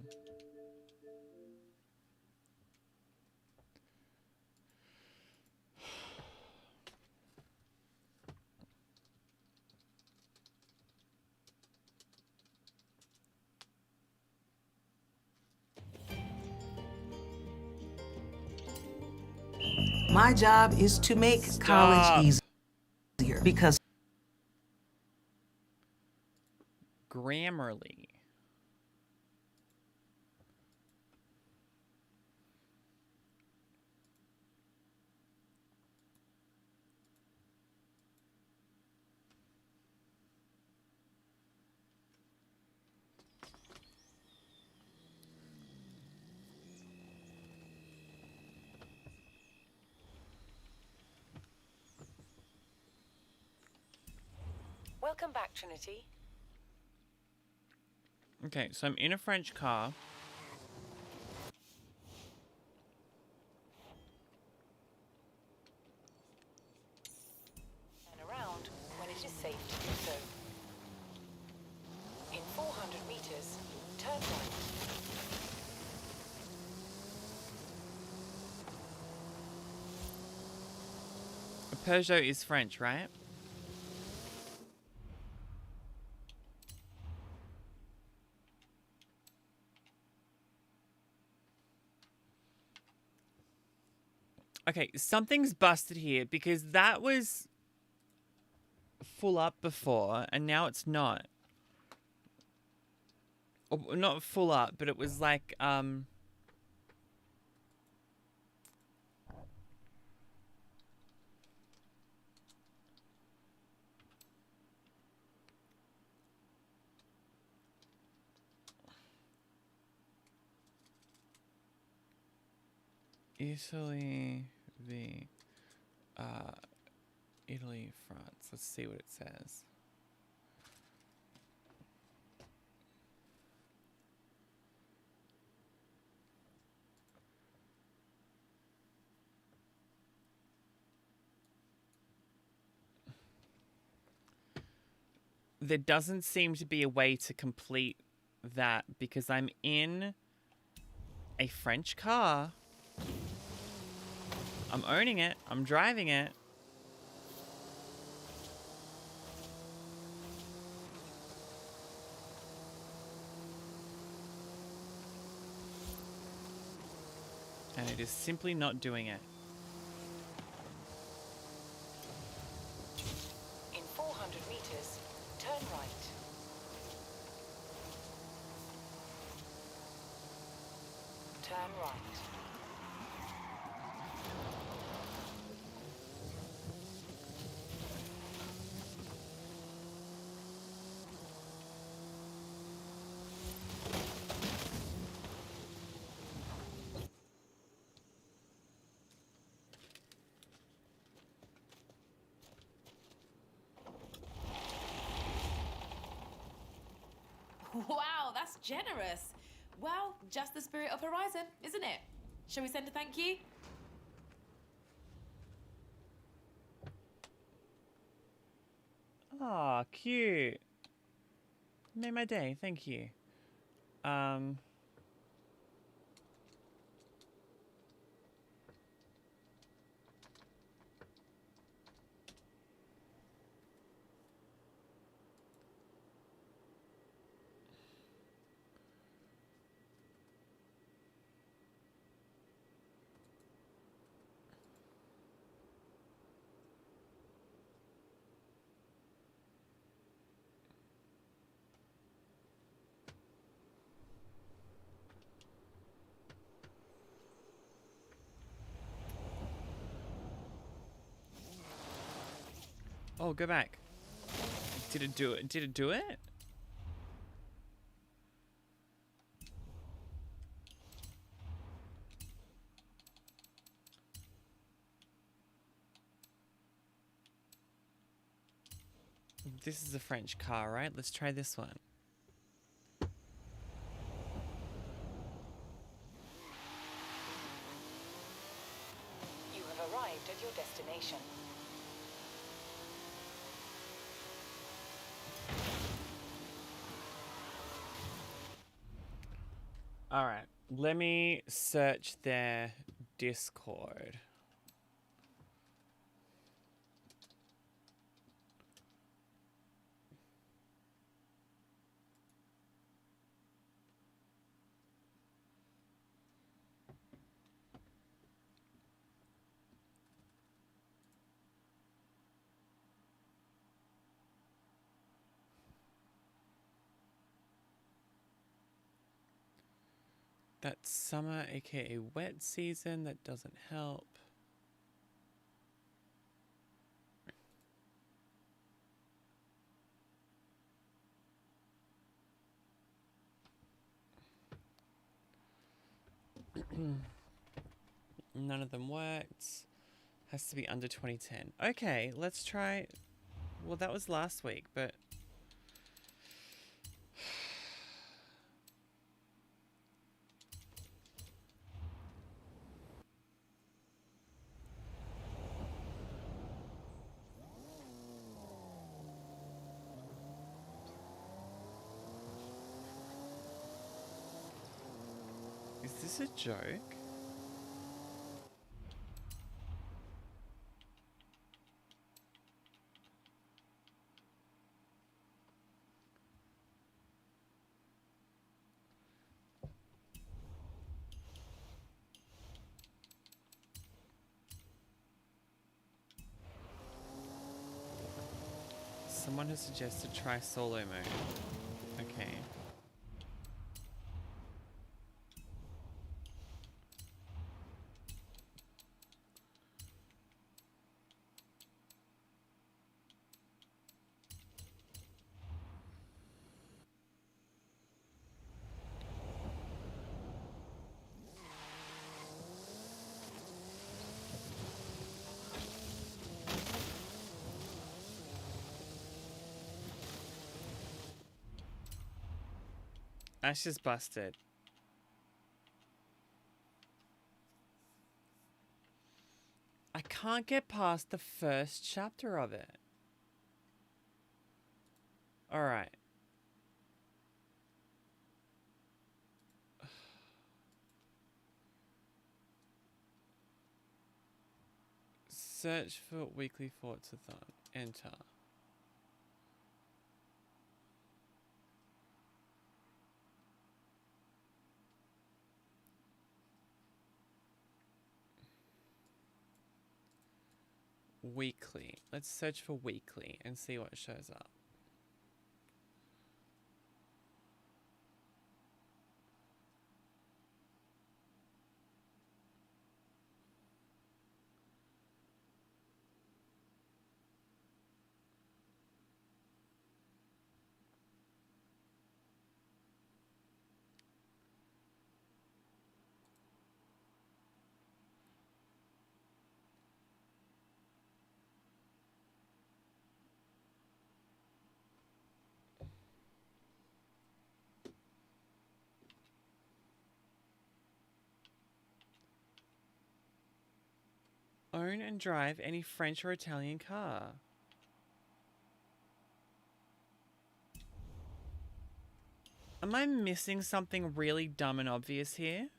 My job is to make college easier because Grammarly. Welcome back, Trinity. Okay, so I'm in a French car. And around when it is safe to do so. In 400 meters, turn right. A Peugeot is French, right? Okay, something's busted here because that was full up before and now it's not. Or, not full up, but it was like, Italy v. Italy, France. Let's see what it says. There doesn't seem to be a way to complete that because I'm in a French car. I'm owning it. I'm driving it. And it is simply not doing it. In 400 meters, turn right. Turn right. Wow, that's generous. Well, just the spirit of Horizon, isn't it? Shall we send a thank you? Aw, cute. Made my day. Thank you. Oh, go back. Did it do it? Did it do it? This is a French car, right? Let's try this one. You have arrived at your destination. All right. Let me search their Discord. That's summer, aka wet season. That doesn't help. None of them worked. Has to be under 2010. Okay, let's try. Well, that was last week, but is this a joke? Someone has suggested try solo mode. Okay. Ash is busted. I can't get past the first chapter of it. Alright. Search for weekly Forzathon. Enter. Weekly. Let's search for weekly and see what shows up. Own and drive any French or Italian car. Am I missing something really dumb and obvious here?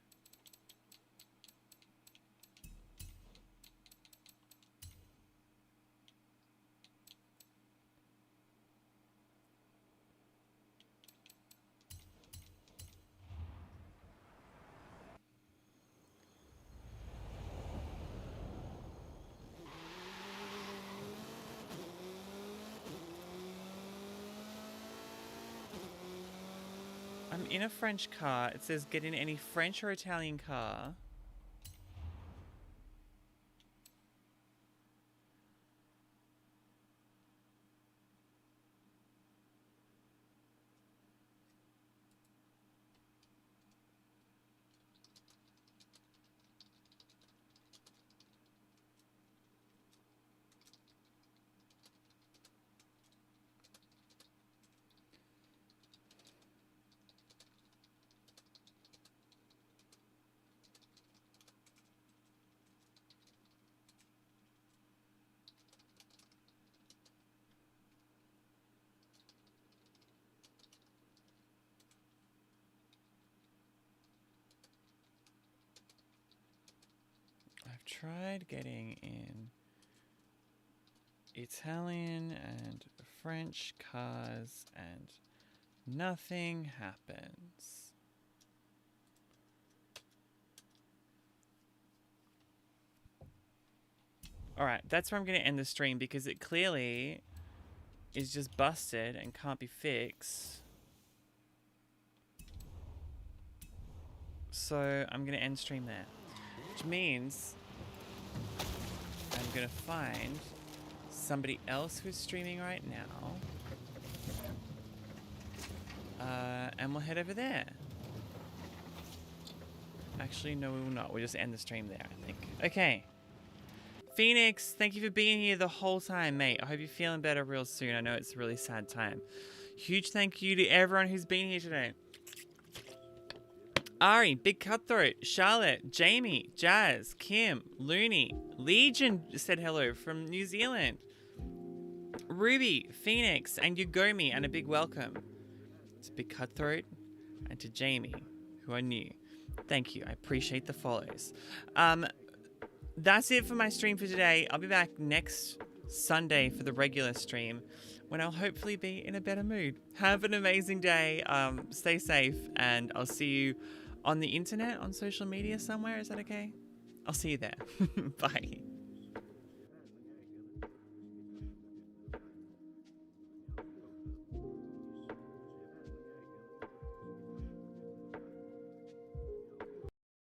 I'm in a French car. It says get in any French or Italian car. I've tried getting in Italian and French cars and nothing happens. Alright, that's where I'm going to end the stream because it clearly is just busted and can't be fixed. So I'm going to end stream there. Which means I'm going to find somebody else who's streaming right now. And we'll head over there. Actually, no, we will not. We'll just end the stream there, I think. Okay. Phoenix, thank you for being here the whole time, mate. I hope you're feeling better real soon. I know it's a really sad time. Huge thank you to everyone who's been here today. Ari, Big Cutthroat, Charlotte, Jamie, Jazz, Kim, Looney, Legion said hello from New Zealand. Ruby, Phoenix, and Yugomi, and a big welcome to Big Cutthroat and to Jamie, who are new. Thank you. I appreciate the follows. That's it for my stream for today. I'll be back next Sunday for the regular stream when I'll hopefully be in a better mood. Have an amazing day. Stay safe, and I'll see you on the internet, on social media somewhere. Is that okay? I'll see you there. Bye.